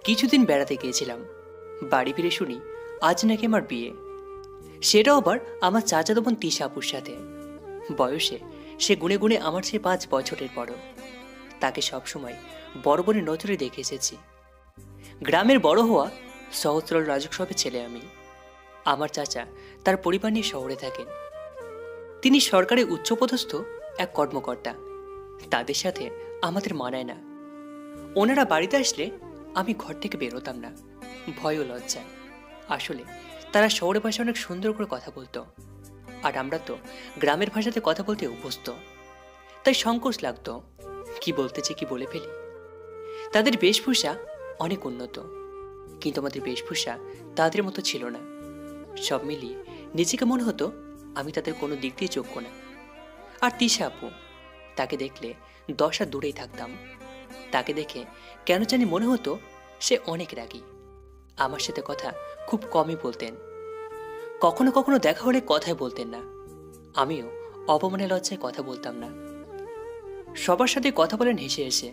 কিছুদিন বেড়াতে গিয়েছিলাম। বাড়ি ফিরে শুনি আজ নাকি আমার বিয়ে। সেটাও আবার আমার চাচাতো বোন তিশা আপুর সাথে। বয়সে সে গুনে গুনে আমার চেয়ে 5 বছরের বড়। তাকে সবসময় বড় বোনের নজরে দেখে এসেছি। গ্রামের বড় হওয়া সহজ সরল রাজুক সবের ছেলে আমি। আমার চাচা তার পরিবার নিয়ে শহরে থাকেন। তিনি সরকারি উচ্চপদস্থ এক কর্মকর্তা। তাদের সাথে আমাদের মানায় না। ওনারা বাড়িতে আসলে আমি ঘর থেকে বেরোতাম না, ভয় ও লজ্জায়। আসলে তারা শহরের ভাষায় অনেক সুন্দর করে কথা বলতো, আর আমরা তো গ্রামের ভাষাতে কথা বলতে অভ্যস্ত। তাই সংকোচ লাগতো, কি বলতেছি কি বলে ফেলি। তাদের বেশভূষা অনেক উন্নত, কিন্তু আমাদের বেশভূষা তাদের মতো ছিল না। সব মিলিয়ে নিজেকে মনে হতো আমি তাদের কোনো দিক দিয়ে যোগ্য না। আর তিশা আপু, তাকে দেখলে 10 হাত দূরেই থাকতাম। তাকে দেখে কেন জানি মনে হতো সে অনেক রাগী। আমার সাথে কথা খুব কমই বলতেন। কখনো কখনো দেখা হলে কথাই বলতেন না। আমিও অপমানে লজ্জায় কথা বলতাম না। সবার সাথে কথা বলেন হেসে হেসে,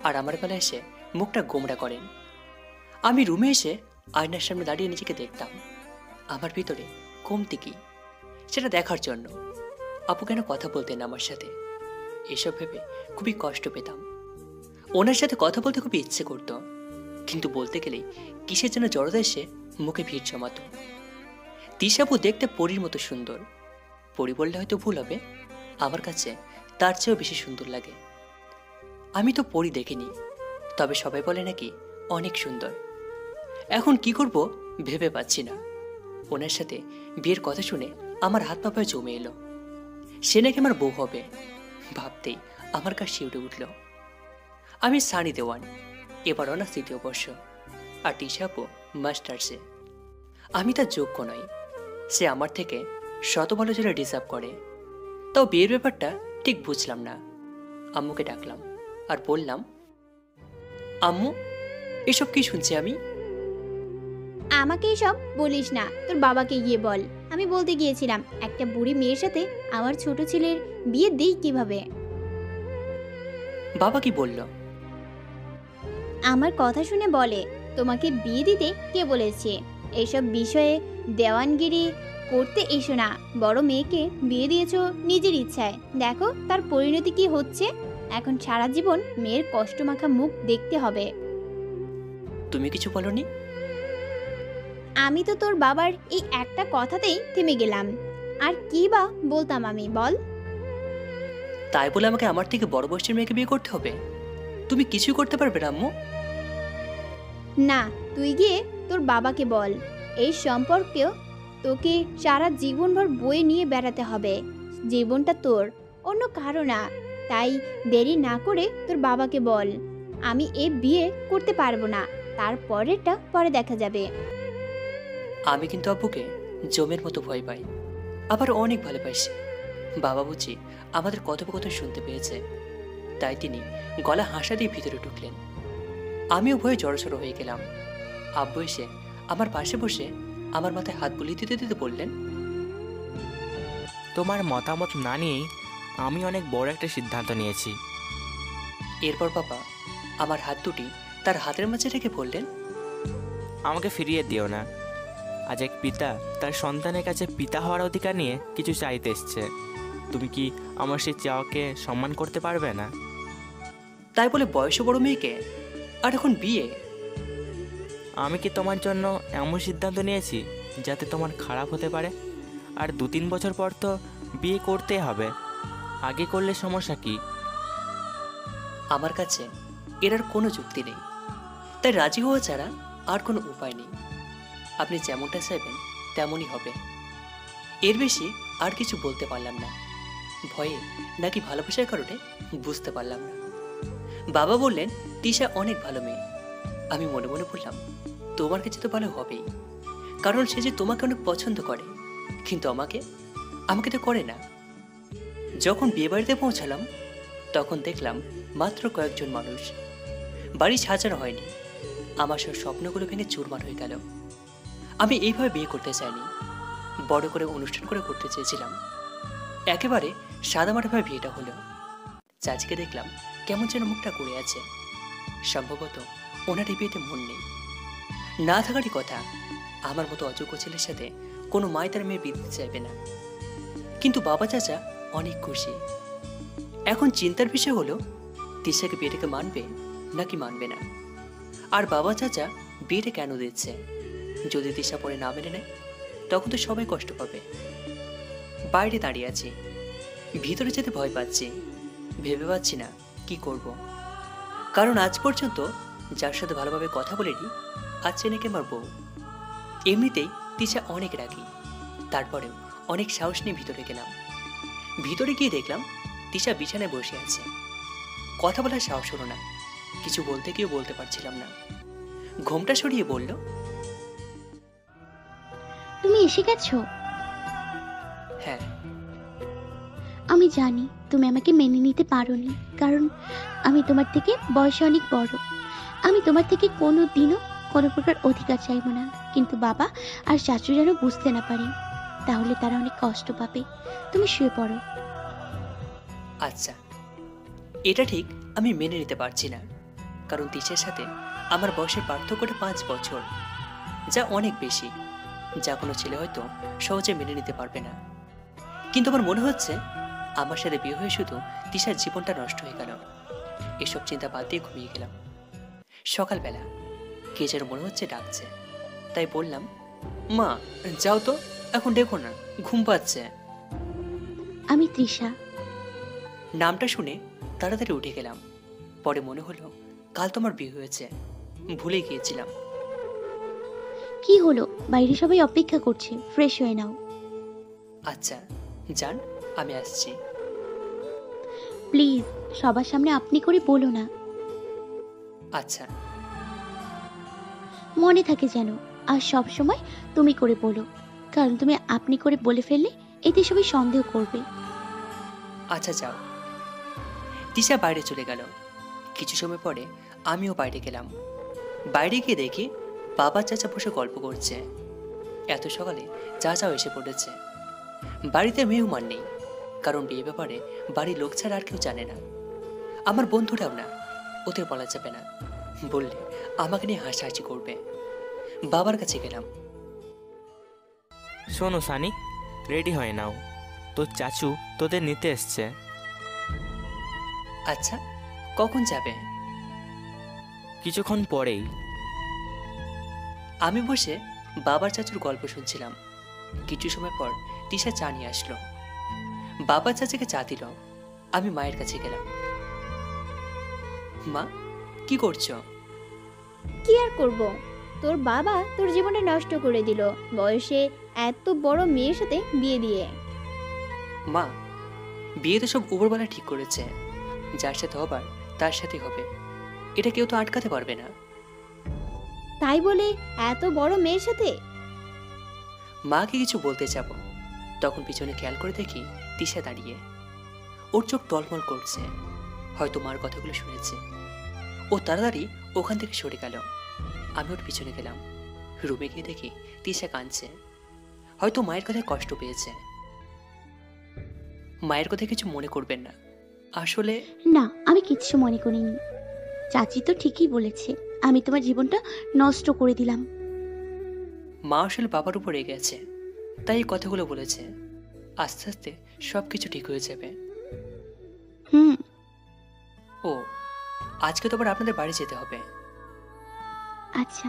আর আমার বেলা এসে মুখটা গোমড়া করেন। আমি রুমে এসে আয়নার সামনে দাঁড়িয়ে নিজেকে দেখতাম। আমার ভিতরে কমতি কি সেটা দেখার জন্য আপু কেন কথা বলতেন আমার সাথে, এসব ভেবে খুবই কষ্ট পেতাম। ওনার সাথে কথা বলতে খুবই ইচ্ছে করত, কিন্তু বলতে গেলেই কিসের যেন জড়তা এসে মুখে ভিড় জমাতো। তিশাপু দেখতে পরীর মতো সুন্দর। পরী বললে হয়তো ভুল হবে, আমার কাছে তার চেয়েও বেশি সুন্দর লাগে। আমি তো পরী দেখিনি, তবে সবাই বলে নাকি অনেক সুন্দর। এখন কি করব ভেবে পাচ্ছি না। ওনার সাথে বিয়ের কথা শুনে আমার হাত পা পায়ে জমে এলো। সে নাকি আমার বউ হবে, ভাবতেই আমার কাছে শিউরে উঠল। আমি সানি দেওয়ান, এবার অনার্স 3য় বর্ষ, আর টিশাপু মাস্টার্সে। আমি তার যোগ্য নই। সে আমার থেকে শত ভালো ছেলে ডিজার্ভ করে। তাও বিয়ের ব্যাপারটা ঠিক বুঝলাম না। আম্মুকে ডাকলাম আর বললাম, আম্মু, এসব কি শুনছি আমি? আমাকে এসব বলিস না, তোর বাবাকে গিয়ে বল। আমি বলতে গিয়েছিলাম একটা বুড়ি মেয়ের সাথে আমার ছোট ছেলের বিয়ে দেই কিভাবে। বাবা কি বলল? আমার কথা শুনে বলে, তোমাকে বিয়ে দিতে কে বলেছে? এইসব বিষয়ে দেওয়ানগিরি করতে এসো না। বড় মেয়েকে বিয়ে দিয়েছো নিজের ইচ্ছায়, দেখো তার পরিণতি কি হচ্ছে। এখন সারা জীবন মেয়ের কষ্টমাখা মুখ দেখতে হবে। তুমি কিছু বলনি? আমি তো তোর বাবার এই একটা কথাতেই থেমে গেলাম। আর কি বা বলতাম আমি, বল। তাই বলে আমাকে আমার থেকে বড় বয়সের মেয়েকে বিয়ে করতে হবে? তুমি কিছুই করতে পারবে না আম্মু? না, তুই গিয়ে তোর বাবাকে বল এই সম্পর্কেও তোকে সারা জীবনভর বয়ে নিয়ে বেড়াতে হবে। জীবনটা তোর, অন্য কারো না। তাই দেরি না করে তোর বাবাকে বল আমি এ বিয়ে করতে পারবো না, তারপরেরটা পরে দেখা যাবে। আমি কিন্তু আব্বুকে জমের মতো ভয় পাই, আবার অনেক ভালোবাসি। বাবা বুঝি আমাদের কথোপকথন শুনতে পেয়েছে, তাই তিনি গলা হাসা দিয়ে ভিতরে ঢুকলেন। আমিও ভয়ে জড়সড় হয়ে গেলাম। আব্বু এসে আমার পাশে বসে আমার মাথায় হাত বুলিয়ে দিতে দিতে বললেন, তোমার মতামত না নিয়েই আমি অনেক বড় একটা সিদ্ধান্ত নিয়েছি। এরপর বাবা আমার হাত দুটি তার হাতের মাঝে রেখে বললেন, আমাকে ফিরিয়ে দিও না। আজ এক পিতা তার সন্তানের কাছে পিতা হওয়ার অধিকার নিয়ে কিছু চাইতে এসছে। তুমি কি আমার সেই চাওয়াকে সম্মান করতে পারবে না? তাই বলে বয়সে বড় মেয়েকে, আর এখন বিয়ে? আমি কি তোমার জন্য এমন সিদ্ধান্ত নিয়েছি যাতে তোমার খারাপ হতে পারে? আর 2-3 বছর পর তো বিয়ে করতেই হবে, আগে করলে সমস্যা কি? আমার কাছে এর আর কোনো যুক্তি নেই, তাই রাজি হওয়া ছাড়া আর কোনো উপায় নেই। আপনি যেমনটা চাইবেন তেমনই হবে। এর বেশি আর কিছু বলতে পারলাম না। ভয়ে নাকি ভালোবাসার কারণে বুঝতে পারলাম না। বাবা বললেন, তিশা অনেক ভালো মেয়ে। আমি মনে মনে বললাম, তোমার কাছে তো ভালো হবেই, কারণ সে যে তোমাকে অনেক পছন্দ করে, কিন্তু আমাকে আমাকে তো করে না। যখন বিয়ে বাড়িতে পৌঁছালাম তখন দেখলাম মাত্র কয়েকজন মানুষ। বাড়ি সাজানো হয়নি। আমার সব স্বপ্নগুলো ভেঙে চুরমার হয়ে গেল। আমি এইভাবে বিয়ে করতে চাইনি, বড় করে অনুষ্ঠান করে করতে চেয়েছিলাম। একেবারে সাদামাটাভাবে বিয়েটা হলো। চাচিকে দেখলাম কেমন যেন মুখটা করে আছে। সম্ভবত ওনার এই বিয়েতে মন নেই। না থাকারই কথা, আমার মতো অযোগ্য ছেলের সাথে কোনো মাই তার মেয়ে বিয়ে দিতে চাইবে না। কিন্তু বাবা চাচা অনেক খুশি। এখন চিন্তার বিষয় হলো তিশাকে বিয়েটাকে মানবে নাকি মানবে না। আর বাবা চাচা বিয়েটা কেন দিচ্ছে? যদি তিশা পরে না মেনে নেয় তখন তো সবাই কষ্ট পাবে। বাইরে দাঁড়িয়ে আছি, ভিতরে যেতে ভয় পাচ্ছি, ভেবে পাচ্ছি না কি করব। কারণ আজ পর্যন্ত যার সাথে ভালোভাবে কথা বলিনি আজ সে নাকি আমার বউ। এমনিতেই তিশা অনেক রাগী, তারপরেও অনেক সাহস নিয়ে ভিতরে গেলাম। ভিতরে গিয়ে দেখলাম তিশা বিছানায় বসে আছে। কথা বলার সাহস হলো না, কিছু বলতে গিয়েও বলতে পারছিলাম না। ঘোমটা সরিয়ে বলল, তুমি এসে গেছো? হ্যাঁ। আমি জানি তুমি আমাকে মেনে নিতে পারোনি, কারণ আমি তোমার থেকে বয়সে অনেক বড়। আমি তোমার থেকে কোনো দিনও কোনো প্রকার অধিকার চাইব না। কিন্তু বাবা আর চাচু যেন বুঝতে না পারে, তাহলে তারা অনেক কষ্ট পাবে। তুমি শুয়ে পড়ো। আচ্ছা, এটা ঠিক আমি মেনে নিতে পারছি না, কারণ তিশার সাথে আমার বয়সের পার্থক্যটা 5 বছর, যা অনেক বেশি, যা কোনো ছেলে হয়তো সহজে মেনে নিতে পারবে না। কিন্তু আমার মনে হচ্ছে আমার সাথে বিয়ে হয়ে শুধু তিশার জীবনটা নষ্ট হয়ে গেল। এসব চিন্তা বাদ দিয়ে ঘুমিয়ে গেলাম। সকালবেলা কে যেন মনে হচ্ছে ডাকছে, তাই বললাম, মা যাও তো, এখন দেখো না, ঘুম পাচ্ছে। আমি তৃষা। নামটা শুনে তাড়াতাড়ি উঠে গেলাম। পরে মনে হলো কাল তোমার বিয়ে হয়েছে, ভুলে গিয়েছিলাম। কি হলো? বাইরে সবাই অপেক্ষা করছে, ফ্রেশ হয়ে নাও। আচ্ছা যান, আমি আসছি। প্লিজ সবার সামনে আপনি করে বলো না। আচ্ছা। মনে থাকে যেন, আর সব সময় তুমি করে বলো, কারণ তুমি আপনি করে বলে ফেললে এতে সবাই সন্দেহ করবে। আচ্ছা যাও। তিশা বাইরে চলে গেল। কিছু সময় পরে আমিও বাইরে গেলাম। বাইরে গিয়ে দেখি বাবা চাচা বসে গল্প করছে। এত সকালে চাচাও এসে পড়েছে। বাড়িতে মেহমান নেই, কারণ বিয়ে ব্যাপারে বাড়ির লোক ছাড়া আর কেউ জানে না। আমার বন্ধুরাও না, ওদের বলা যাবে না, বললে আমাকে নিয়ে হাসাহাসি করবে। বাবার কাছে গেলাম। শোনো সানি, রেডি হয়ে নাও, তোর চাচু তোদের নিতে এসছে। আচ্ছা, কখন যাবে? কিছুক্ষণ পরেই। আমি বসে বাবার চাচুর গল্প শুনছিলাম। কিছু সময় পর তিশা চা নিয়ে আসলো। বাবা চাচাকে চা দিল। আমি মায়ের কাছে গেলাম। মা, কি করছো? কি আর করব, তোর বাবা তোর জীবনটা নষ্ট করে দিল বয়সে এত বড় মেয়ের সাথে বিয়ে দিয়ে। মা, বিয়ে তো সব উপরওয়ালা ঠিক করেছে, যার সাথে হবার তার সাথে হবে, এটা কেউ তো আটকাতে পারবে না। তাই বলে এত বড় মেয়ের সাথে? মাকে কিছু বলতে যাব, তখন পিছনে খেয়াল করে দেখি তিশা দাঁড়িয়ে। ওর চোখ টলমল করছে, হয়তো মার কথাগুলো শুনেছে। ও তাড়াতাড়ি ওখান থেকে সরে গেল। আমি ওর পিছনে গেলাম। রুমে গিয়ে দেখি তিশা কাঁদছে, হয়তো মায়ের কথায় কষ্ট পেয়েছে। মায়ের কথা কিছু মনে করবেন না, আসলে না, আমি কিচ্ছু মনে করিনি। চাচি তো ঠিকই বলেছে, আমি তোমার জীবনটা নষ্ট করে দিলাম। মা আসলে বাবার উপর রেগে আছে, তাই এই কথাগুলো বলেছে। আস্তে আস্তে সব কিছু ঠিক হয়ে যাবে। হুম। ও, আজকে তো আবার আপনাদের বাড়ি যেতে হবে। আচ্ছা।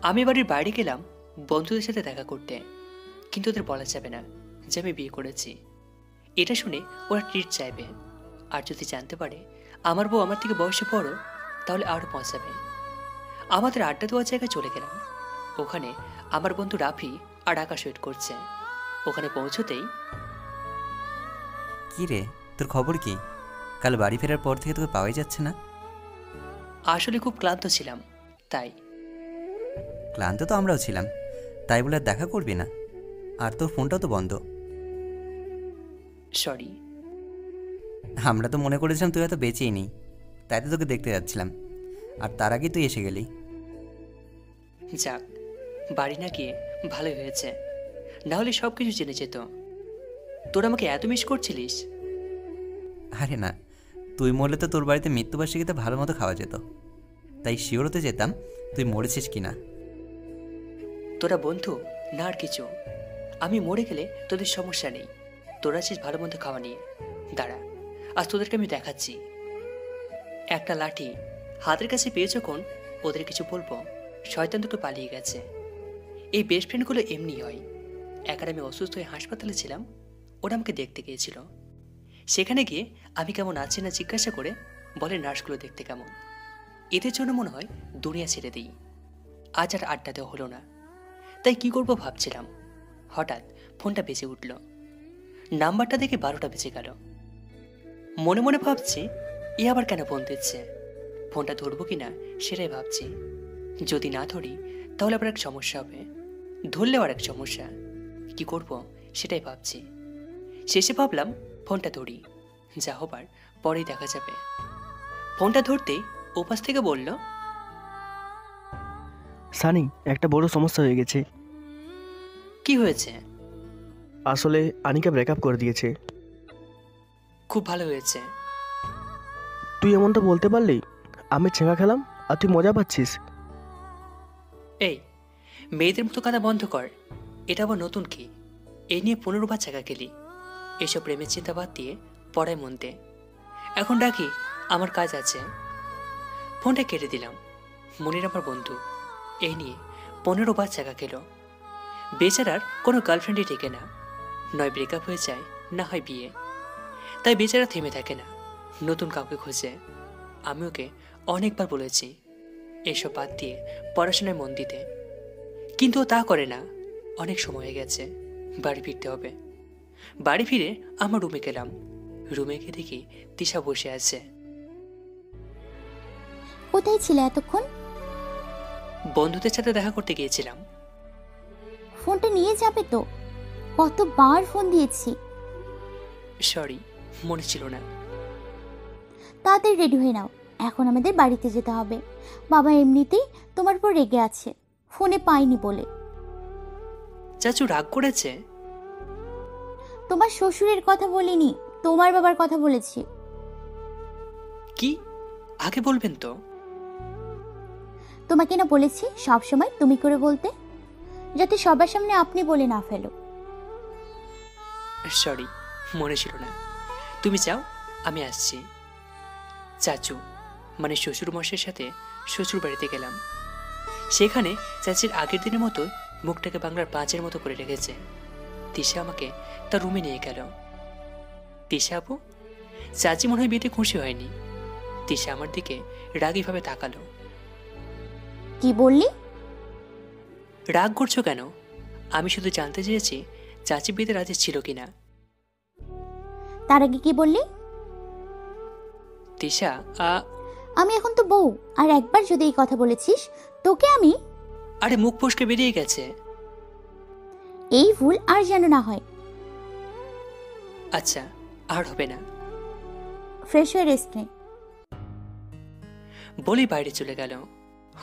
আমি বাড়ির বাইরে গেলাম বন্ধুদের সাথে দেখা করতে, কিন্তু ওদের বলা যাবে না যে আমি বিয়ে করেছি। এটা শুনে ওরা ট্রিট চাইবে, আর যদি জানতে পারে আমার বউ আমার থেকে বয়সে বড়, তাহলে আরও পৌঁছাবে। আমাদের আড্ডা দেওয়ার জায়গায় চলে গেলাম। ওখানে আমার বন্ধু রাফি আর আকাশ ওয়েট করছে। ওখানে পৌঁছতেই, কি রে, তোর খবর কি? কাল বাড়ি ফেরার পর থেকে তোকে পাওয়াই যাচ্ছে না। আসলে খুব ক্লান্ত ছিলাম, তাই। ক্লান্ত তো আমরাও ছিলাম, তাই বলে আর দেখা করবি না? আর তোর ফোনটাও তো বন্ধ। সরি। আমরা তো মনে করেছিলাম তুই হয়তো বেঁচেই নেই, তাই তো তোকে দেখতে যাচ্ছিলাম, আর তার আগে তুই এসে গেলি। যাক, বাড়ি না গিয়ে ভালোই হয়েছে, না হলে সব কিছু জেনে যেত। তোরা আমাকে এত মিস করছিলিস? আরে না, তুই মরলে তো তোর বাড়িতে মৃত্যুবার্ষিকীতে ভালো মতো খাওয়া যেত। তাই শিওর হতে যেতাম তুই মরেছিস কি না। তোরা বন্ধু না আর কিছু? আমি মরে গেলে তোদের সমস্যা নেই, তোরা আছিস ভালো মন্দ খাওয়া নিয়ে। দাঁড়া, আজ তোদেরকে আমি দেখাচ্ছি। একটা লাঠি হাতের কাছে পেয়ে যখন ওদের কিছু বলবো, শয়তান দুটো পালিয়ে গেছে। এই বেস্ট ফ্রেন্ডগুলো এমনি হয়। একবার আমি অসুস্থ হয়ে হাসপাতালে ছিলাম, ওরা আমাকে দেখতে গিয়েছিল। সেখানে গিয়ে আমি কেমন আছি না জিজ্ঞাসা করে বলে নার্সগুলো দেখতে কেমন। এদের জন্য মনে হয় দুনিয়া ছেড়ে দিই। আজ আর আড্ডা দেওয়া হলো না, তাই কি করব ভাবছিলাম। হঠাৎ ফোনটা বেজে উঠল। নাম্বারটা দেখে 12টা বেজে গেল। মনে মনে ভাবছি এ আবার কেন ফোন দিচ্ছে। ফোনটা ধরবো কিনা সেটাই ভাবছি। যদি না ধরি তাহলে আবার এক সমস্যা হবে, ধরলেও আর এক সমস্যা। কি করব সেটাই ভাবছি। শেষে ভাবলাম ফোনটা ধরি, যা হবার পরেই দেখা যাবে। ফোনটা ধরতেই ওপাশ থেকে বলল, সানি, একটা বড় সমস্যা হয়ে গেছে। কি হয়েছে? আসলে আনিকা ব্রেকআপ করে দিয়েছে। খুব ভালো হয়েছে। তুই এমনটা বলতে পারলি? আমি ছেঁকা খেলাম আর তুই মজা পাচ্ছিস। এই মেয়েদের মতো কাঁদা বন্ধ কর। এটা আবার নতুন কি? এই নিয়ে 15 বার চাকা খেলি। এসব প্রেমের চিন্তা বাদ দিয়ে পড়ায় মন দে। এখন ডাকি, আমার কাজ আছে। ফোনটা কেটে দিলাম। মনির আমার বন্ধু, এই নিয়ে 15 বার চাকা খেলো। বেচারার কোনো গার্লফ্রেন্ডই টেকে না, নয় ব্রেকআপ হয়ে যায় না হয় বিয়ে। তাই বেচারা থেমে থাকে না, নতুন কাউকে খোঁজে। আমি ওকে অনেকবার বলেছি এসব বাদ দিয়ে পড়াশোনায় মন দিতে, কিন্তু ও তা করে না। অনেক সময় হয়ে গেছে, বাড়ি ফিরতে হবে। বাড়ি ফিরে আমার রুমে গেলাম। রুমে গিয়ে দেখি তিশা বসে আছে। কোথায় ছিলে এতক্ষণ? বন্ধুদের সাথে দেখা করতে গিয়েছিলাম। ফোনটা নিয়ে যাবে তো? কতবার ফোন দিয়েছি। সরি, মনে ছিল না। তাড়াতাড়ি রেডি হয়ে নাও, এখন আমাদের বাড়িতে যেতে হবে। বাবা এমনিতেই তোমার উপর রেগে আছে, ফোনে পাইনি বলে। চাচু রাগ করেছে? তোমার শ্বশুরের কথা বলিনি, তোমার বাবার কথা বলেছি। কি? আগে বলবেন তো। তোমাকে না বলেছি সব সময় তুমি করে বলতে, যাতে সবার সামনে আপনি বলে না ফেলো। সরি, মনে ছিল না। তুমি যাও, আমি আসছি। চাচু মানে শ্বশুর মশাইয়ের সাথে শ্বশুর বাড়িতে গেলাম। সেখানে চাচির আগের দিনের মতো মুখটাকে বাংলার পাঁচের মতো করে রেখেছে। তিশা আমাকে তার রুমে নিয়ে গেল। তিশা আপু, চাচি মনে হয় বিয়েতে খুশি হয়নি। তিশা আমার দিকে রাগীভাবে তাকালো। কি বললি? রাগ করছো কেন? আমি শুধু জানতে চেয়েছি চাচি বিয়েতে রাজি ছিল কিনা। তার আগে কি বললি? তিশা আমি এখন তো বউ, আর একবার যদি এই কথা বলেছিস তোকে আমি। আরে মুখ ফসকে বেরিয়ে গেছে। এই ভুল আর যেন না হয়। আচ্ছা, আর হবে না। ফ্রেশ হয়ে রেস্ট নে। বলেই বাইরে চলে গেল।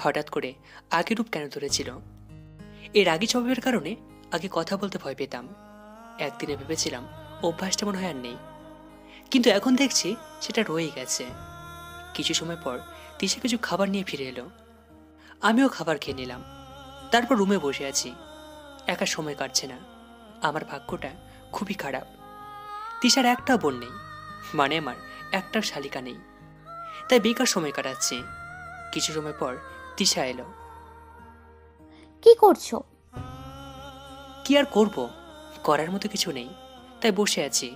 হঠাৎ করে আগে রূপ কেন ধরেছিল? এর আগে স্বভাবের কারণে আগে কথা বলতে ভয় পেতাম। একদিনে ভেবেছিলাম অভ্যাসটা মনে হয় আর নেই, কিন্তু এখন দেখছি সেটা রয়েই গেছে। কিছু সময় পর তিশা কিছু খাবার নিয়ে ফিরে এলো। আমিও খাবার খেয়ে নিলাম। তারপর রুমে বসে আছি, একা সময় কাটছে না। আমার ভাগ্যটা খুবই খারাপ। তিশার একটা বোন নেই, মানে আমার একটা শালিকা নেই, তাই বেকার সময় কাটাচ্ছি। কিছু সময় পর তিশা এলো। কি করছো? কি আর করব, করার মতো কিছু নেই, তাই বসে আছি।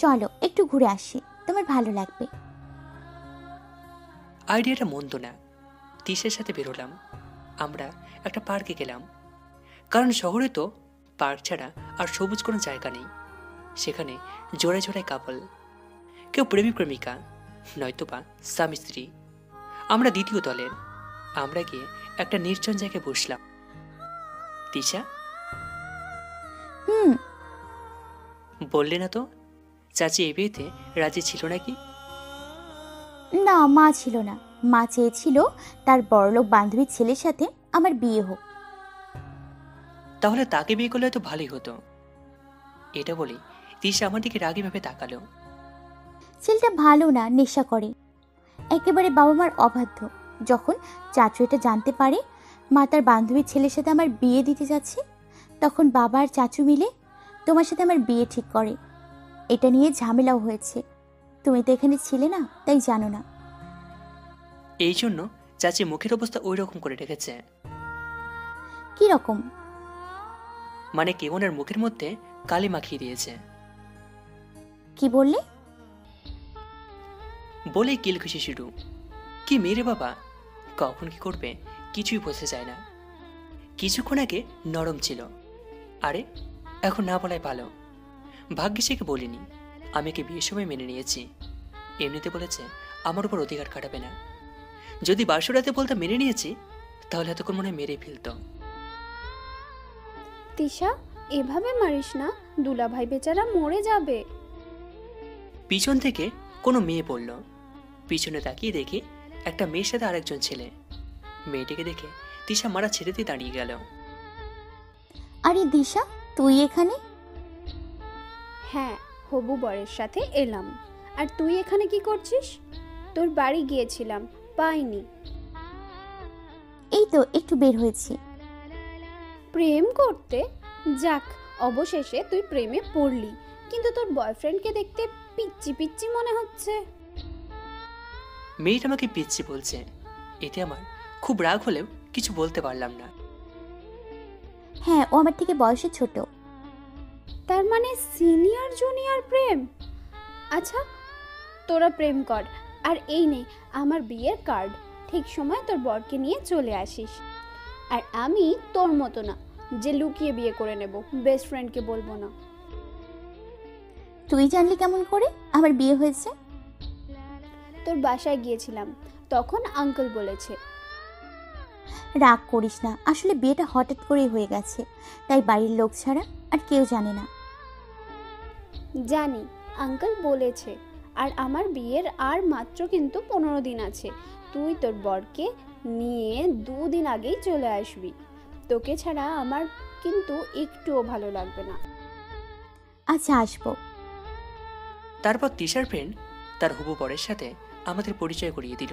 চলো একটু ঘুরে আসি, তোমার ভালো লাগবে। আইডিয়াটা মন্দ না। তিশার সাথে বেরোলাম। আমরা একটা পার্কে গেলাম, কারণ শহরে তো পার্ক ছাড়া আর সবুজ কোনো জায়গা নেই। সেখানে জোড়ায় জোড়ায় কাপল, কেউ প্রেমিক প্রেমিকা, নয়তোবা স্বামী স্ত্রী। আমরা দ্বিতীয় দলের। আমরা গিয়ে একটা নির্জন জায়গায় বসলাম। তিশা, বললে না তো চাচি এই বিয়েতে রাজি ছিল নাকি? না, মা ছিল না। মা চেয়েছিল তার বড়লোক বান্ধবীর ছেলের সাথে আমার বিয়ে হোক। তাহলে তাকে বিয়ে করলে তো ভালোই হতো। এটা বলি তিশা আমার দিকে রাগীভাবে তাকালো। ছেলেটা ভালো না, নেশা করে। একেবারে বাবা মার অবাধ্য। যখন চাচু এটা জানতে পারে মা তার বান্ধবীর ছেলের সাথে আমার বিয়ে দিতে যাচ্ছে, তখন বাবা আর চাচু মিলে তোমার সাথে আমার বিয়ে ঠিক করে। এটা নিয়ে ঝামেলাও হয়েছে। তুমি তো এখানে ছিলে না, তাই জানো না। এই জন্য চাচি মুখের অবস্থা ওই রকম করে রেখেছে। কি রকম? মানে কেমনের মুখের মধ্যে কালি মাখিয়ে দিয়েছে। কি বললে? বলেই কিল খুশি শুরু। কি মেরে বাবা, কখন কি করবে কিছুই বোঝা যায় না। কিছুক্ষণ আগে নরম ছিল, আরে এখন না বলাই ভালো। ভাগ্যে সে বলিনি, আমি একে বিয়ের সময় মেনে নিয়েছি। এমনিতে বলেছে আমার উপর অধিকার খাটাবে না। যদি বাসরাতে বলতে মেনে নিয়েছি, তাহলে এতক্ষণ মনে হয় মেরে ফেলতো। তিশা, এভাবে মারিস না, দুলাভাই বেচারা মরে যাবে। পিছন থেকে কোনো মেয়ে বলল। পিছনে তাকিয়ে দেখি একটা মেয়ের সাথে আরেকজন ছেলে। মেয়েটিকে দেখে তিশা মারা ছেড়ে দিয়ে দাঁড়িয়ে গেল। আরে দিশা, তুই এখানে? হ্যাঁ, হবু বরের সাথে এলাম। আর তুই এখানে কি করছিস? তোর বাড়ি গিয়েছিলাম, পাইনি। এই তো একটু বের হয়েছি। প্রেম করতে? যাক, অবশেষে তুই প্রেমে পড়লি। কিন্তু তোর বয়ফ্রেন্ডকে দেখতে পিচ্চি পিচ্চি মনে হচ্ছে। মেয়েটা আমাকে পিচ্ছি বলছে, এতে আমার খুব রাগ হলেও কিছু বলতে পারলাম না। হ্যাঁ, ও আমার থেকে বয়সে ছোট। তার মানে সিনিয়র জুনিয়র প্রেম? আচ্ছা, তোরা প্রেম কর, আর এই নে আমার বিয়ের কার্ড। ঠিক সময় তোর বরকে নিয়ে চলে আসিস। আর আমি তোর মতো না যে লুকিয়ে বিয়ে করে নেব, বেস্ট ফ্রেন্ডকে বলবো না। তুই জানলি কেমন করে আমার বিয়ে হয়েছে? তোর বাসায় গিয়েছিলাম, তখন আঙ্কেল বলেছে। রাগ করিস না, আসলে বিয়েটা হঠাৎ করেই হয়ে গেছে, তাই বাড়ির লোক ছাড়া আর কেউ জানে না। জানি, আঙ্কেল বলেছে। আর আমার বিয়ের আর মাত্র কিন্তু 15 দিন আছে। তুই তোর বরকে নিয়ে 2 দিন আগেই চলে আসবি। তোকে ছাড়া আমার কিন্তু একটুও ভালো লাগবে না। আচ্ছা, আসবো। তারপর তিশার ফ্রেন্ড তার হবু বরের সাথে আমাদের পরিচয় করিয়ে দিল।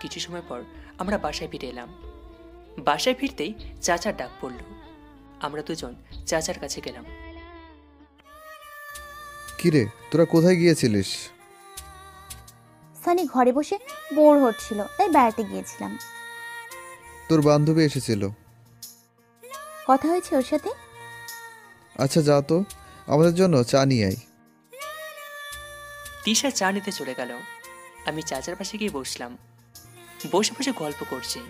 কিছু সময় পর আমরা বাসায় ফিরে এলাম। বাসায় ফিরতেই চাচার ডাক পড়ল। আমরা দুজন চাচার কাছে গেলাম। কিরে, তোরা কোথায় গিয়েছিলিস? সানি ঘরে বসে বোর হচ্ছিল, তাই বেড়াতে গিয়েছিলাম। তোর বান্ধবী এসেছিল। কথা হয়েছে ওর সাথে? আচ্ছা যা তো, আমাদের জন্য চা নিয়ে আয়। তিশা চা নিতে চলে গেল। আমি চাচার পাশে গিয়ে বসলাম। বসে বসে গল্প করছি।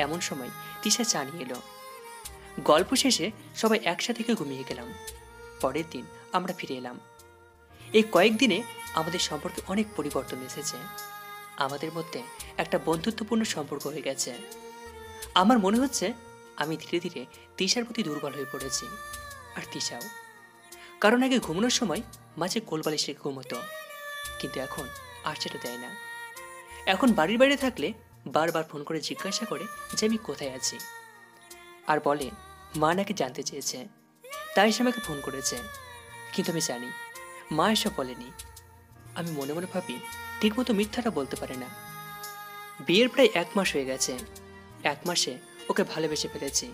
এমন সময় তিশা চা নিয়ে এলো। গল্প শেষে সবাই একসাথে ঘুমিয়ে গেলাম। পরের দিন আমরা ফিরে এলাম। এই কয়েকদিনে আমাদের সম্পর্কে অনেক পরিবর্তন এসেছে। আমাদের মধ্যে একটা বন্ধুত্বপূর্ণ সম্পর্ক হয়ে গেছে। আমার মনে হচ্ছে আমি ধীরে ধীরে তিশার প্রতি দুর্বল হয়ে পড়েছি, আর তিশাও। কারণ আগে ঘুমানোর সময় মাঝে কোলবালিশ রেখে ঘুমতো, কিন্তু এখন আর সেটা দেয় না। এখন বাড়ির বাইরে থাকলে বারবার ফোন করে জিজ্ঞাসা করে যে আমি কোথায় আছি, আর বলে মা নাকি জানতে চেয়েছে, তাই সে আমাকে ফোন করেছে। কিন্তু আমি জানি মা এসব বলেনি। আমি মনে মনে ভাবি ঠিকমতো মিথ্যাটা বলতে পারে না। বিয়ের প্রায় 1 মাস হয়ে গেছে। 1 মাসে ওকে ভালোবেসে ফেলেছি।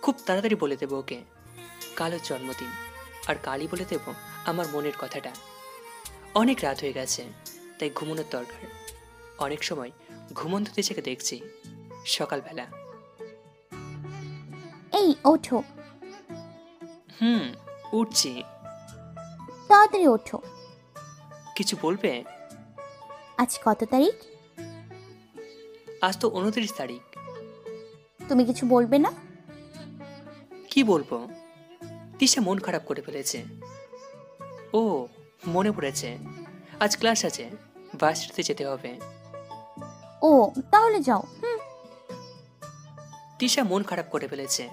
খুব তাড়াতাড়ি বলে দেবো ওকে কাল ওর জন্মদিন, আর কালই বলে দেবো আমার মনের কথাটা। অনেক রাত হয়ে গেছে, তাই ঘুমানোর দরকার। অনেক সময় ঘুমন্ত দেশকে দেখছি সকালবেলা। এই ওঠো। উঠছি। তাড়াতাড়ি ওঠো। কিছু বলবে? আজ কত তারিখ? আজ তো 29 তারিখ। তুমি কিছু বলবে না? কি বলবো? তিশা মন খারাপ করে ফেলেছে। ও মনে পড়েছে, আজ ক্লাস আছে, ভার্সিটিতে যেতে হবে। ও তাহলে যাও। তিশা মন খারাপ করে ফেলেছে।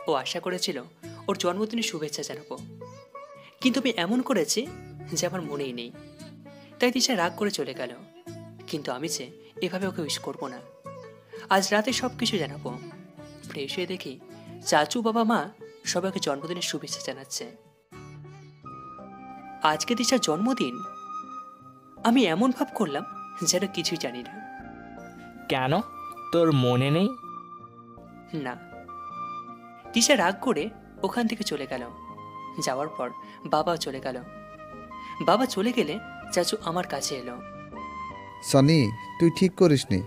ও আশা করেছিল ওর জন্মদিনের শুভেচ্ছা জানাবো, কিন্তু আমি এমন করেছি যে আমার মনেই নেই। তাই তিশা রাগ করে চলে গেল। কিন্তু আমি যে এভাবে ওকে উইশ করবো না। আজ রাতে সব কিছু জানাবো। ফ্রেশ হয়ে দেখি চাচু, বাবা, মা সবাইকে জন্মদিনের শুভেচ্ছা জানাচ্ছে। আজকে তিশার জন্মদিন। আমি এমন ভাব করলাম যেন কিছুই জানি না। কেন, তোর মনে নেই? না। তিশা রাগ করে ওখান থেকে চলে গেল। যাওয়ার পর বাবাও চলে গেল। বাবা চলে গেলে চাচু আমার কাছে এলো। সানি, তুই ঠিক করিসনি।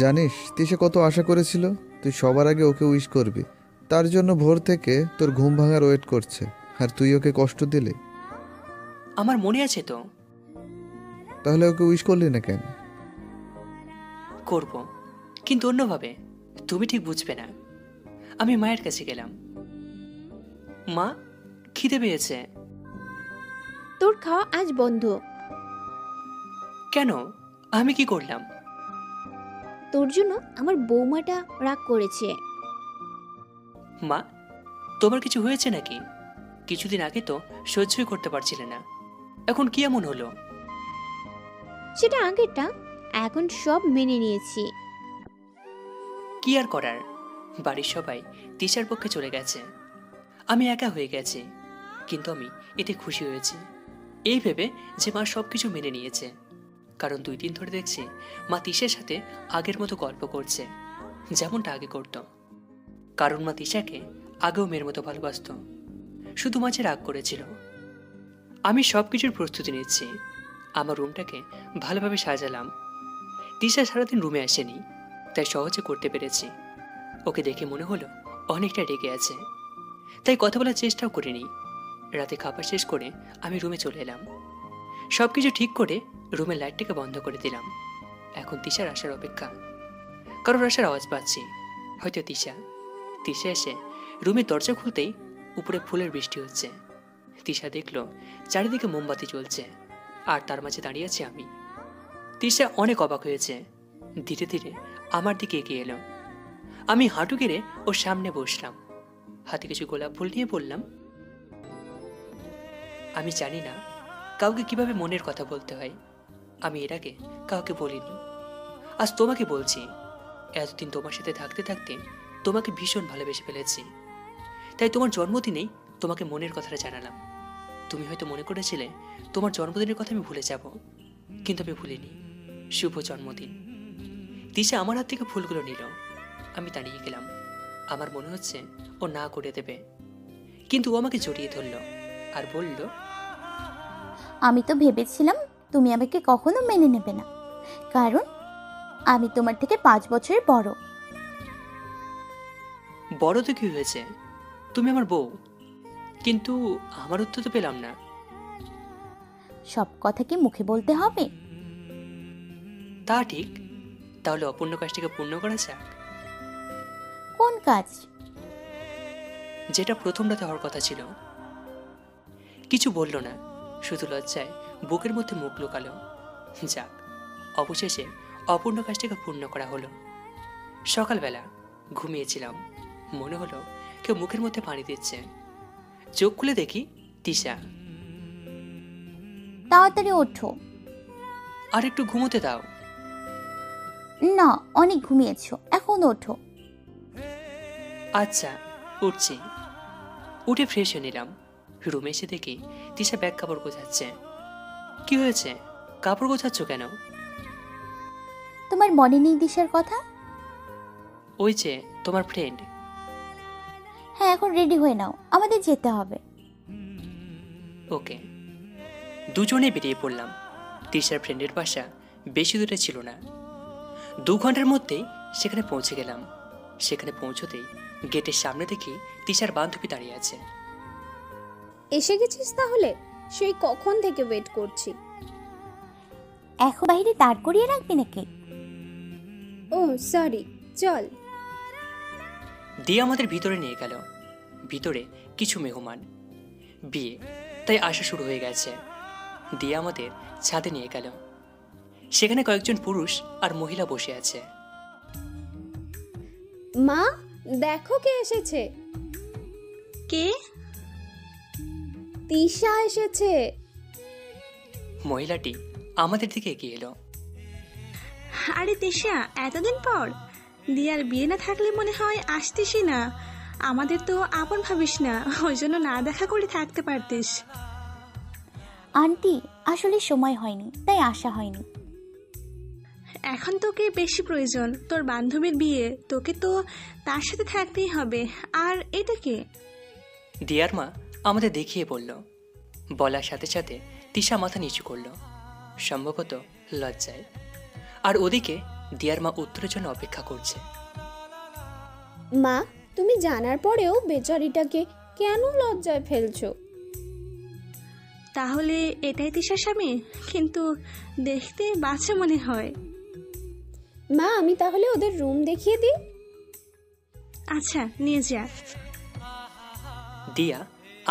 জানিস তিশা কত আশা করেছিল তুই সবার আগে ওকে উইশ করবি। তার জন্য ভোর থেকে তোর ঘুম ভাঙার ওয়েট করছে, আর তুই ওকে কষ্ট দিলি। আমার মনে আছে তো। তাহলে ওকে উইশ করলি না কেন? করব, কিন্তু অন্যভাবে। তুমি ঠিক বুঝবে না। আমি মায়ের কাছে গেলাম। মা, খিদে পেয়েছে। তোর খাওয়া আজ বন্ধ। কেন? আমি কি করলাম? তোর জন্য আমার বৌমাটা রাগ করেছে। মা, তোমার কিছু হয়েছে নাকি? কিছুদিন আগে তো সহ্যই করতে পারছিলে না, এখন কি এমন হলো? সেটা আগেরটা, এখন সব মেনে নিয়েছি। কি আর করার, বাড়ির সবাই তিশার পক্ষে চলে গেছে, আমি একা হয়ে গেছি। কিন্তু আমি এতে খুশি হয়েছি, এই ভেবে যে মা সবকিছু মেনে নিয়েছে। কারণ 2 দিন ধরে দেখছি মা তিশার সাথে আগের মতো গল্প করছে, যেমনটা আগে করত। কারণ মা তিশাকে আগেও মেয়ের মতো ভালোবাসত, শুধু মাঝে রাগ করেছিল। আমি সবকিছুর প্রস্তুতি নিচ্ছি। আমার রুমটাকে ভালোভাবে সাজালাম। তিশা সারাদিন রুমে আসেনি, তাই সহজে করতে পেরেছি। ওকে দেখে মনে হলো অনেকটা রেগে আছে, তাই কথা বলার চেষ্টাও করিনি। রাতে খাবার শেষ করে আমি রুমে চলে এলাম। সবকিছু ঠিক করে রুমের লাইটটাকে বন্ধ করে দিলাম। এখন তিশার আসার অপেক্ষা। কারোর আসার আওয়াজ পাচ্ছি, হয়তো তিশা। তিশা এসে রুমের দরজা খুলতেই উপরে ফুলের বৃষ্টি হচ্ছে। তিশা দেখলো চারিদিকে মোমবাতি জ্বলছে, আর তার মাঝে দাঁড়িয়ে আছি আমি। তিশা অনেক অবাক হয়েছে, ধীরে ধীরে আমার দিকে এগিয়ে এলো। আমি হাঁটু গেড়ে ওর সামনে বসলাম, হাতে কিছু গোলাপ ফুল নিয়ে বললাম, আমি জানি না কাউকে কিভাবে মনের কথা বলতে হয়। আমি এর আগে কাউকে বলিনি, আজ তোমাকে বলছি। এতদিন তোমার সাথে থাকতে থাকতে তোমাকে ভীষণ ভালোবেসে ফেলেছি, তাই তোমার জন্মদিনেই তোমাকে মনের কথাটা জানালাম। তুমি হয়তো মনে করেছিলে তোমার জন্মদিনের কথা আমি ভুলে যাব, কিন্তু আমি ভুলিনি। শুভ জন্মদিন। তিশা আমার হাত থেকে ফুলগুলো নিল। আমি দাঁড়িয়ে গেলাম, আমার মনে হচ্ছে ও না করে দেবে, কিন্তু ও আমাকে জড়িয়ে ধরল আর বলল, আমি তো ভেবেছিলাম তুমি আমাকে কখনো মেনে নেবে না, কারণ আমি তোমার থেকে 5 বছরের বড়। বড় তো কি হয়েছে, তুমি আমার বউ। কিন্তু আমার উত্তর তো পেলাম না। সব কথা কি মুখে বলতে হবে? তা ঠিক, তাহলে অপূর্ণ কাজটিকে পূর্ণ করা যাক। কোন কাজ? যেটা প্রথম রাতে হওয়ার কথা ছিল। কিছু বলল না, শুধু লজ্জায় বুকের মধ্যে মুখ লুকালো। যাক, অবশেষে অপূর্ণ কাজটিকে পূর্ণ করা হলো। সকালবেলা ঘুমিয়েছিলাম, মনে হলো কেউ মুখের মধ্যে পানি দিচ্ছে। চোখ খুলে দেখি তিশা। তাড়াতাড়ি ওঠো। আর একটু ঘুমোতে দাও। না, অনেক ঘুমিয়েছো, এখন ওঠো। আচ্ছা, উঠছি। উঠে ফ্রেশ হয়ে নিলাম। রুমে এসে দেখি তিশা ব্যাগ কাপড় গোছাচ্ছে। কি হয়েছে, কাপড় গোছাচ্ছ কেন? তোমার মনে নেই দিশার কথা? ওই যে তোমার ফ্রেন্ড। হ্যাঁ, এখন রেডি হয়ে নাও, আমাদের যেতে হবে। ওকে। দুজনে বেরিয়ে পড়লাম। তিশার ফ্রেন্ডের বাসা বেশি দূরে ছিল না, 2 ঘন্টার মধ্যেই সেখানে পৌঁছে গেলাম। সেখানে পৌঁছতেই গেটের সামনে দেখি তিশার বান্ধবী দাঁড়িয়ে আছে। এসে গেছিস তাহলে? সেই কখন থেকে ওয়েট করছি। এখন বাইরে দাঁড় করিয়ে রাখবি নাকি? ও সরি, চল। দিয়ে আমাদের ভিতরে নিয়ে গেল। ভিতরে কিছু মেহমান, বিয়ে, তাই আসা শুরু হয়ে গেছে। দিয়ে আমাদের ছাদে নিয়ে গেল। সেখানে কয়েকজন পুরুষ আর মহিলা বসে আছে। মা, দেখো কে এসেছে। কে? তিশা এসেছে। মহিলাটি আমাদের দিকে এগিয়ে এলো। আরে তিশা, এতদিন পর? দিয়ার বিয়ে না থাকলে মনে হয় আসতিসই না। আমাদের তো আপন ভাবিস না, ওই জন্য না দেখা করে থাকতে পারতিস। আন্টি, আসলে সময় হয়নি, তাই আসা হয়নি। এখন তোকে বেশি প্রয়োজন, তোর বান্ধবীর বিয়ে, তোকে তো তার সাথে থাকতেই হবে। আর এটা কে? দিয়ার মা আমাদের দেখিয়ে বলল। বলার সাথে সাথে তিশা মাথা নিচু করলো, সম্ভবত লজ্জায়। আর ওদিকে দিয়ার মা উত্তরের জন্য অপেক্ষা করছে। মা, তুমি জানার পরেও বেচারিটাকে কেন লজ্জায় ফেলছো? তাহলে এটাই তিশার স্বামী? কিন্তু দেখতে বাচ্চা মনে হয়। মা, আমি তাহলে ওদের রুম দেখিয়ে দিই। আচ্ছা, নিয়ে যা। দিয়া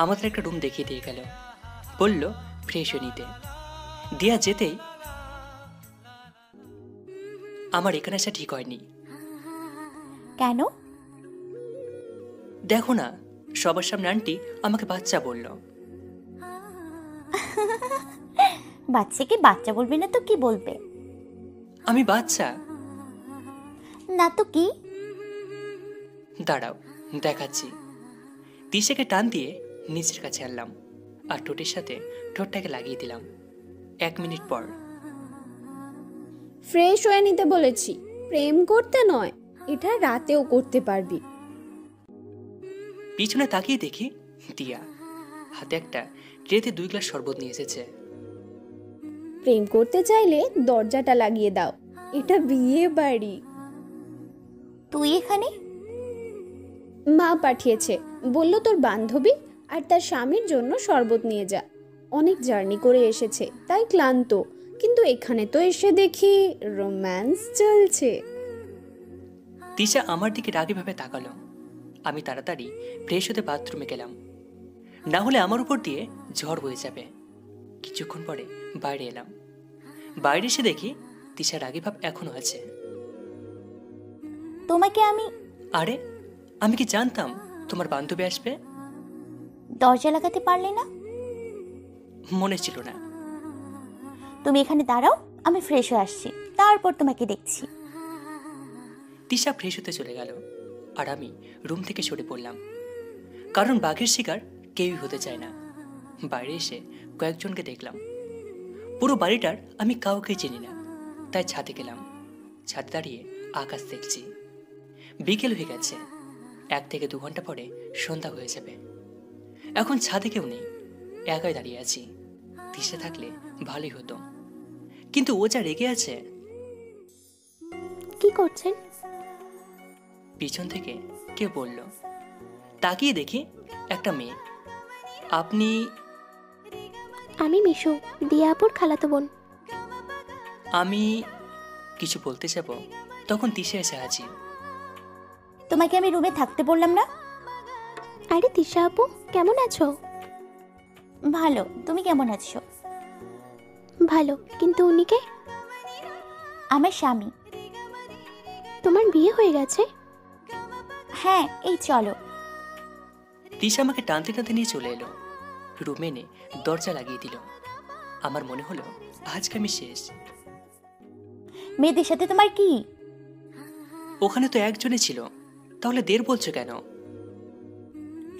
আমাদের একটা রুম দেখিয়ে দিয়ে গেল, বলল ফ্রেশ হয়ে নিতে। দিয়া যেতেই আমার এখানে আসা ঠিক হয়নি। কেন? দেখো না, সবার সামনে আন্টি আমাকে বাচ্চা বলল। বাচ্চাকে বাচ্চা বলবে না তো কি বলবে? আমি বাচ্চা না তো কি? দাঁড়াও দেখাচ্ছি। তিশাকে টান দিয়ে নিজের কাছে আনলাম আর ঠোঁটের সাথে ঠোঁটটাকে লাগিয়ে দিলাম। 1 মিনিট পর ফ্রেশ হয়ে নিতে বলেছি, প্রেম করতে নয়। এটা রাতেও করতে পারবি। পিছনে তাকিয়ে দেখি দিয়া হাতে একটা ট্রেতে 2 গ্লাস শরবত নিয়ে এসেছে। প্রেম করতে চাইলে দরজাটা লাগিয়ে দাও, এটা বিয়ে বাড়ি। তুই এখানে? মা পাঠিয়েছে, বলল তোর বান্ধবী আর তার স্বামীর জন্য শরবত নিয়ে যা। অনেক জার্নি করে এসেছে তাই ক্লান্ত, কিন্তু এখানে তো এসে দেখি রোম্যান্স চলছে। তিশা আমার দিকে রাগীভাবে তাকালো। আমি তাড়াতাড়ি ফ্রেশ হতে বাথরুমে গেলাম, না হলে আমার উপর দিয়ে ঝড় বয়ে যাবে। কিছুক্ষণ পরে বাইরে এলাম। বাইরে এসে দেখি তিশার রাগীভাব এখনো আছে। তোমাকে আমি... আরে আমি কি জানতাম তোমার বান্ধবী আসবে? দরজা লাগাতে পারলে না? মনে ছিল না। তুমি এখানে দাঁড়াও, আমি ফ্রেশ হয়ে আসছি, তারপর তোমাকে দেখছি। তিশা ফ্রেশ হতে চলে গেল আর আমি রুম থেকে সরে পড়লাম, কারণ বাঘের শিকার কেউই হতে চায় না। বাইরে এসে কয়েকজনকে দেখলাম। পুরো বাড়িটার আমি কাউকে চিনি না, তাই ছাদে গেলাম। ছাদে দাঁড়িয়ে আকাশ দেখছি। বিকেল হয়ে গেছে, 1 থেকে 2 ঘন্টা পরে সন্ধ্যা হয়ে যাবে। এখন ছাদে কেউ নেই, একাই দাঁড়িয়ে আছি। তিশা থাকলে ভালোই হতো, কিন্তু ও যা রেগে আছে। কি করছেন? পিছন থেকে কেউ বলল। তাকিয়ে দেখি একটা মেয়ে। আপনি? আমি মিশু, দিয়া আপুর খালাতো বোন। আমি কিছু বলতে যাব, তখন তিশা এসে হাজির। তোমাকে আমি রুমে থাকতে বললাম না? আরে তিশা আপু, কেমন আছো? ভালো, তুমি কেমন আছো? ভালো, কিন্তু উনিকে? আমার স্বামী। তোমার বিয়ে হয়ে গেছে? হ্যাঁ, এই চলো। তিশা আমাকে টানতে টানতে নিয়ে চলে এলো। রুমে এনে দরজা লাগিয়ে দিল। আমার মনে হলো আজকে আমি শেষ। মেয়েদের সাথে তোমার কি? ওখানে তো একজনই ছিল, তাহলে 1.5 বলছো কেন?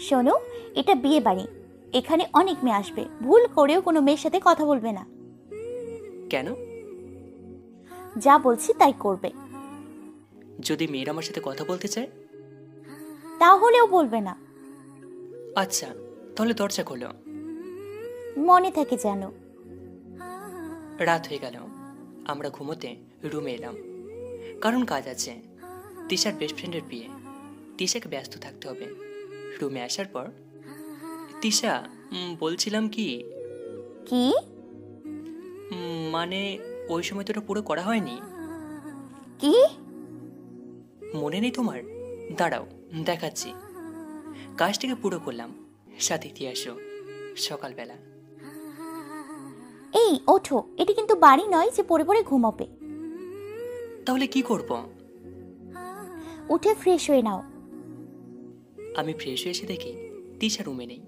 শোনো, এটা বিয়ে বাড়ি, এখানে অনেক মেয়ে আসবে, ভুল করেও কোনো মেয়ের সাথে কথা বলবে না। কেন? যা বলছি তাই করবে। যদি মেয়েরা আমার সাথে কথা বলতে চায়? তাহলেও বলবে না। আচ্ছা, তাহলে দরজা খোলো। মনে থাকে যেন। রাত হয়ে গেল। আমরা ঘুমোতে রুমে এলাম, কারণ কাজ আছে। তিশার বেস্ট ফ্রেন্ডের বিয়ে, তিশাকে ব্যস্ত থাকতে হবে। রুমে আসার পর তিশা, বলছিলাম কি কি মানে ওই সময় তো ওটা পুরো করা হয়নি। কি মনে নেই তোমার? দাঁড়াও দেখাচ্ছি। কাজটাকে পুরো করলাম, সাথে দিয়ে আসো সকালবেলা। এই ওঠো, এটি কিন্তু বাড়ি নয় যে পড়ে পড়ে ঘুমাবে। তাহলে কি করব? উঠে ফ্রেশ হয়ে নাও। আমি ফ্রেশ হয়ে এসে দেখি তিশা রুমে নেই।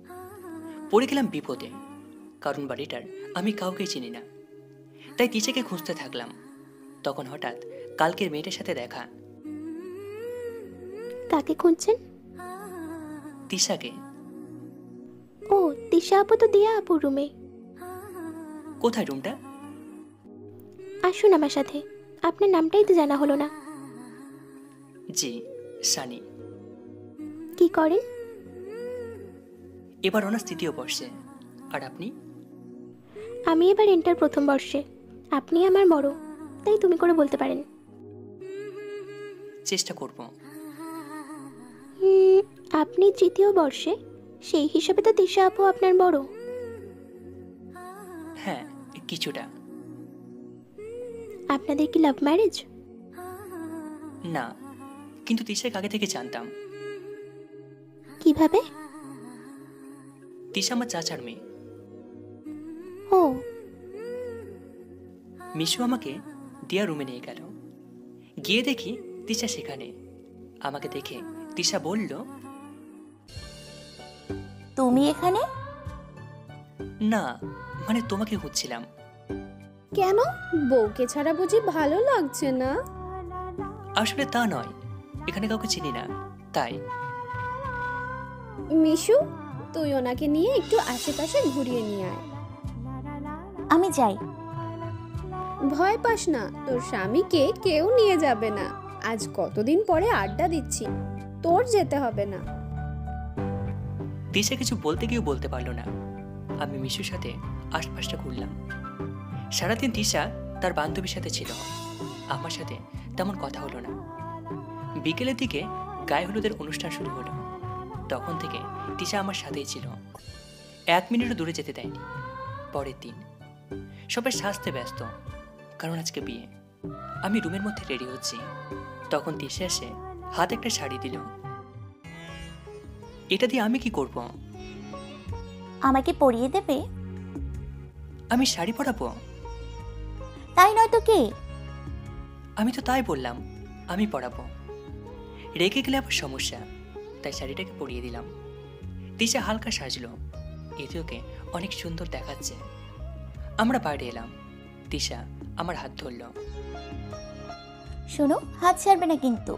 পড়ে গেলাম বিপদে, কারণ বাড়িটার আমি কাউকে চিনি না। তাই তিশাকে খুঁজতে থাকলাম। তখন হঠাৎ কালকের মেয়েটার সাথে দেখা। কাকে খুঁজছেন? তিশাকে। ও, তিশা আপু তো দিয়া আপুর রুমে। কোথায় রুমটা? আসুন আমার সাথে, আপনার নামটাই তো জানা হলো না। জি, সানি। কি করেন? এবার অনার্স 3য় বর্ষে। আর আপনি? আমি এবার ইন্টার প্রথম বর্ষে। আপনি আমার বড়, তাই তুমি করে বলতে পারেন। চেষ্টা করব। আপনি 3য় বর্ষে, সেই হিসাবে তো তিশা আপু আপনার বড়। হ্যাঁ, কিছুটা। আপনাদের কি লাভ ম্যারেজ? না, কিন্তু তিশাকে আগে থেকে জানতাম। কিভাবে? তিশা আমার চাচার মেয়ে। ও, মিশু আমাকে দিয়া রুমে নিয়ে গেল। গিয়ে দেখি তিশা সেখানে। আমাকে দেখে তিশা বলল, তুমি এখানে? না, মানে তোমাকে খুঁজছিলাম। কেন, বউকে ছাড়া বুঝি ভালো লাগছে না? আসলে তা নয়, এখানে কাউকে চিনি না, তাই। মিশু, তুই ওনাকে নিয়ে একটু আশেপাশে ঘুরিয়ে নিয়ে আয়। আমি যাই। ভয় পাস না, তোর স্বামীকে কেউ নিয়ে যাবে না। আজ কতদিন পরে আড্ডা দিচ্ছি, তোর যেতে হবে না। তিশা কিছু বলতে গিয়েও বলতে পারলো না। আমি মিশুর সাথে আশপাশটা ঘুরলাম। সারাদিন তিশা তার বান্ধবীর সাথে ছিল, আমার সাথে তেমন কথা হলো না। বিকেলের দিকে গায়ে হলুদের অনুষ্ঠান শুরু হলো। তখন থেকে তিশা আমার সাথেই ছিল, 1 মিনিটও দূরে যেতে দেয়নি। পরের দিন সবাই সাজতে ব্যস্ত, কারণ আজকে বিয়ে। আমি রুমের মধ্যে রেডি হচ্ছি, তখন তিশা এসে হাতে একটা শাড়ি দিল। এটা দিয়ে আমি কি করব? আমাকে পরিয়ে দেবে? আমি শাড়ি পরাবো? তাই নয় তো কে? আমি তো তাই বললাম, আমি পরাবো। রেগে গেলে আবার সমস্যা, তাই শাড়িটাকে পরিয়ে দিলাম। তিশা হালকা সাজলো, এতে ওকে অনেক সুন্দর দেখাচ্ছে। আমরা বাইরে এলাম। তিশা আমার হাত ধরল। শোনো, হাত ছাড়বে না কিন্তু।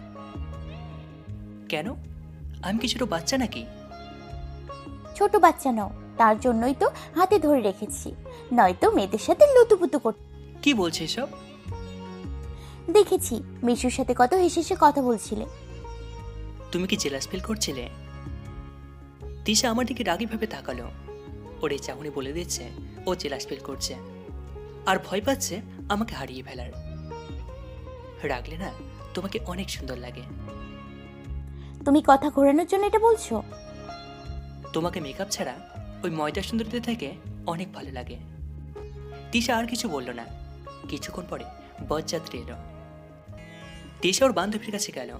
কেন? আমি কি ছোট বাচ্চা নাকি? ছোট বাচ্চা নও, তার জন্যই তো হাতে ধরে রেখেছি, নয়তো মেয়েদের সাথে লুতুপুতু কর। কি বলছে এসব? দেখেছি মিশুর সাথে কত হেসে হেসে কথা বলছিলে। তুমি কি জেলাস ফিল করছিলে? তিশা আমার দিকে রাগীভাবে তাকালো। ওর এই চাহনি বলে দিচ্ছে ও জেলাস ফিল করছে, আর ভয় পাচ্ছে আমাকে হারিয়ে ফেলার। রাগলে না তোমাকে অনেক সুন্দর লাগে। তুমি কথা ঘোরানোর জন্য এটা বলছো? তোমাকে মেকআপ ছাড়া ওই ময়দা সুন্দরীতে থেকে অনেক ভালো লাগে। তিশা আর কিছু বলল না। কিছুক্ষণ পরে বরযাত্রী এলো। তিশা ওর বান্ধবীর কাছে গেল।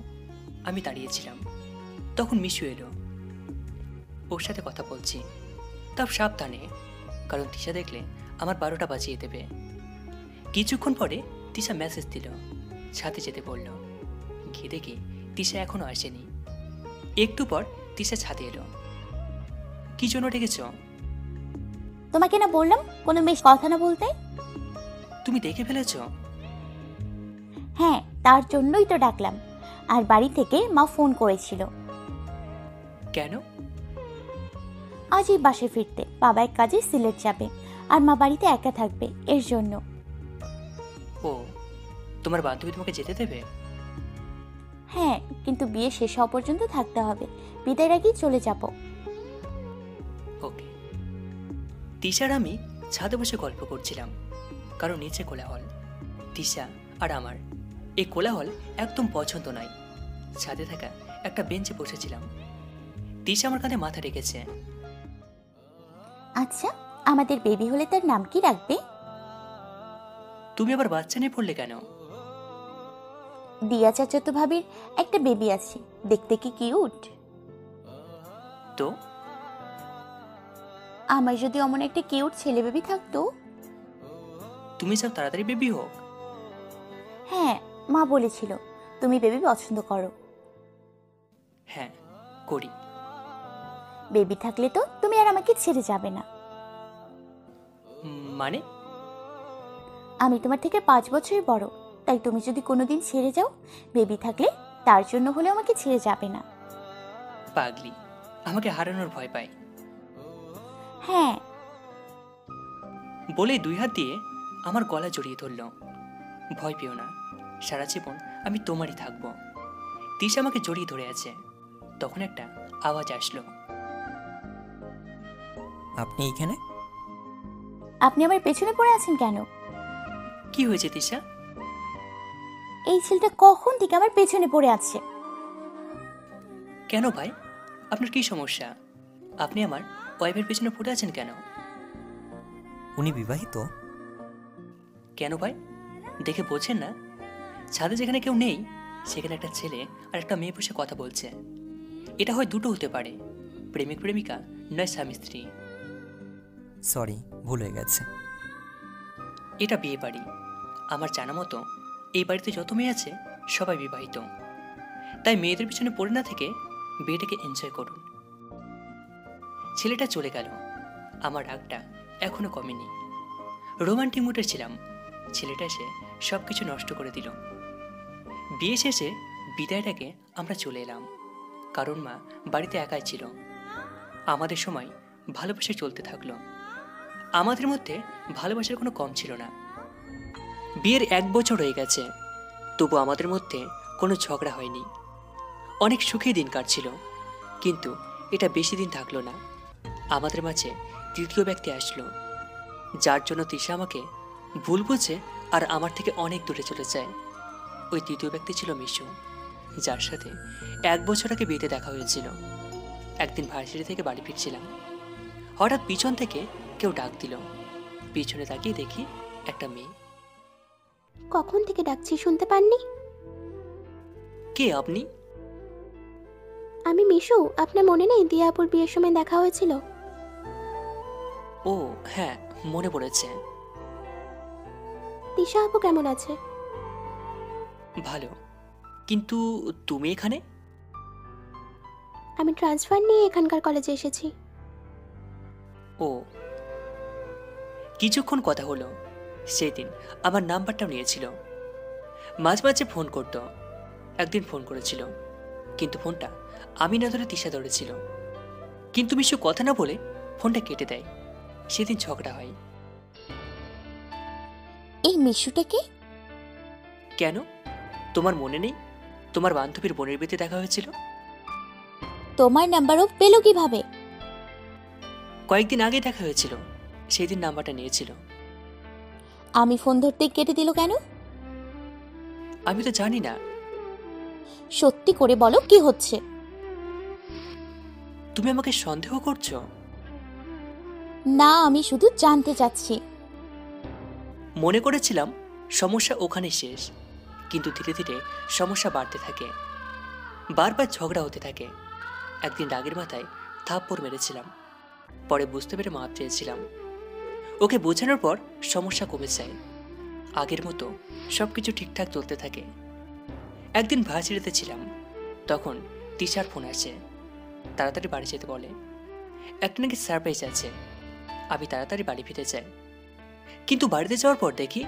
আমি দাঁড়িয়েছিলাম, তখন মিশু এলো। ওর সাথে কথা বলছি, তাও সাবধানে, কারণ তিশা দেখলে আমার 12টা বাজিয়ে দেবে। কিছুক্ষণ পরে তিশা মেসেজ দিল, সাথে যেতে বলল। গিয়ে দেখি তিশা এখনো আসেনি। একটু পর তিশা ছাদে এলো। কি জন্য ডেকেছ? তোমাকে না বললাম কোনো বেশ কথা না বলতে? তুমি দেখে ফেলেছ? হ্যাঁ, তার জন্যই তো ডাকলাম। আর বাড়ি থেকে মা ফোন করেছিল। কেন? আজ এই বাসে ফিরতে, বাবা এক কাজে সিলেট যাবে, আর মা বাড়িতে একা থাকবে, এর জন্য। ও, তোমার বান্ধবী তোমাকে যেতে দেবে? হ্যাঁ, কিন্তু বিয়ে শেষ হওয়া পর্যন্ত থাকতে হবে, বিদায়ের আগেই চলে যাব। ওকে। তিশার আমি ছাদে বসে গল্প করছিলাম, কারণ নিচে কোলাহল। তিশা আর আমার এই কোলাহল একদম পছন্দ নয়। ছাদে থাকা একটা বেঞ্চে বসেছিলাম। তিশা আমার কাঁধে মাথা রেখেছে। আচ্ছা, আমাদের বেবি হলে তার নাম কি রাখবে? তুমি আবার বাচ্চা নিয়ে পড়লে কেন? দিয়া চাচাতো ভাবির একটা বেবি আছে, দেখতে কি কিউট। তো আমার যদি অমন একটা কিউট ছেলে বেবি থাকতো। তুমি চাও তাড়াতাড়ি বেবি হোক? হ্যাঁ, মা বলেছিল তুমি বেবি পছন্দ করো। হ্যাঁ, করি। বেবি থাকলে তো তুমি আর আমাকে ছেড়ে যাবে না। মানে? আমি তোমার থেকে 5 বছরের বড়, তাই তুমি যদি কোনোদিন ছেড়ে যাও, বেবি থাকলে তার জন্য হলে আমাকে ছেড়ে যাবে না। পাগলি, আমাকে হারানোর ভয় পায়। হ্যাঁ। বলে 2 হাত দিয়ে আমার গলা জড়িয়ে ধরল। ভয় পেও না, সারা জীবন আমি তোমারই থাকবো। তিশা আমাকে জড়িয়ে ধরে আছে। তখন একটা আওয়াজ আসলো। আপনি এইখানে? আপনি আমার পেছনে পড়ে আছেন কেন? কি হয়েছে তিশা? এই ছেলেটা কখন থেকে আমার পেছনে পড়ে আছে। কেন ভাই, আপনার কি সমস্যা? আপনি আমার ওয়াইফের পেছনে পড়ে আছেন কেন? উনি বিবাহিত? কেন ভাই, দেখে বলছেন না? ছাদে যেখানে কেউ নেই সেখানে একটা ছেলে আর একটা মেয়ে বসে কথা বলছে। এটা হয় দুটো হতে পারে, প্রেমিক প্রেমিকা নয় স্বামী স্ত্রী। সরি, ভুল হয়ে গেছে। এটা বিয়ে বাড়ি। আমার জানা মতো এই বাড়িতে যত মেয়ে আছে সবাই বিবাহিত। তাই মেয়েদের পিছনে পড়ে না থেকে বিয়েটাকে এনজয় করুন। ছেলেটা চলে গেল। আমার রাগটা এখনো কমেনি। রোমান্টিক মুডে ছিলাম, ছেলেটা এসে সব কিছু নষ্ট করে দিল। বিয়ে শেষে বিদায়টাকে আমরা চলে এলাম, কারণ মা বাড়িতে একাই ছিল। আমাদের সময় ভালোবাসা চলতে থাকলো। আমাদের মধ্যে ভালোবাসার কোনো কম ছিল না। বিয়ের 1 বছর হয়ে গেছে, তবু আমাদের মধ্যে কোনো ঝগড়া হয়নি। অনেক সুখী দিন কাটছিল, কিন্তু এটা বেশি দিন থাকলো না। আমাদের মাঝে তৃতীয় ব্যক্তি আসলো, যার জন্য তিশা আমাকে ভুল বুঝে আর আমার থেকে অনেক দূরে চলে যায়। ওই তৃতীয় ব্যক্তি ছিল মিশু, যার সাথে 1 বছর আগে বিয়েতে দেখা হয়েছিল। একদিন ভার্সিটি থেকে বাড়ি ফিরছিলাম, হঠাৎ পিছন থেকে কেউ ডাক দিল। পিছনে তাকিয়ে দেখি একটা মেয়ে। কখন থেকে ডাকছি শুনতে পাননি? কে আপনি? আমি মিশু, আপনার মনে নেই দিয়া আপুর বিয়ের সময় দেখা হয়েছিল? ও হ্যাঁ, মনে পড়েছে। তিশা আপু কেমন আছে? ভালো, কিন্তু তুমি এখানে? আমি ট্রান্সফার নিয়ে এখানকার কলেজে এসেছি। ও, কিছুক্ষণ কথা হলো। সেদিন আমার নাম্বারটাও নিয়েছিল, মাঝে মাঝে ফোন করতো। একদিন ফোন করেছিল, কিন্তু ফোনটা আমি না ধরে তিশা ধরেছিল। কিন্তু মিশু কথা না বলে ফোনটা কেটে দেয়। সেদিন ঝগড়া হয়। এই মিশুটাকে? কেন, তোমার মনে নেই তোমার বান্ধবীর বোনের বিয়েতে দেখা হয়েছিল? তোমার নাম্বারও পেলো কিভাবে? কয়েকদিন আগে দেখা হয়েছিল, সেদিন নাম্বারটা নিয়েছিল। আমি ফোন ধরতে কেটে দিল কেন? আমি তো জানি না। সত্যি করে বলো কি হচ্ছে? তুমি আমাকে সন্দেহ করছো? না, আমি শুধু জানতে চাচ্ছি। মনে করেছিলাম সমস্যা ওখানে শেষ, কিন্তু ধীরে ধীরে সমস্যা বাড়তে থাকে। বারবার ঝগড়া হতে থাকে। একদিন রাগের মাথায় থাপ্পড় মেরেছিলাম, পরে বুঝতে পেরে মাপ চেয়েছিলাম। ওকে বোঝানোর পর সমস্যা কমে যায়। আগের মতো সবকিছু ঠিকঠাক চলতে থাকে। একদিন ভার্সিটিতে ছিলাম, তখন টিচার ফোন আসে, তাড়াতাড়ি বাড়ি যেতে বলে। একটা নাকি সারপ্রাইজ আছে। আমি তাড়াতাড়ি বাড়ি ফিরে যাই, কিন্তু বাড়িতে যাওয়ার পর দেখি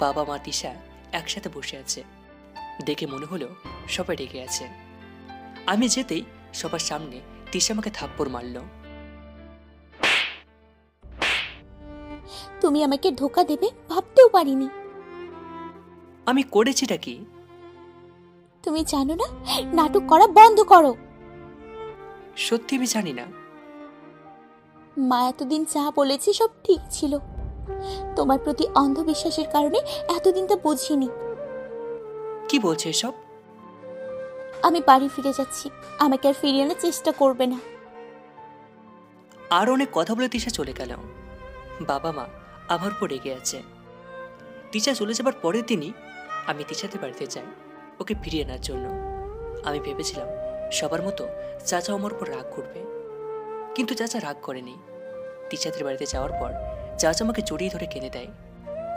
বাবা মা তিশা একসাথে বসে আছে। দেখে মনে হলো সবাই রেগে আছে। আমি যেতেই সবার সামনে তিশা আমাকে থাপ্পড় মারল। তুমি আমাকে ধোকা দেবে ভাবতেও পারিনি। আমি করেছিটা কি? তুমি জানো না, নাটক করা বন্ধ করো। সত্যি আমি জানি না। মা এতদিন যা বলেছে সব ঠিক ছিল। তোমার প্রতি অন্ধবিশ্বাসের কারণে এতদিন তা বুঝিনি। কি বলছে এসব? আমি বাড়ি ফিরে যাচ্ছি, আমাকে আর ফিরিয়ে আনার চেষ্টা করবে না। আর অনেক কথা বলে তিশা চলে গেল। বাবা মা আমার উপর রেগে আছে। তিশা চলে যাবার পরের দিনই আমি তিশাদের বাড়িতে যাই ওকে ফিরিয়ে আনার জন্য। আমি ভেবেছিলাম সবার মতো চাচা আমার উপর রাগ করবে, কিন্তু চাচা রাগ করেনি। তিশাদের বাড়িতে যাওয়ার পর চাচা আমাকে জড়িয়ে ধরে কেঁদে দেয়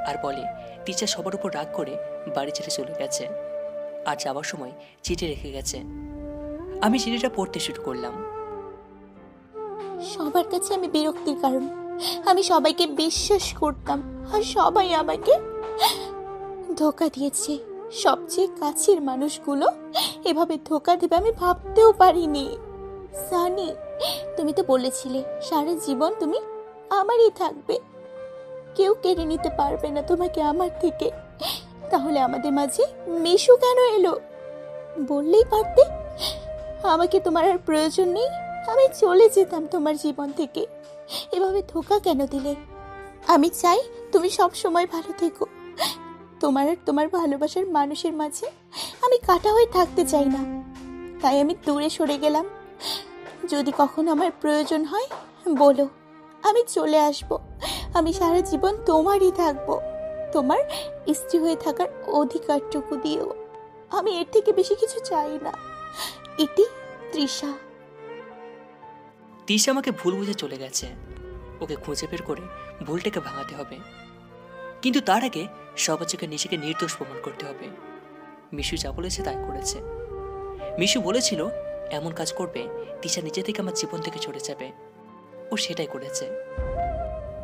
আর বলে তিশা সবার উপর রাগ করে বাড়ি ছেড়ে চলে গেছে, আর যাওয়ার সময় চিঠি রেখে গেছে। আমি চিঠিটা পড়তে শুরু করলাম। সবার কাছে আমি বিরক্তির কারণ। আমি সবাইকে বিশ্বাস করতাম, আর সবাই আমাকে ধোকা দিয়েছে। সবচেয়ে কাছের মানুষগুলো এভাবে ধোকা দেবে আমি ভাবতেও পারিনি। সানি, তুমি তো বলেছিলে সারা জীবন তুমি আমারই থাকবে, কেউ কেড়ে নিতে পারবে না তোমাকে আমার থেকে। তাহলে আমাদের মাঝে মিশু কেন এলো? বললেই পারতে আমাকে তোমার আর প্রয়োজন নেই, আমি চলে যেতাম তোমার জীবন থেকে। এভাবে ধোঁকা কেন দিলে? আমি চাই তুমি সব সময় ভালো থেকো। তোমার আর তোমার ভালোবাসার মানুষের মাঝে আমি কাটা হয়ে থাকতে চাই না, তাই আমি দূরে সরে গেলাম। যদি কখনো আমার প্রয়োজন হয় বলো, আমি চলে আসব। আমি সারা জীবন তোমারই থাকবো, তোমার স্ত্রী হয়ে থাকার অধিকারটুকু দিও। আমি এর থেকে বেশি কিছু চাই না। এটি তৃষা। তিশা আমাকে ভুল বুঝে চলে গেছে। ওকে খুঁজে বের করে ভুলটাকে ভাঙাতে হবে, কিন্তু তার আগে সবার চোখে নিজেকে নির্দোষ প্রমাণ করতে হবে। মিশু যা বলেছে তাই করেছে। মিশু বলেছিল এমন কাজ করবে তিশা নিজে থেকে আমার জীবন থেকে চলে যাবে, ও সেটাই করেছে।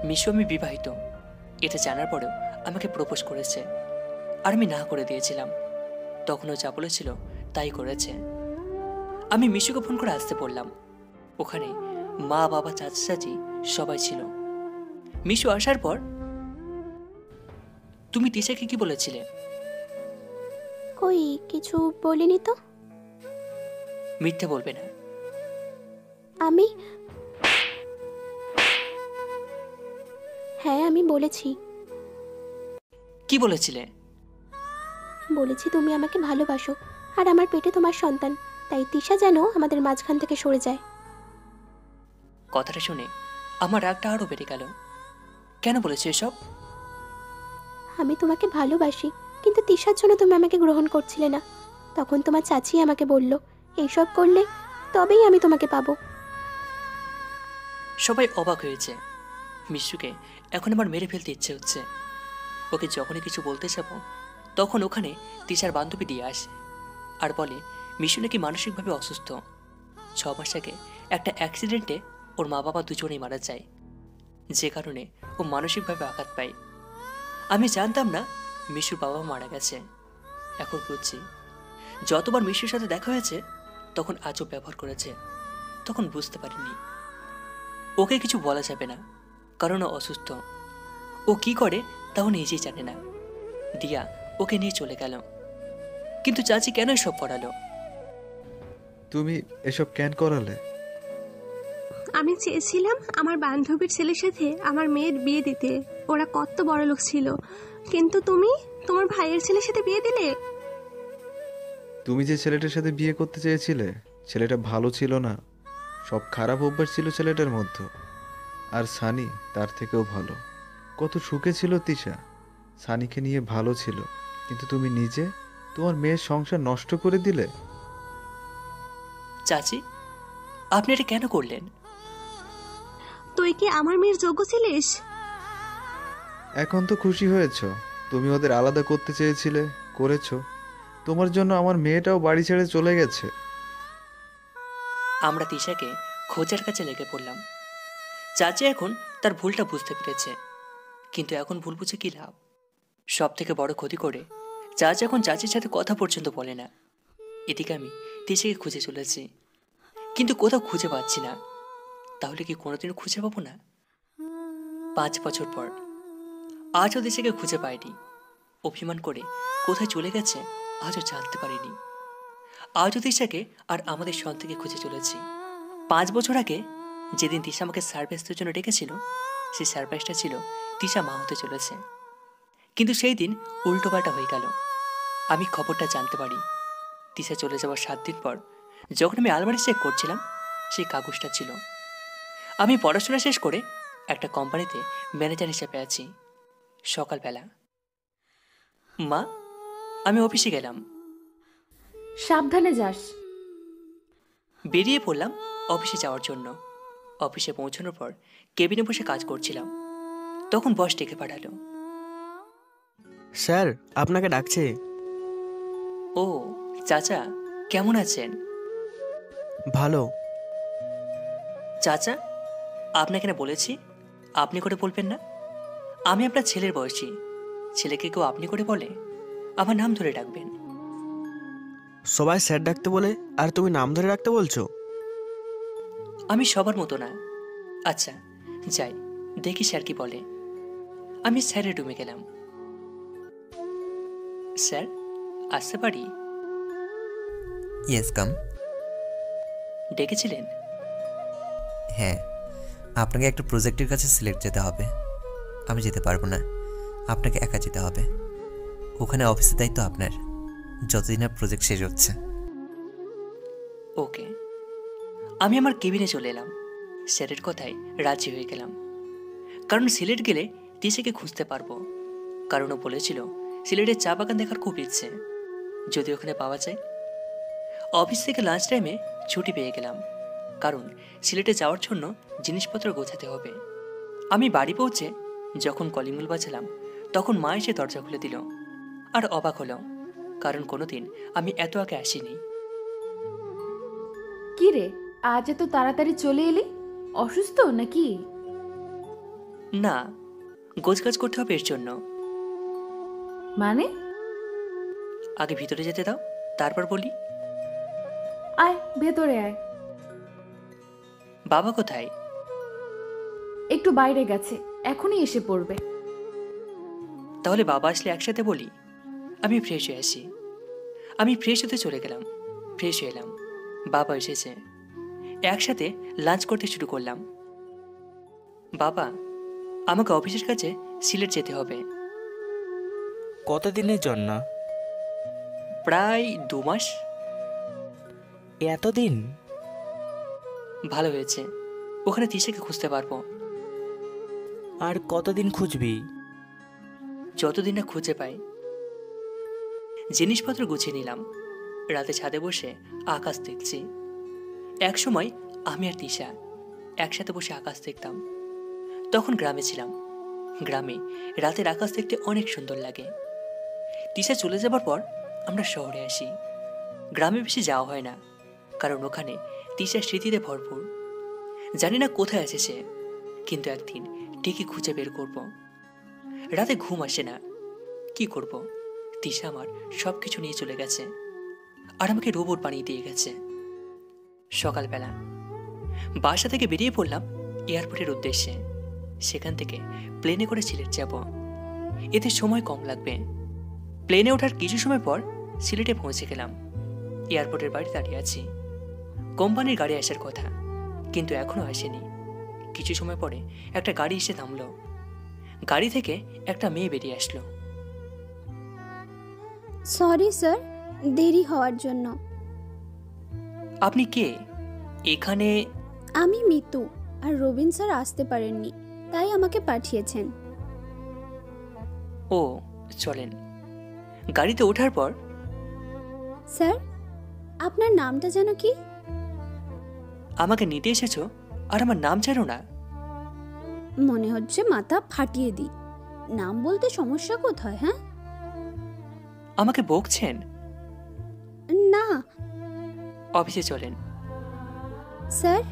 মিশু আমি বিবাহিত এটা জানার পরেও আমাকে প্রপোজ করেছে, আর আমি না করে দিয়েছিলাম। তখনও যা বলেছিল তাই করেছে। আমি মিশুকে ফোন করে আসতে বললাম। ওখানে মা, বাবা, চাচা, চাচি সবাই ছিল। মিশু আসার পর, তুমি তিশাকে কি বলেছিলে? কই কিছু বলিনি তো। মিথ্যে বলবে না। আমি হ্যাঁ আমি বলেছি। কি বলেছিলে? বলেছি তুমি আমাকে ভালোবাসো আর আমার পেটে তোমার সন্তান, তাই তিশা যেন আমাদের মাঝখান থেকে সরে যায়। কথাটা শুনে আমার রাগটা আরো বেড়ে গেল। কেন বলেছো এসব? আমি তোমাকে ভালোবাসি, কিন্তু তিশার জন্য তুমি আমাকে গ্রহণ করছিলে না। তখন তোমার চাচি আমাকে বলল এইসব করলে তবেই আমি তোমাকে পাবো। সবাই অবাক হয়েছে। মিশুকে এখন আমার মেরে ফেলতে ইচ্ছে হচ্ছে। ওকে যখনই কিছু বলতে যাব তখন ওখানে তিশার বান্ধবী দিয়ে আসে আর বলে মিশু নাকি মানসিকভাবে অসুস্থ। 6 মাস আগে একটা অ্যাক্সিডেন্টে ওর মা বাবা দুজনেই মারা যায়, যে কারণে ও মানসিকভাবে আঘাত পায়। আমি জানতাম না মিশুর বাবা মারা গেছে। এখন বুঝছি যতবার মিশুর সাথে দেখা হয়েছে তখন আজব ব্যবহার করেছে, তখন বুঝতে পারিনি। ওকে কিছু বলা যাবে না কারণ ও অসুস্থ। ও কি করে তাও নিজেই জানে না। দিয়া ওকে নিয়ে চলে গেল। কিন্তু চাচি কেন এসব করালো? তুমি এসব কেন করালে? আমি চেয়েছিলাম আমার বান্ধবীর ছেলের সাথে আমার মেয়ের বিয়ে দিতে। ওরা কত বড় লোক ছিল, কিন্তু তুমি তোমার ভাইয়ের ছেলের সাথে বিয়ে দিলে। তুমি যে ছেলেটার সাথে বিয়ে করতে চেয়েছিলে ছেলেটা ভালো ছিল না, সব খারাপ অভ্যাস ছিল ছেলেটার মধ্যে। আর সানি তার থেকেও ভালো। কত সুখে ছিল তিশা, সানিকে নিয়ে ভালো ছিল, কিন্তু তুমি নিজে তোমার মেয়ের সংসার নষ্ট করে দিলে। চাচি আপনি এটা কেন করলেন? তুই কি আমার মেয়ের যোগ্য ছিলিস? এখন তো খুশি হয়েছ, তুমি ওদের আলাদা করতে চেয়েছিলে, করেছো। তোমার জন্য আমার মেয়েটাও বাড়ি ছেড়ে চলে গেছে। আমরা তিশাকে খোঁজার কাছে লেগে পড়লাম। চাচি এখন তার ভুলটা বুঝতে পেরেছে, কিন্তু এখন ভুল বুঝে কি লাভ? সব থেকে বড় ক্ষতি করে চাচি এখন চাচির সাথে কথা পর্যন্ত বলে না। এদিকে আমি তিশাকে খুঁজে চলেছি, কিন্তু কোথাও খুঁজে পাচ্ছি না। তাহলে কি কোনোদিনও খুঁজে পাবো না? 5 বছর পর আজও তিশাকে খুঁজে পাইনি। অভিমান করে কোথায় চলে গেছে আজও জানতে পারিনি। আজও তিশাকে আর আমাদের সন্তানকে খুঁজে চলেছি। 5 বছর আগে যেদিন তিশা আমাকে সারপ্রাইজের জন্য ডেকেছিল, সেই সারপ্রাইজটা ছিল তিশা মা হতে চলেছে। কিন্তু সেই দিন উল্টোপাল্টা হয়ে গেল। আমি খবরটা জানতে পারি তিশা চলে যাওয়ার 7 দিন পর, যখন আমি আলমারি চেক করছিলাম সেই কাগজটা ছিল। আমি পড়াশোনা শেষ করে একটা কোম্পানিতে ম্যানেজার হিসেবে আছি। সকালবেলা মা, আমি অফিসে গেলাম। সাবধানে যাস। বেরিয়ে পড়লাম অফিসে যাওয়ার জন্য। অফিসে পৌঁছানোর পর কেবিনে বসে কাজ করছিলাম, তখন বস ডেকে পাঠালো। স্যার আপনাকে ডাকছে। ও চাচা, কেমন আছেন? ভালো। চাচা, আপনাকে না বলেছি আপনি করে বলবেন না? আমি আপনার ছেলের বয়সী। ছেলেকে কেউ আপনি করে বলে, আমার নাম ধরে ডাকবেন। সবাই স্যার ডাকতে বলে আর তুমি নাম ধরে রাখতে বলছো? আমি সবার মতো না। আচ্ছা যাই, দেখি স্যার কি বলে। আমি স্যারের রুমে গেলাম। স্যার, আসতে পারি? Yes come. ডেকেছিলেন? হ্যাঁ, আপনাকে একটা প্রজেক্টের কাছে সিলেক্ট যেতে হবে। আমি যেতে পারবো না, আপনাকে একা যেতে হবে। ওখানে অফিসের দায়িত্ব আপনার, যতদিন আর প্রজেক্ট শেষ হচ্ছে। ওকে। আমি আমার কেবিনে চলে এলাম। স্যারের কথায় রাজি হয়ে গেলাম, কারণ সিলেট গেলে তিশাকে খুঁজতে পারবো। কারণ ও বলেছিল সিলেটের চা বাগান দেখার খুব ইচ্ছে, যদি ওখানে পাওয়া যায়। অফিস থেকে লাঞ্চ টাইমে ছুটি পেয়ে গেলাম, কারণ সিলেটে যাওয়ার জন্য জিনিসপত্র গোছাতে হবে। আমি বাড়ি পৌঁছে যখন কলিং বেল বাজালাম, তখন মা এসে দরজা খুলে দিল। আর অবাক হলো, কারণ কোনোদিন আমি এত আগে আসিনি। কি রে, আজ এত তাড়াতাড়ি চলে এলি? অসুস্থ নাকি? না, গোছগাছ করতে হবে এর জন্য। মানে? আগে ভিতরে যেতে দাও, তারপর বলি। আয় ভেতরে আয়। বাবা কোথায়? একটু বাইরে গেছে, এখনই এসে পড়বে। তাহলে বাবা আসলে একসাথে বলি। আমি ফ্রেশ হয়ে আসি। আমি ফ্রেশ হতে চলে গেলাম, ফ্রেশ হয়ে এলাম। বাবা এসেছে, একসাথে লাঞ্চ করতে শুরু করলাম। বাবা, আমাকে অফিসের কাছে সিলেট যেতে হবে। কতদিনের জন্য? প্রায় 2 মাস। এতদিন? ভালো হয়েছে, ওখানে তিশাকে খুঁজতে পারবো। আর কতদিন খুঁজবি? যতদিন না খুঁজে পাই। জিনিসপত্র গুছিয়ে নিলাম। রাতে ছাদে বসে আকাশ দেখছি। এক সময় আমি আর তিশা একসাথে বসে আকাশ দেখতাম। তখন গ্রামে ছিলাম। গ্রামে রাতের আকাশ দেখতে অনেক সুন্দর লাগে। তিশা চলে যাবার পর আমরা শহরে আসি। গ্রামে বেশি যাওয়া হয় না, কারণ ওখানে তিশার স্মৃতিতে ভরপুর। জানি না কোথায় আছে সে, কিন্তু একদিন ঠিকই খুঁজে বের করব। রাতে ঘুম আসে না, কি করব? তিশা আমার সব কিছু নিয়ে চলে গেছে, আর আমাকে রোবট বানিয়ে দিয়ে গেছে। সকালবেলা বাসা থেকে বেরিয়ে পড়লাম এয়ারপোর্টের উদ্দেশ্যে। সেখান থেকে প্লেনে করে সিলেট যাব। এতে সময় কম লাগবে। প্লেনে ওঠার কিছু সময় পর সিলেটে পৌঁছে গেলাম। এয়ারপোর্টের বাড়ি দাঁড়িয়ে আছি। কোম্পানির গাড়ি আসার কথা, কিন্তু এখনো আসেনি। কিছু সময় পরে একটা গাড়ি এসে থামলো। গাড়ি থেকে একটা মেয়ে বেরিয়ে আসলো। সরি স্যার, দেরি হওয়ার জন্য। আপনি কে? এখানে? আমি মিতু, আর রবিন স্যার আসতে পারেননি, তাই আমাকে পাঠিয়েছেন। ও, চলেন। গাড়িতে ওঠার পর, স্যার, আপনার নামটা যেন কি? আমাকে নিতে এসেছো আর আমার নাম জানো না? মনে হচ্ছে মাথা ফাটিয়ে দিই। নাম বলতে সমস্যা কোথায়? হ্যাঁ, আমাকে বকছেন? না। অফিসে চলেন। স্যার,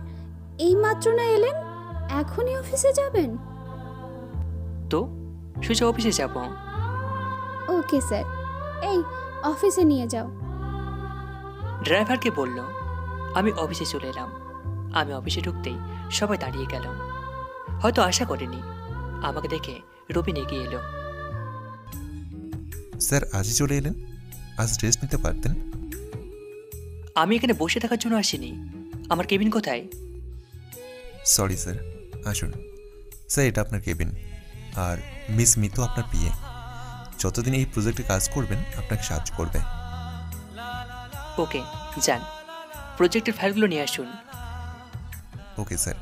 এই মাত্র না এলেন, এখনই অফিসে যাবেন? তো সোজা অফিসে যাব। ওকে স্যার, এই অফিসে নিয়ে যাও। ড্রাইভারকে বলল। আমি অফিসে চলে এলাম। আমি অফিসে ঢুকতেই সবাই দাঁড়িয়ে গেল। হয়তো আশা করেনি। আমাকে দেখে রবিন এগিয়ে এলো। স্যার, আজই চলে এলেন? আজ রেস্ট নিতে পারতেন। আমি এখানে বসে থাকার জন্য আসিনি। আমার কেবিন কোথায়? সরি স্যার, আসুন। স্যার, এটা আপনার কেবিন, আর মিস মিতু আপনার পিএ। যতদিন এই প্রজেক্টে কাজ করবেন আপনাকে সাহায্য করবে। ওকে, যান। প্রজেক্টের ফাইলগুলো নিয়ে আসুন। Okay sir.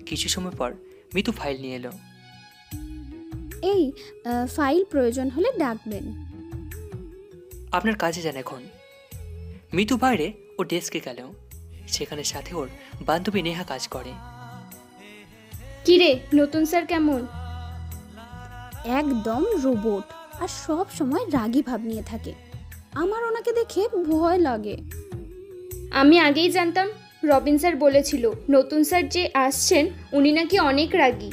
কিছু সময় পর মিতু ফাইল নিয়ে এলো। এই ফাইল প্রয়োজন হলে ডাকবেন। আপনার কাজে যান এখন। মিতু বাইরে ও ডেস্কে গেল। সেখানে সাথে ওর বান্ধবী নেহা কাজ করে। কিরে, নতুন স্যার কেমন? একদম রোবট, আর সব সময় রাগী ভাব নিয়ে থাকে। আমার ওনাকে দেখে ভয় লাগে। আমি আগেই জানতাম। রবিন স্যার বলেছিল নতুন স্যার যে আসছেন উনি নাকি অনেক রাগী।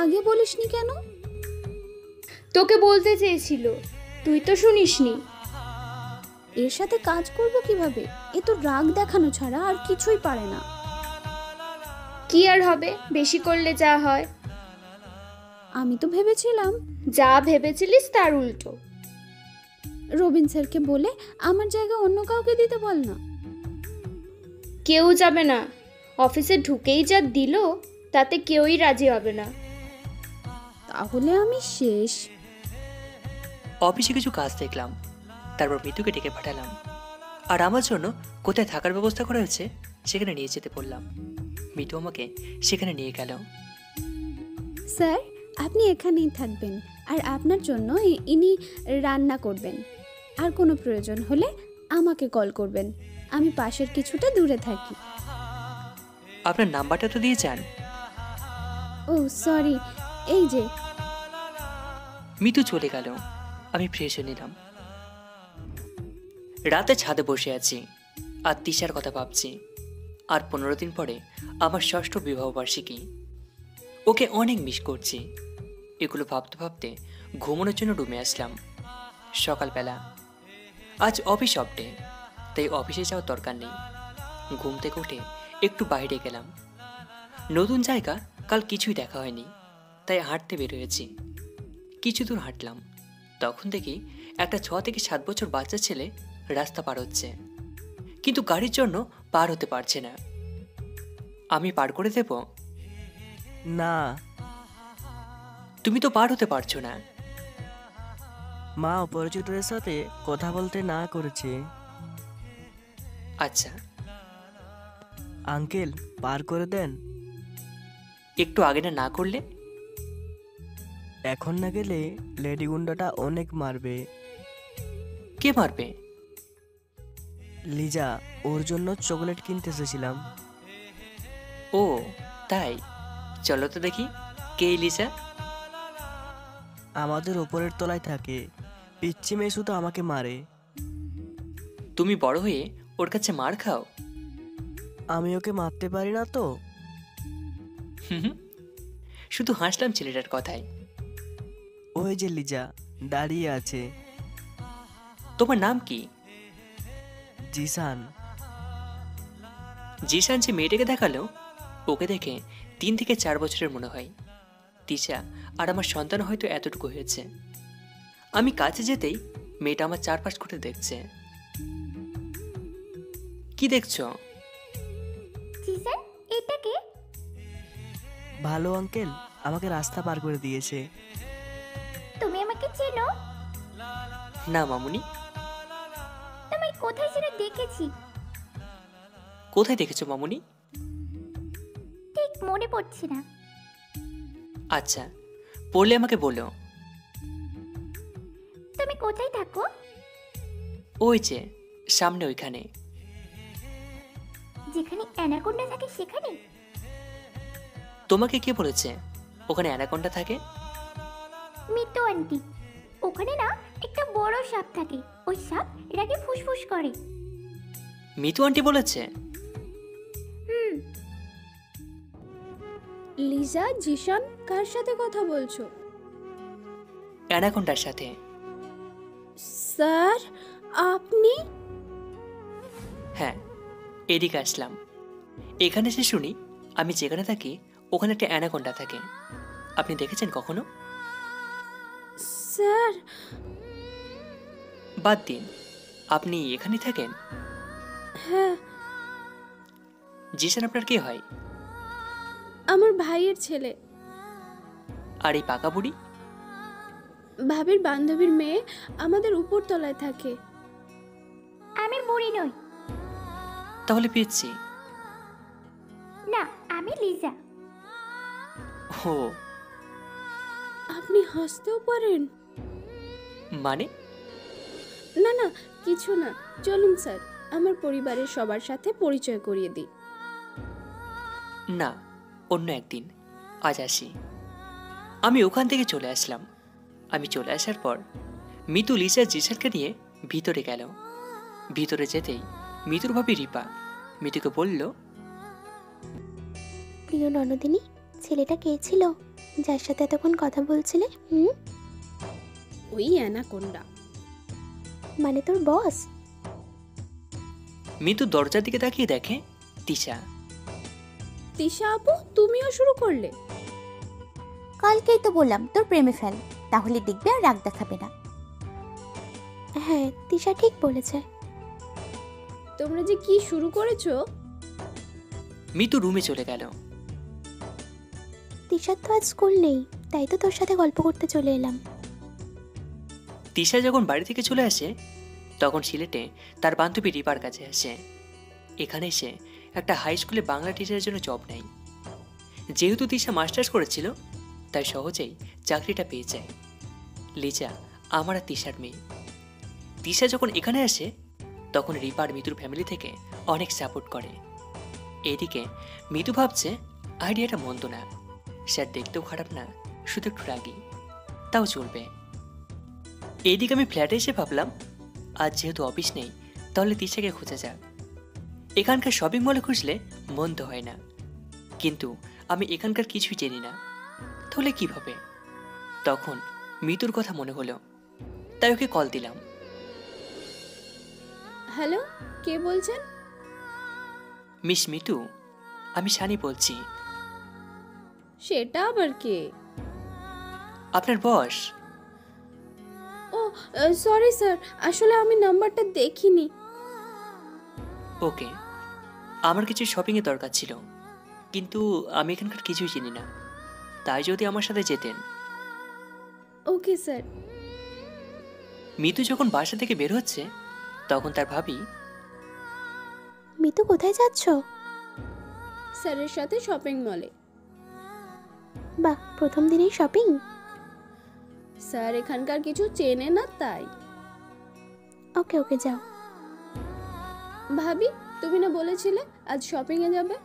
আগে বলিসনি কেন? তোকে বলতে চেয়েছিল, তুই তো শুনিসনি। এর সাথে কাজ করব কিভাবে? এ তো রাগ দেখানো ছাড়া আর কিছুই পারে না। কি আর হবে, বেশি করলে যা হয়। আমি তো ভেবেছিলাম যা ভেবেছিলিস তার উল্টো। রবিন স্যারকে বলে আমার জায়গা অন্য কাউকে দিতে বল না। কেউ যাবে না, অফিসে ঢুকেই যা দিল তাতে কেউই রাজি হবে না। তাহলে আমি শেষ। অফিসে কিছু কাজ দেখলাম, তারপর মিতুকে ডেকে পাঠালাম, আর আমার জন্য কোথায় থাকার ব্যবস্থা করা হয়েছে সেখানে নিয়ে যেতে বললাম। মিতু আমাকে সেখানে নিয়ে গেল। স্যার, আপনি এখানেই থাকবেন, আর আপনার জন্য ইনি রান্না করবেন। আর কোনো প্রয়োজন হলে আমাকে কল করবেন, আমি পাশের কিছুটা দূরে থাকি। আপনার নাম্বারটা তো দিয়ে যান। ও সরি, এই যে। মিতু চলে গেল, আমি ফ্রেশ হয়ে নিলাম। রাতে ছাদে বসে আছি আর তিশার কথা ভাবছি। আর 15 দিন পরে আমার ষষ্ঠ বিবাহবার্ষিকী। ওকে অনেক মিস করছি। এগুলো ভাবতে ভাবতে ঘুমানোর জন্য রুমে আসলাম। সকালবেলা, আজ অফিস অফ ডে, তাই অফিসে যাওয়ার দরকার নেই। ঘুম থেকে উঠে একটু বাইরে গেলাম। নতুন জায়গা, কাল কিছুই দেখা হয়নি, তাই হাঁটতে বের হয়েছি। কিছু দূর হাঁটলাম, তখন দেখি একটা 6 থেকে 7 বছর বাচ্চা ছেলে রাস্তা পার হচ্ছে, কিন্তু গাড়ির জন্য পার হতে পারছে না। আমি পার করে দেব? না। তুমি তো পার হতে পারছো না। মা অপরিচিতদের সাথে কথা বলতে না করেছে। আচ্ছা। আঙ্কেল, পার করে দেন। একটু আগে না করলে? এখন না গেলে লেডি গুন্ডাটা অনেক মারবে। কে মারবে? লিজা, ওর জন্য চকলেট কিনতে এসেছিলাম। ও তাই, চলো তো দেখি কে লিজা। আমাদের ওপরের তলায় থাকে, পিচ্ছি মেয়ে শুধু আমাকে মারে। তুমি বড় হয়ে ওর কাছে মার খাও? আমি ওকে মারতে পারি না তো। শুধু হাসলাম ছেলেটার কথায়। ওই যে লিজা দাঁড়িয়ে আছে। তোমার নাম কি? জিসান। জিসান যে মেয়েটাকে দেখালো, ওকে দেখে 3 থেকে 4 বছরের মনে হয়। তিশা আর আমার সন্তান হয়তো এতটুকু হয়েছে। আমি কাছে যেতেই মেয়েটা আমার চারপাশ ঘুরে দেখছে। কি দেখছো? জিসান, এটা কে? ভালো আঙ্কেল, আমাকে রাস্তা পার করে দিয়েছে। তুমি আমাকে চেনো? না মামুনি। তোমায় কোথায় যেন দেখেছি। কোথায় দেখেছো মামুনি? ঠিক মনে পড়ছে না। আচ্ছা, পড়লে আমাকে বলো। তুমি কোথায় থাকো? ওই যে সামনে, ওইখানে। যেখানে অ্যানাকোন্ডা থাকে সেখানে? তোমাকে কে বলেছে ওখানে অ্যানাকোন্ডা থাকে? মিতু আন্টি, ওখানে না একটা বড় সাপ থাকে। ওই সাপ এর আগে ফুসফুস করে। মিতু আন্টি বলেছে? লিজা, জিসান কার সাথে কথা বলছো? অ্যানাকোন্ডার সাথে। স্যার, আপনি? হ্যাঁ, এদিকে আসলাম। এখানে এসে শুনি আমি যেখানে থাকি ওখানে একটা অ্যানাকোন্ডা থাকে। আপনি দেখেছেন কখনো? স্যার। বাদ দিন, আপনি এখানেই থাকেন? হ্যাঁ। জিসান আপনার কে হয়? আমার ভাইয়ের ছেলে। আর এই পাকা বুড়ি? ভাবির বান্ধবীর মেয়ে, আমাদের উপর তলায় থাকে। আমি বুড়ি নই। তাহলে পেয়েছি। না, আমি লিজা। ও, আপনি হাসতেও পারেন? মানে? না না, কিছু না। চলুন স্যার, আমার পরিবারের সবার সাথে পরিচয় করিয়ে দিই। না, অন্য একদিন। আজ আসি। আমি ওখান থেকে চলে আসলাম। আমি চলে আসার পর মিতু লিজা জিসানকে নিয়ে ভিতরে গেল। ভিতরে যেতেই মিতুর ভাবি রিপা মিতুকে বলল, প্রিয় ননদিনী, ছেলেটা কে ছিল যার সাথে এতক্ষণ কথা বলছিলে? ওই অ্যানাকোন্ডা। মানে তোর বস? মিতু দরজার দিকে তাকিয়ে দেখে তিশা। তিশা আপু, তুমিও শুরু করলে? কালকেই তো বললাম তোর প্রেমে ফেল, তাহলে দেখবে আর রাগ দেখাবে না। হ্যাঁ, তিশা ঠিক বলেছে। তোমরা যে কি শুরু করেছো? মিতু রুমে চলে গেল। তিশার তো আজ স্কুল নেই, তাই তো তোর সাথে গল্প করতে চলে এলাম। তিশা যখন বাড়ি থেকে চলে আসে তখন সিলেটে তার বান্ধবী রিপার কাছে আসে। এখানে এসে একটা হাই স্কুলে বাংলা টিচারের জন্য জব নেয়। যেহেতু তিশা মাস্টার্স করেছিল তাই সহজেই চাকরিটা পেয়ে যায়। লিজা আমার আর তিশার মেয়ে। তিশা যখন এখানে আসে তখন রিপার মিতুর ফ্যামিলি থেকে অনেক সাপোর্ট করে। এদিকে মিতু ভাবছে আইডিয়াটা মন্দ না, স্যার দেখতেও খারাপ না, শুধু একটু রাগি, তাও চলবে। এইদিকে আমি ফ্ল্যাটে এসে ভাবলাম আজ যেহেতু অফিস নেই তাহলে তিশাকে খোঁজা যাক। এখানকার শপিং মলে খুঁজলে মন্দ হয় না, কিন্তু আমি এখানকার কিছুই জানি না, তাহলে কিভাবে? তখন মিতুর কথা মনে হলো, তাই ওকে কল দিলাম। হ্যালো, কে বলছেন? মিস মিতু, আমি শানি বলছি। সেটা আবার কে? আপনার বস। ও সরি স্যার, আসলে আমি নাম্বারটা দেখিনি। ওকে, আমার কিছু শপিংয়ে দরকার ছিল, কিন্তু আমি এখানকার কিছুই চিনি না, তাই যদি আমার সাথে যেতেন। Okay sir. মিতু যখন বাসা থেকে বের হচ্ছে তখন তার ভাবি, মিতু কোথায় যাচ্ছ? স্যারের সাথে শপিং মলে। বাহ, প্রথম দিনেই শপিং? স্যার এখানকার কিছু চেনে না তাই। ওকে ওকে, যাও। ভাবি, তুমি না বলেছিলে আজ শপিং এ যাবে,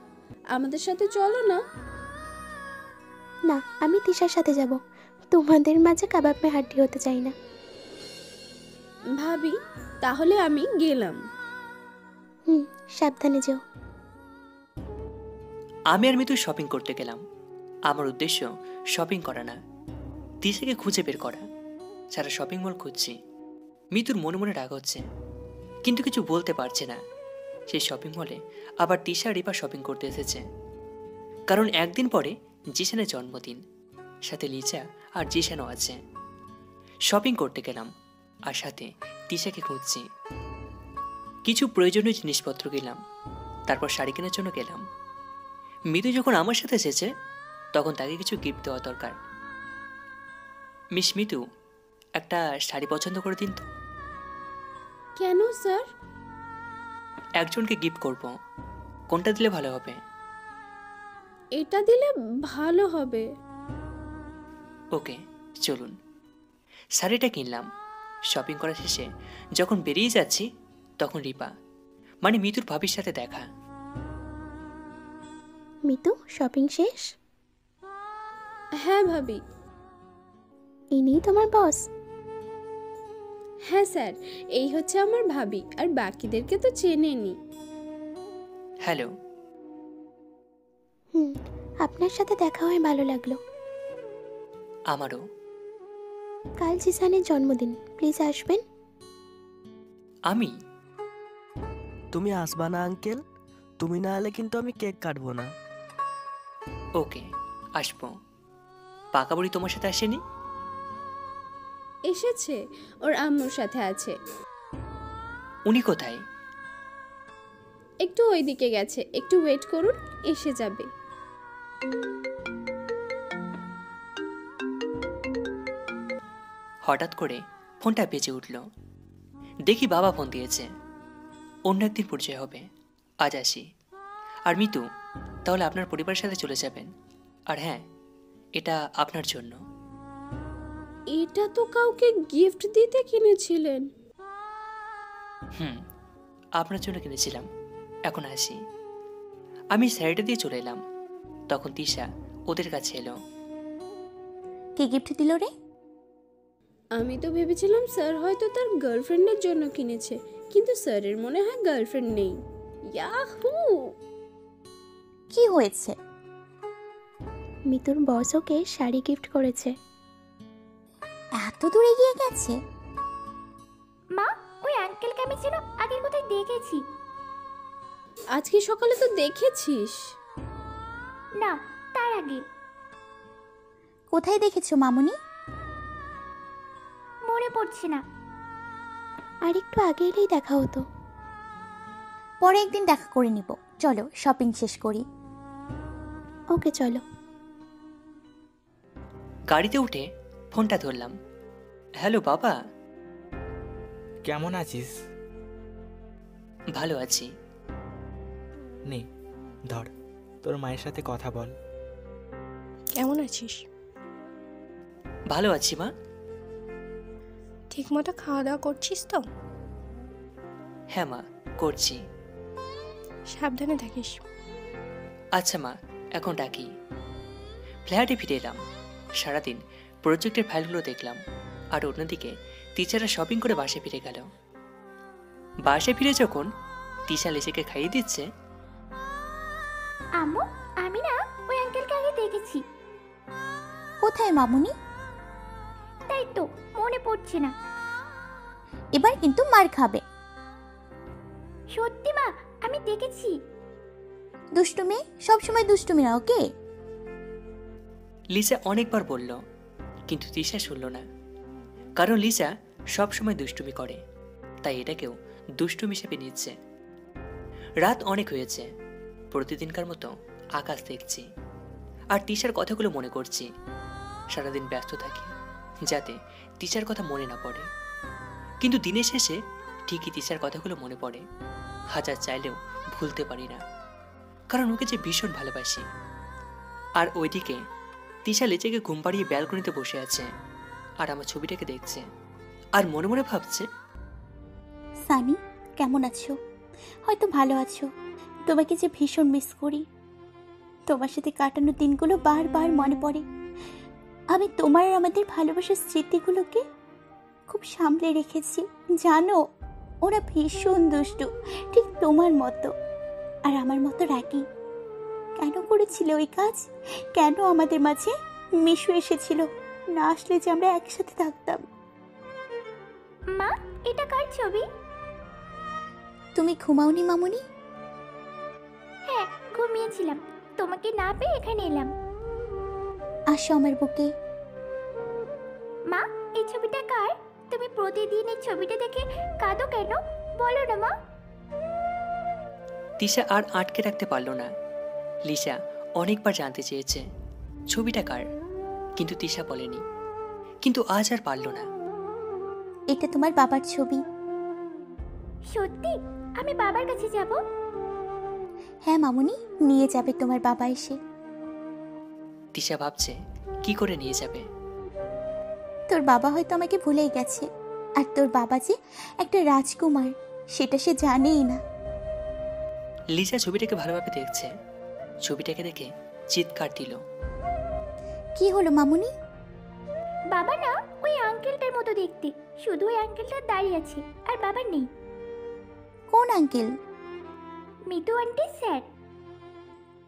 আমাদের সাথে চলো না। না, আমি তিশার সাথে যাব, তোমাদের মাঝে কাবাব মে হাড্ডি হতে চাই না। ভাবি, তাহলে আমি গেলাম। সাবধানে যেও। আমি আর মিতু শপিং করতে গেলাম। আমার উদ্দেশ্য শপিং করা না, তিশাকে খুঁজে বের করা। সারা শপিং মল খুঁজছি। মিতুর মনে মনে রাগ হচ্ছে, কিন্তু কিছু বলতে পারছে না। সেই শপিং মলে আবার তিশা রিপা শপিং করতে এসেছে, কারণ একদিন পরে জিশানের জন্মদিন, সাথে লিজা আর জিশানও আছে। শপিং করতে গেলাম আর সাথে তিশাকে খুঁজছি। কিছু প্রয়োজনীয় জিনিসপত্র কিনলাম, তারপর শাড়ি কেনার জন্য গেলাম। মিতু যখন আমার সাথে এসেছে তখন তাকে কিছু গিফট দেওয়া দরকার। মিস মিতু, একটা শাড়ি পছন্দ করে দিন তো। কেন স্যার? একজনকে গিফট করব, কোনটা দিলে ভালো হবে? এটা দিলে ভালো হবে। ওকে, চলুন। শাড়িটা কিনলাম। শপিং করা শেষে যখন বেরিয়ে যাচ্ছি তখন রিপা, মানে মিতুর ভাবির সাথে দেখা। মিতু, শপিং শেষ? হ্যাঁ ভাবি। ইনি তোমার বস? হ্যাঁ স্যার, এই হচ্ছে আমার ভাবি, আর বাকিদেরকে তো চেনেনি। হ্যালো। আপনার সাথে দেখা হয়ে ভালো লাগলো। আমারও। কাল জিসানের জন্মদিন, প্লিজ আসবেন। আমি? তুমি আসবা না আঙ্কেল? তুমি না এলে কিন্তু আমি কেক কাটবো না। ওকে, আসবো। পাকা বুড়ি তোমার সাথে আসেনি? এসেছে, ওর আম্মুর সাথে আছে। উনি কোথায়? একটু ওইদিকে গেছে, একটু ওয়েট করুন, এসে যাবে। হঠাৎ করে ফোনটা বেজে উঠল। দেখি বাবা ফোন দিয়েছে। অন্য একদিন পরিচয় হবে, আজ আসি। আর মিতু, তাহলে আপনার পরিবারের সাথে চলে যাবেন। আর হ্যাঁ, এটা আপনার জন্য। এটা তো কাউকে গিফট দিতে কিনেছিলেন। আপনার জন্য কিনেছিলাম। এখন আসি। আমি শাড়িটা দিয়ে চলে এলাম, তখন তিশা ওদের কাছে এলো। কে গিফট দিল রে? আমি তো ভেবেছিলাম স্যার হয়তো তার গার্লফ্রেন্ডের জন্য কিনেছে, কিন্তু স্যারের মনে হয় গার্লফ্রেন্ড নেই। ইয়াহু! কি হয়েছে? মিতুর বস ওকে শাড়ি গিফট করেছে। এত দূরে গিয়ে গেছে? মা, ওই আঙ্কেলকে আমি যেন আগের কোথায় দেখেছি। আজকে সকালে তো দেখেছিস। না, তার আগে। কোথায় দেখেছো মামুনি? মনে পড়ছে না। আর একটু আগে এলেই দেখা হতো। পরে একদিন দেখা করে নিব, চলো শপিং শেষ করি। ওকে চলো। গাড়িতে উঠে ফোনটা ধরলাম। হ্যালো বাবা। কেমন আছিস? ভালো আছি। নে ধর, তোর মায়ের সাথে কথা বল। কেমন আছিস? ভালো আছি মা। ঠিকমতো খাওয়া দাওয়া করছিস তো? হ্যাঁ মা, করছি। সাবধানে থাকিস। আচ্ছা মা, এখন ডাকি। ফ্ল্যাটে ফিরে এলাম। সারাদিন প্রজেক্টের ফাইলগুলো দেখলাম, আর অন্যদিকে টিচাররা শপিং করে বাসায় ফিরে গেল। বাসায় ফিরে যখন তিশা লিসাকে খাইয়ে দিচ্ছে, আম্মু, আমি না ওই আঙ্কেলকে আগে দেখেছি। কোথায় মামুনি? তাই তো মনে পড়ছে না। এবার কিন্তু মার খাবে। সত্যি মা, আমি দেখেছি। দুষ্টুমি, সবসময় দুষ্টুমি না, ওকে? লিসা অনেকবার বলল, কিন্তু তিশা শুনল না। কারণ লিসা সবসময় দুষ্টুমি করে, তাই এটাকেও দুষ্টুমি হিসেবে নিচ্ছে। রাত অনেক হয়েছে। প্রতিদিনকার মতো আকাশ দেখছি, আর তিশার কথাগুলো মনে করছি। সারাদিন ব্যস্ত থাকি যাতে তিশার কথা মনে না পড়ে, কিন্তু দিনের শেষে ঠিকই তিশার কথাগুলো মনে পড়ে। হাজার চাইলেও ভুলতে পারি না, কারণ ওকে যে ভীষণ ভালোবাসি। আর ওইদিকে তিশা লেচেকে ঘুম পাড়িয়ে ব্যালকনিতে বসে আছে, আর আমার ছবিটাকে দেখছে, আর মনে মনে ভাবছে, সানি কেমন আছো? হয়তো ভালো আছো। তোমাকে যে ভীষণ মিস করি। তোমার সাথে কাটানো দিনগুলো বারবার মনে পড়ে। আমি তোমার আর আমাদের ভালোবাসার স্মৃতিগুলোকে খুব সামলে রেখেছি, জানো? ওরা ভীষণ দুষ্টু, ঠিক তোমার মতো, আর আমার মতো রাগী। কেন করেছিল ওই কাজ? কেন আমাদের মাঝে মিশু এসেছিল? না আসলে যে আমরা একসাথে থাকতাম। মা, এটা কার ছবি? তুমি ঘুমাওনি মামুনি? হ্যাঁ, ঘুমিয়েছিলাম। তোমাকে না পেয়ে এখানে এলাম। আসো আমার বুকে। মা, এই ছবিটা কার? তুমি প্রতিদিন এই ছবিটা দেখে কাঁদো কেন? বলো না মা। তিশা আর আটকে রাখতে পারল না। লিসা অনেকবার জানতে চেয়েছে ছবিটা কার, কিন্তু তিশা বলেনি। কিন্তু আজ আর পারল না। এটা তোমার বাবার ছবি। সত্যি? আমি বাবার কাছে যাব? হ্যাঁ মামুনি, নিয়ে যাবে তোমার বাবা এসে। তিশা ভাবছে কি করে নিয়ে যাবে। তোর বাবা হয়তো আমাকে ভুলেই গেছে, আর তোর বাবা যে একটা রাজকুমার সেটা সে জানেই না। লিসা ছবিটাকে ভালোভাবে দেখছে। ছবিটাকে দেখে চিৎকার দিল। কি হলো মামুনি? বাবা না ওই আঙ্কেলটার মতো দেখতে, শুধু ওই আঙ্কেলটা দাঁড়িয়ে আছে, আর বাবা নেই। কোন আঙ্কেল? Mitu aunty sir.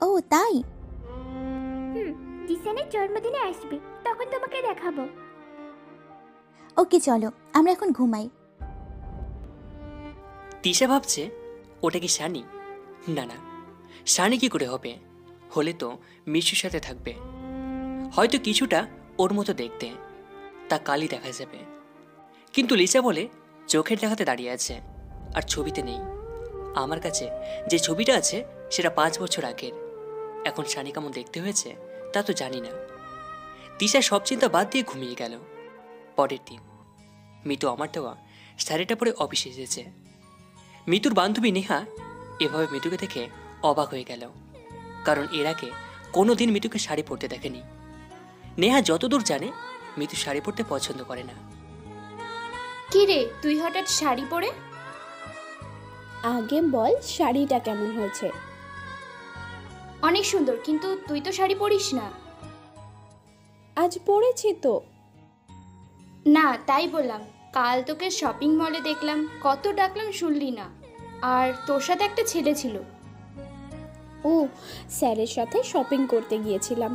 ও তাই? জিসানের জন্মদিনে আসবে, তখন তোমাকে দেখাবো। ওকে চলো, আমরা এখন ঘুমাই। তিশা ভাবছে ওটা কি শানি? না না, শানি কি করে হবে? হলে তো মিশুর সাথে থাকবে। হয়তো কিছুটা ওর মতো দেখতে, তা কালই দেখা যাবে। কিন্তু লিসা বলে চোখের দেখাতে দাঁড়িয়ে আছে, আর ছবিতে নেই। আমার কাছে যে ছবিটা আছে সেটা 5 বছর আগের। এখন শানি কেমন দেখতে হয়েছে তা তো জানি না। তিশা সব চিন্তা বাদ দিয়ে ঘুমিয়ে গেল। পরের দিন মিতু আমার দেওয়া শাড়িটা পরে অফিসে এসেছে। মিতুর বান্ধবী নেহা এভাবে মিতুকে দেখে অবাক হয়ে গেল, কারণ এর আগে কোনোদিন মিতুকে শাড়ি পরতে দেখেনি। নেহা যতদূর জানে মিতু শাড়ি পরতে পছন্দ করে না। কি রে, তুই হঠাৎ শাড়ি পরে? আগে বল শাড়িটা কেমন হয়েছে? অনেক সুন্দর, কিন্তু তুই তো শাড়ি পরিস না। আজ পরেছি তো। না, তাই বললাম। কাল তোকে শপিং মলে দেখলাম, কত ডাকলাম শুনলি না। আর তোর সাথে একটা ছেলে ছিল। ও, স্যারের সাথে শপিং করতে গিয়েছিলাম।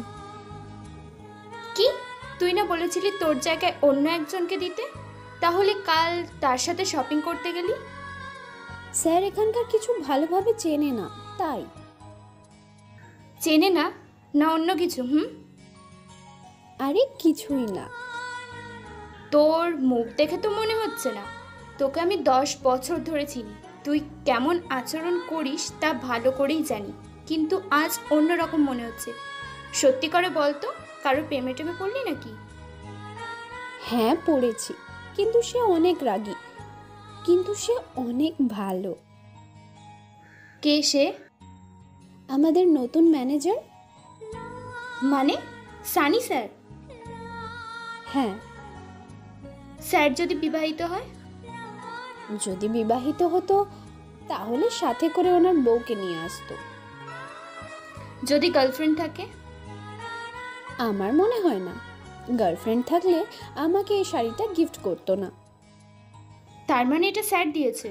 কি? তুই না বলেছিলি তোর জায়গায় অন্য একজনকে দিতে? তাহলে কাল তার সাথে শপিং করতে গেলি? স্যার এখানকার কিছু ভালোভাবে চেনে না, তাই। চেনে না? না অন্য কিছু? আরে কিছুই না। তোর মুখ দেখে তো মনে হচ্ছে না। তোকে আমি 10 বছর ধরে চিনি, তুই কেমন আচরণ করিস তা ভালো করেই জানি, কিন্তু আজ অন্যরকম মনে হচ্ছে। সত্যি করে বলতো, কারো প্রেমে টেমে পড়লি নাকি? হ্যাঁ পড়েছি, কিন্তু সে অনেক রাগী, কিন্তু সে অনেক ভালো। কে সে? আমাদের নতুন ম্যানেজার। মানে সানি স্যার? হ্যাঁ। স্যার যদি বিবাহিত হয়? যদি বিবাহিত হতো তাহলে সাথে করে ওনার বউকে নিয়ে আসতো। যদি গার্লফ্রেন্ড থাকে? আমার মনে হয় না। গার্লফ্রেন্ড থাকলে আমাকে এই শাড়িটা গিফট করতো না। তার মানে এটা স্যার দিয়েছে?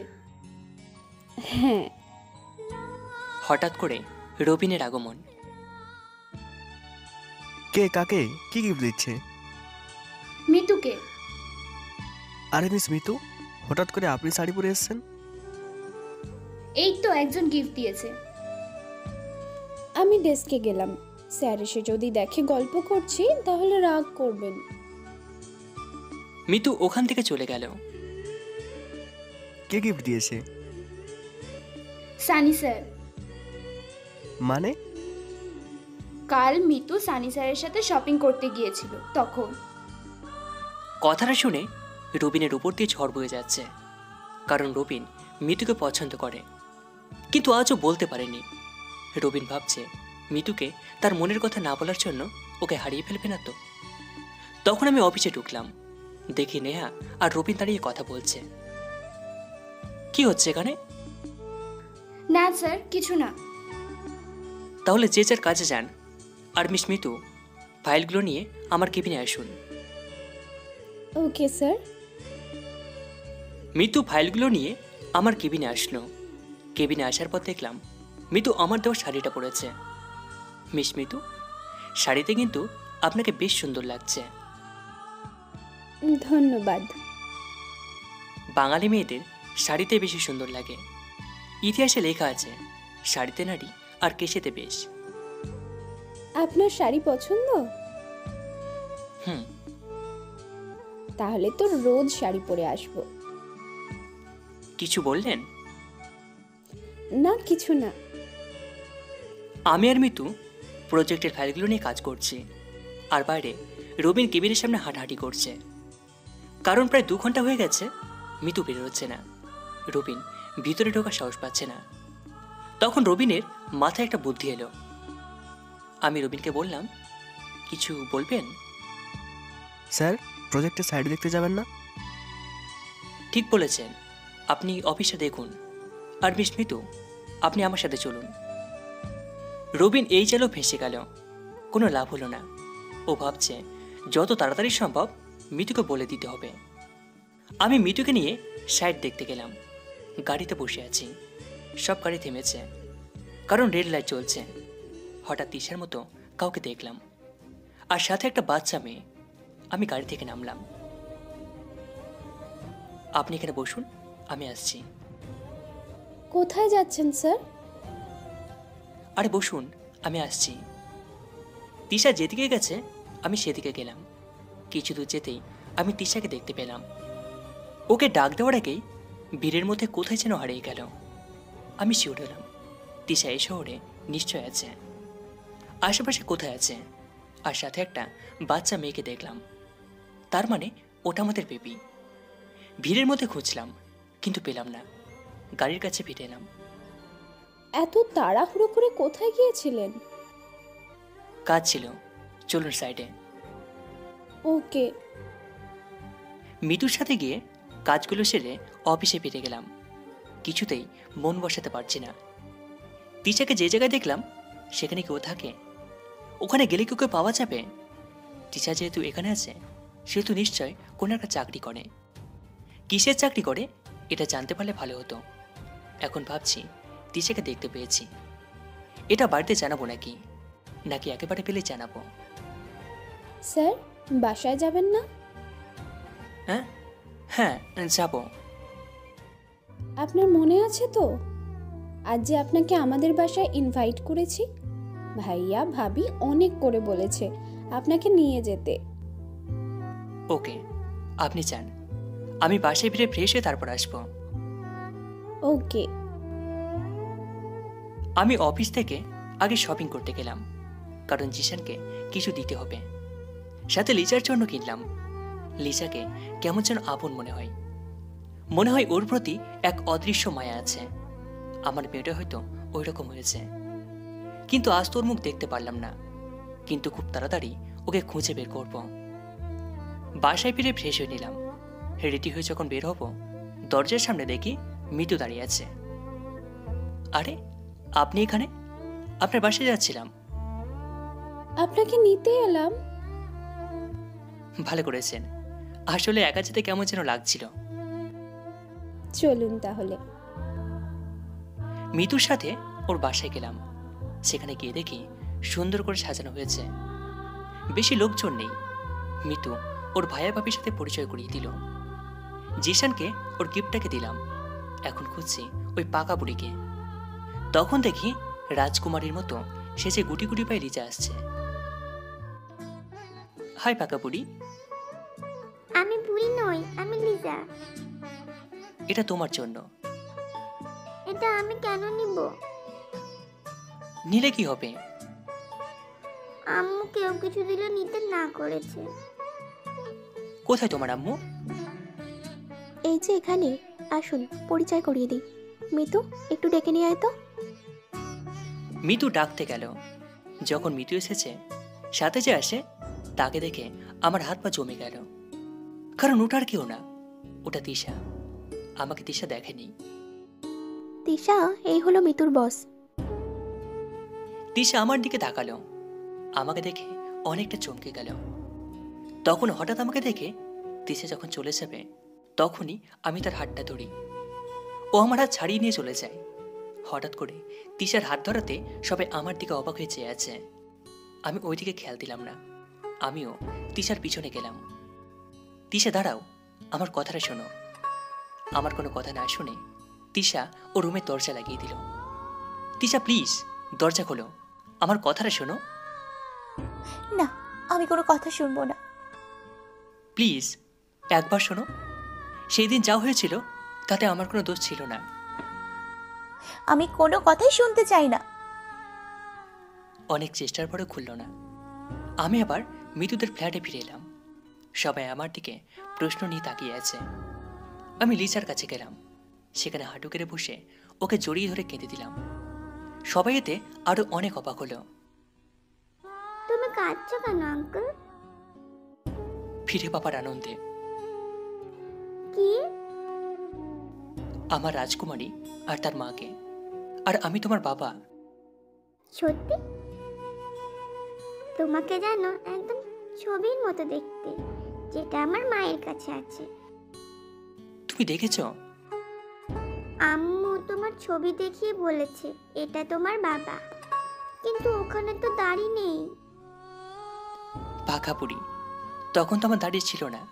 হ্যাঁ। হঠাৎ করে রবিনের আগমন। কে কাকে কি গিফট দিচ্ছে? মিতুকে। আরে মিস মিতু, হঠাৎ করে আপনি শাড়ি পরে এসেছেন? এই তো একজন গিফট দিয়েছে। আমি ডেস্কে গেলাম, স্যার এসে যদি দেখে গল্প করছি তাহলে রাগ করবেন। মিতু ওখান থেকে চলে গেল। কে গিফট দিয়েছে? সানি স্যার। মানে? কাল মিতু সানি স্যারের সাথে শপিং করতে গিয়েছিল তখন। কথাটা শুনে রবিনের উপর দিয়ে ঝড় বয়ে যাচ্ছে, কারণ রবিন মিতুকে পছন্দ করে, কিন্তু আজও বলতে পারেনি। রবিন ভাবছে মিতুকে তার মনের কথা না বলার জন্য ওকে হারিয়ে ফেলবে না তো। তখন আমি অফিসে ঢুকলাম, দেখি নেহা আর রবিন দাঁড়িয়ে কথা বলছে। কি হচ্ছে এখানে? না স্যার, কিছু না। তাহলে যে যার কাজে যান। আর মিস মিতু, ফাইলগুলো নিয়ে আমার কেবিনে আসুন। Okay sir. মিতু ফাইলগুলো নিয়ে আমার কেবিনে আসলো। কেবিনে আসার পর দেখলাম মিতু আমার দেওয়া শাড়িটা পরেছে। মিস মিতু, শাড়িতে কিন্তু আপনাকে বেশ সুন্দর লাগছে। ধন্যবাদ। বাঙালি মেয়েদের শাড়িতে বেশি সুন্দর লাগে। ইতিহাসে লেখা আছে, শাড়িতে নারী আর কেশেতে বেশ। আপনার শাড়ি পছন্দ? হুম। তাহলে তো রোজ শাড়ি পরে আসবো। কিছু বললেন? না কিছু না। আমি আর মিতু প্রজেক্টের ফাইলগুলো নিয়ে কাজ করছি, আর বাইরে রবিন কেবিনের সামনে হাঁটাহাঁটি করছে। কারণ প্রায় 2 ঘন্টা হয়ে গেছে মিতু বেরোচ্ছে না। রবিন ভিতরে ঢোকার সাহস পাচ্ছে না। তখন রবিনের মাথায় একটা বুদ্ধি এলো। আমি রবিনকে বললাম, কিছু বলবেন? স্যার, প্রজেক্টের সাইড দেখতে যাবেন না? ঠিক বলেছেন, আপনি অফিসে দেখুন। আর মিস মিতু, আপনি আমার সাথে চলুন। রবিন এই চালেও ফেঁসে গেল। কোনো লাভ হলো না। ও ভাবছে যত তাড়াতাড়ি সম্ভব মিতুকে বলে দিতে হবে। আমি মিতুকে নিয়ে সাইড দেখতে গেলাম। গাড়িতে বসে আছি, সব গাড়ি থেমেছে, কারণ রেড লাইট চলছে। হঠাৎ তিশার মতো কাউকে দেখলাম, আর সাথে একটা বাচ্চা মেয়ে। আমি গাড়ি থেকে নামলাম। আপনি এখানে বসুন, আমি আসছি। কোথায় যাচ্ছেন স্যার? আরে বসুন, আমি আসছি। তিশা যেদিকে গেছে আমি সেদিকে গেলাম। কিছু দূর যেতেই আমি তিশাকে দেখতে পেলাম। ওকে ডাক দেওয়ার আগেই ভিড়ের মধ্যে কোথায় যেন হারিয়ে গেল। আমি শিউরে এলাম, তিশা এই শহরে নিশ্চয় আছে। আশেপাশে কোথায় আছে, আর সাথে একটা বাচ্চা মেয়েকে দেখলাম। তার মানে ওটা আমাদের বেবি। ভিড়ের মধ্যে খুঁজলাম, কিন্তু পেলাম না। গাড়ির কাছে ফিরে এলাম। এত তাড়াহুড়ো করে কোথায় গিয়েছিলেন? কাজ ছিল, চলুন সাইডে। ওকে। মিতুর সাথে গিয়ে কাজগুলো সেরে অফিসে ফিরে গেলাম। কিছুতেই মন বসাতে পারছি না। তিশাকে যে জায়গায় দেখলাম সেখানে কেউ থাকে। ওখানে গেলে কেউ পাওয়া যাবে? তিশা যেহেতু এখানে আছে, সেহেতু নিশ্চয় কোনো একটা চাকরি করে। কিসের চাকরি করে এটা জানতে পারলে ভালো হতো। এখন ভাবছি তিশাকে দেখতে পেয়েছি, এটা বাড়িতে জানাবো নাকি নাকি একেবারে পেলে জানাবো। স্যার, বাসায় যাবেন না? হ্যাঁ হ্যাঁ, যাব। আপনার মনে আছে তো আজ যে আপনাকে আমাদের বাসায় ইনভাইট করেছি? ভাইয়া ভাবি অনেক করে বলেছে আপনাকে নিয়ে যেতে। ওকে, আপনি চান আমি বাসায় ফিরে ফ্রেশ হয়ে তারপর আসবো। ওকে। আমি অফিস থেকে আগে শপিং করতে গেলাম, কারণ জিশানকে কিছু দিতে হবে। সাথে লিজার জন্য কিনলাম। লিজাকে কেমন যেন আপন মনে হয়, মনে হয় ওর প্রতি এক অদৃশ্য মায়া আছে। আমার মেয়েটা হয়তো ওই রকম হয়েছে, কিন্তু আজ তোর মুখ দেখতে পারলাম না। কিন্তু খুব তাড়াতাড়ি ওকে খুঁজে বের করব। বাসায় ফিরে ফ্রেশ হয়ে নিলাম। রেডি হয়ে যখন বের হব, দরজার সামনে দেখি মিতু দাঁড়িয়ে আছে। আরে, আপনি এখানে? আপনার বাসায় যাচ্ছিলাম। আপনাকে নিতে এলাম। ভালো করেছেন। আসলে একা যেতে কেমন যেন লাগছিল। চলুন তাহলে। মিতুর সাথে ওর বাসায় গেলাম। সেখানে গিয়ে দেখি সুন্দর করে সাজানো হয়েছে, বেশি লোকজন নেই। মিতু ওর ভাইয়া ভাবির সাথে পরিচয় করিয়ে দিল। জিশানকে ওর গিফটটাকে দিলাম। এখন খুঁজছি ওই পাকা বুড়িকে। তখন দেখি রাজকুমারীর মতো সে যে গুটি গুটি পায়ে লিজা আসছে। হাই পাকা বুড়ি। আমি বুড়ি নই, আমি লিজা। এটা তোমার জন্য। এটা আমি কেন নিব? নিলে কি হবে? আম্মু কেউ কিছু দিলে নিতে না করেছে। কোথায় তোমার আম্মু? এই যে এখানে। আসুন পরিচয় করিয়ে দিই। মিতু, একটু ডেকে নিয়ে আয় তো। মিতু ডাকতে গেল। যখন মিতু এসেছে, সাথে যে আসে তাকে দেখে আমার হাত পা জমে গেল। কারণ ওটার কেউ না, ওটা তিশা। আমাকে তিশা দেখেনি। তিশা, এই হলো মিতুর বস। তিশা আমার দিকে তাকালো। আমাকে দেখে অনেকটা চমকে গেল। তখন হঠাৎ আমাকে দেখে তিশা যখন চলে যাবে, তখনই আমি তার হাতটা ধরি। ও আমার হাত ছাড়িয়ে নিয়ে চলে যায়। হঠাৎ করে তিশার হাত ধরাতে সবাই আমার দিকে অবাক হয়ে চেয়ে আছে। আমি ওই দিকে খেয়াল দিলাম না। আমিও তিশার পিছনে গেলাম। তিশা, দাঁড়াও, আমার কথাটা শোনো। আমার কোনো কথা না শুনে তিশা ও রুমের দরজা লাগিয়ে দিল। তিশা, প্লিজ দরজা খোলো, আমার কথাটা শোনো। না, আমি কোনো কথা শুনবো না। প্লিজ একবার শোনো। সেই দিন যা হয়েছিল তাতে আমার কোনো দোষ ছিল না। আমি কোনো কথাই শুনতে চাই না। অনেক চেষ্টার পরে খুলল না। আমি আবার মিতুদের ফ্ল্যাটে ফিরে এলাম। সবাই আমার দিকে প্রশ্ন নিয়ে তাকিয়ে আছে। আমি লিজার কাছে গেলাম। সেখানে হাঁটু কেড়ে বসে ওকে জড়িয়ে ধরে কেঁদে দিলাম। সবাই এতে আরো অনেক অবাক হলো। তুমি কাঁদছো কেন আঙ্কেল? ফিরে পাবার আনন্দে। কি? আমার রাজকুমারী আর তার মাকে। আর আমি তোমার বাবা। সত্যি? তোমাকে জানো একদম ছবির মতো দেখতে, যেটা আমার মায়ের কাছে আছে। তুমি দেখেছো? আম্মু তোমার ছবি দেখিয়ে বলেছে এটা তোমার বাবা, কিন্তু ওখানে তো দাড়ি নেই। পাখাপুরি, তখন তো আমার দাঁড়িয়ে ছিল না।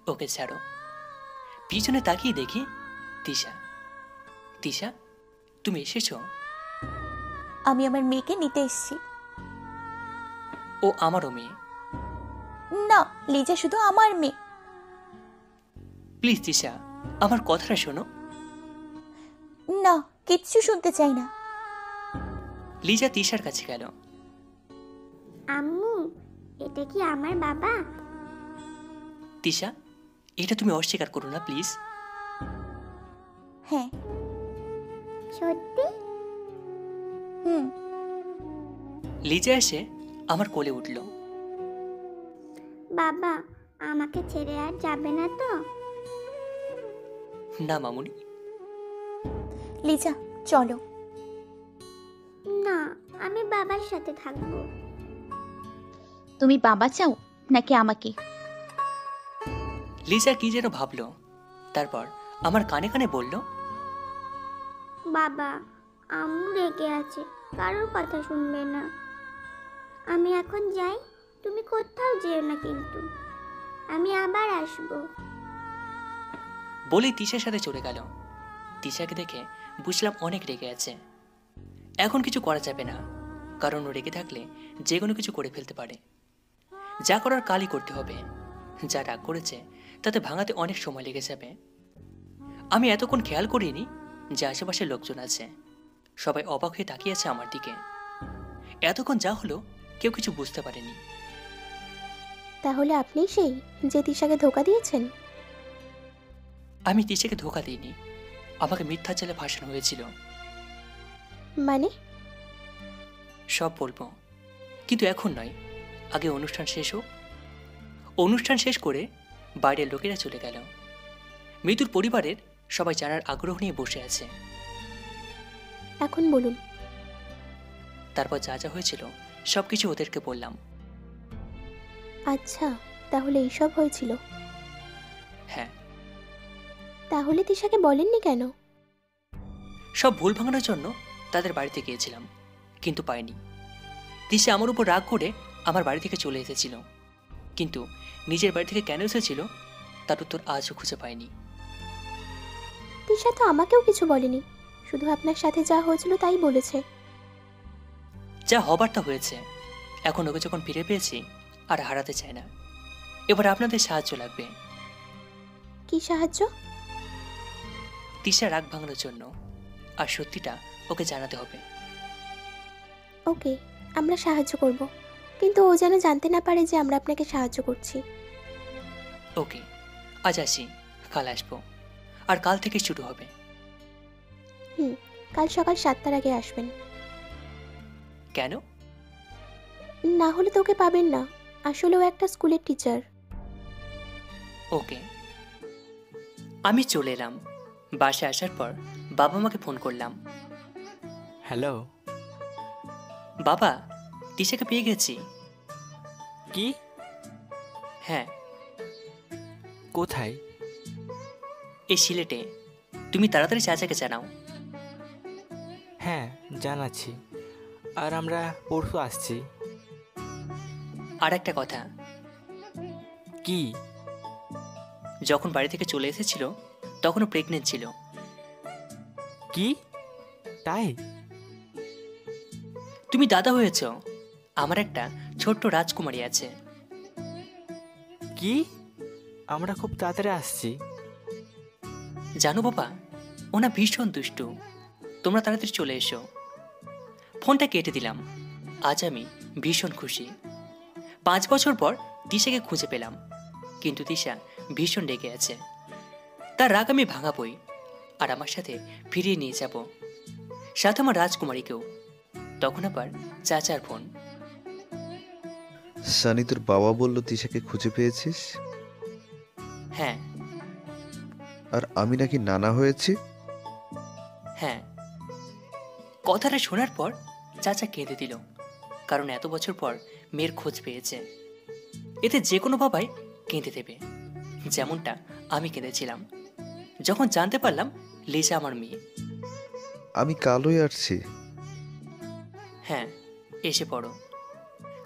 ওকে ছাড়ো। পিছনে তাকিয়ে দেখি তিশা। তিশা, তুমি এসেছো? আমি আমার মেয়েকে নিতে এসেছি। ও আমারও মেয়ে। না, লিজা শুধু আমার মেয়ে। প্লিজ তিশা, আমার কথাটা শোনো। না, কিচ্ছু শুনতে চাই না। লিজা তিশার কাছে গেল। আম্মু, এটা কি আমার বাবা? তিশা, এটা তুমি অস্বীকার করো না প্লিজ। হ্যাঁ। সত্যি? হুম। লিজা এসে আমার কোলে উঠল। বাবা, আমাকে ছেড়ে আর যাবে না তো? না মামুনি। লিজা, চলো। না, আমি বাবার সাথে থাকবো। তুমি বাবা চাও নাকি আমাকে? লিজা কি যেন ভাবলো, তারপর আমার কানে কানে বলল, বাবা, আম্মু রেগে আছে, কারোর কথা শুনবে না। আমি এখন যাই, তুমি কোথাও যেও না কিন্তু। আমি আবার আসবো। বলেই তিশার সাথে চলে গেল। তিশাকে দেখে বুঝলাম অনেক রেগে আছে। এখন কিছু করা যাবে না, কারণ ও রেগে থাকলে যে কোনো কিছু করে ফেলতে পারে। যা করার কালই করতে হবে। যা রাগ করেছে তাতে ভাঙাতে অনেক সময় লেগে যাবে। আমি এতক্ষণ খেয়াল করিনি যে আশেপাশে লোকজন আছে। সবাই অবাক হয়ে তাকিয়েছে আমার দিকে। এতক্ষণ যা হলো কেউ কিছু বুঝতে পারেনি। তাহলে আপনি সেই যে তিশাকে ধোকা দিয়েছেন? আমি তিশাকে ধোকা দিইনি, আমাকে মিথ্যা চালে ভাসানো হয়েছিল। মানে? সব বলবো, কিন্তু এখন নয়, আগে অনুষ্ঠান শেষ হোক। অনুষ্ঠান শেষ করে বাইরের লোকেরা চলে গেল। মৃত্যুর পরিবারের সবাই জানার আগ্রহ নিয়ে বসে আছে। এখন বলুন। তারপর যা যা হয়েছিল সবকিছু ওদেরকে বললাম। আচ্ছা, তাহলে এইসব হয়েছিল? হ্যাঁ। তাহলে তিশাকে বলেননি কেন? সব ভুল ভাঙানোর জন্য তাদের বাড়িতে গিয়েছিলাম, কিন্তু পাইনি। তিশা আমার উপর রাগ করে আমার বাড়ি থেকে চলে এসেছিল, কিন্তু নিজের বাড়ি থেকে কেন এসেছিল তার উত্তর আজও খুঁজে পাইনি। তিশা তো আমাকেও কিছু বলেনি, শুধু আপনার সাথে যা হয়েছিল তাই বলেছে। যা হবার তা হয়েছে। এখন ওকে যখন ফিরে পেয়েছি আর হারাতে চায় না। এবার আপনাদের সাহায্য লাগবে। কি সাহায্য? তিশা রাগ ভাঙানোর জন্য, আর সত্যিটা ওকে জানাতে হবে। ওকে, আমরা সাহায্য করব, কিন্তু ও যেন জানতে না পারে যে আমরা আপনাকে সাহায্য করছি। ওকে, আজ আসি, কাল আসবো, আর কাল থেকে শুরু হবে। কাল সকাল 7টার আগে আসবেন। কেন? না হলে তো ওকে পাবেন না, আসলে ও একটা স্কুলের টিচার। ওকে। আমি চলে এলাম। বাসায় আসার পর বাবা মাকে ফোন করলাম। হ্যালো বাবা, তিশাকে পেয়ে গেছি। কি? হ্যাঁ। কোথায়? এই সিলেটে। তুমি তাড়াতাড়ি চাচাকে জানাও। হ্যাঁ, জানাচ্ছি। আর আমরা পরশু আসছি। আর একটা কথা। কি? যখন বাড়ি থেকে চলে এসেছিল তখনও প্রেগনেন্ট ছিল। কি? তাই? তুমি দাদা হয়েছ। আমার একটা ছোট্ট রাজকুমারী আছে। কি? আমরা খুব তাড়াতাড়ি আসছি। জানো বাবা, ওনা ভীষণ দুষ্টু। তোমরা তাড়াতাড়ি চলে এসো। ফোনটা কেটে দিলাম। আজ আমি ভীষণ খুশি। 5 বছর পর তিশাকে খুঁজে পেলাম, কিন্তু তিশা ভীষণ রেগে আছে। তার রাগ আমি ভাঙাবই, আর আমার সাথে ফিরিয়ে নিয়ে যাব, সাথে আমার রাজকুমারীকেও। তখন আবার চাচার ফোন। সানি, তোর বাবা বলল তিশাকে খুঁজে পেয়েছিস? হ্যাঁ। আর আমি নাকি নানা হয়েছি? হ্যাঁ। কথাটা শোনার পর চাচা কেঁদে দিল, কারণ এত বছর পর মেয়ের খোঁজ পেয়েছে। এতে যে কোনো বাবাই কেঁদে দেবে, যেমনটা আমি কেঁদেছিলাম যখন জানতে পারলাম লিজা আমার মেয়ে। আমি কালই আসছি। হ্যাঁ, এসে পড়ো।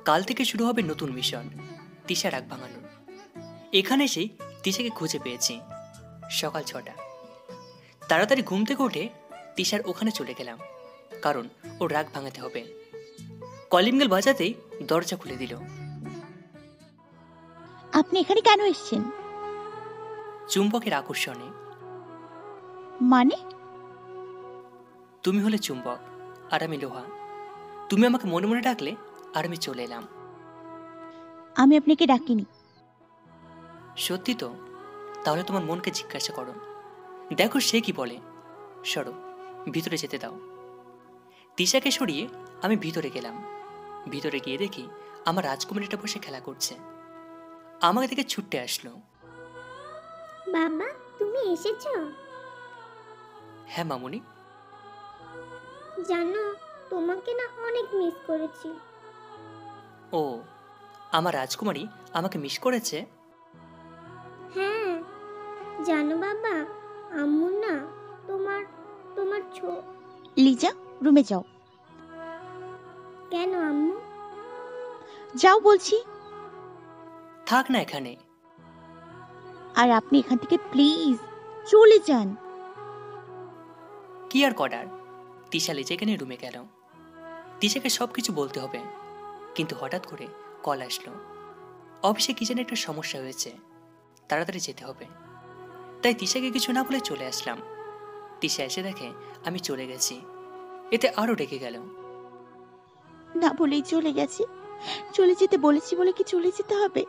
কাল থেকে শুরু হবে নতুন মিশন, তিশা রাগ ভাঙানোর। এখানে এসেই তিশাকে খুঁজে পেয়েছি। সকাল 6টা। তাড়াতাড়ি ঘুম থেকে উঠে তিশার ওখানে চলে গেলাম, কারণ ও রাগ ভাঙাতে হবে। কলিং বেল বাজাতেই দরজা খুলে দিল। আপনি এখানে কেন এসেছেন? চুম্বকের আকর্ষণে। মানে? তুমি হলে চুম্বক আর আমি লোহা। তুমি আমাকে মনে মনে ডাকলে আর আমি চলে এলাম। আমি আপনাকে ডাকিনি। সত্যি তো? তাহলে তোমার মনকে জিজ্ঞাসা করো, দেখো সে কি বলে। সরো, ভিতরে যেতে দাও। তিশাকে সরিয়ে আমি ভিতরে গেলাম। ভিতরে গিয়ে দেখি আমার রাজকুমারীটা বসে খেলা করছে। আমাকে দেখে ছুটতে আসলো। বাবা, তুমি এসেছো? হ্যাঁ মামুনি। জানো, তোমাকে না অনেক মিস করেছি। ও, আমার রাজকুমারী আমাকে মিস করেছে? হ্যাঁ, জানো বাবা, আম্মু না তোমার তোমার লিজা, রুমে যাও। কেন আম্মু? যাও বলছি। থাক না এখানে। আর আপনি এখান থেকে প্লিজ চলে যান। কি আর করার? তিশা লিজাকে নিয়ে রুমে গেল। তিশাকে সবকিছু বলতে হবে, কিন্তু হঠাৎ করে কল আসলো। অফিসে কি যেন একটা সমস্যা হয়েছে, তাড়াতাড়ি যেতে হবে। তাই তিশাকে কিছু না বলে চলে আসলাম। তিশা এসে দেখে আমি চলে গেছি, এতে আরও রেগে গেল। না বলেই চলে গেছে। চলে যেতে বলেছি বলে কি চলে যেতে হবে?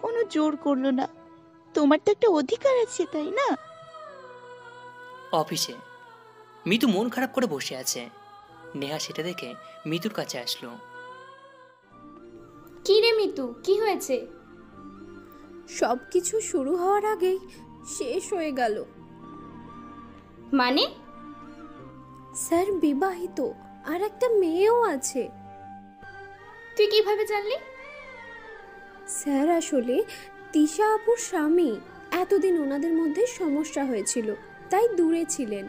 কোনো জোর করলো না। তোমার তো একটা অধিকার আছে, তাই না? অফিসে মিতু মন খারাপ করে বসে আছে। নেহা সেটা দেখে মিতুর কাছে আসলো। কি রে মিতু, কি হয়েছে? সব কিছু শুরু হওয়ার আগেই শেষ হয়ে গেল। মানে? স্যার বিবাহিত, আর একটা মেয়েও আছে। তুই কিভাবে জানলি? স্যার আসলে তিশা আপুর স্বামী। এতদিন ওনাদের মধ্যে সমস্যা হয়েছিল, তাই দূরে ছিলেন।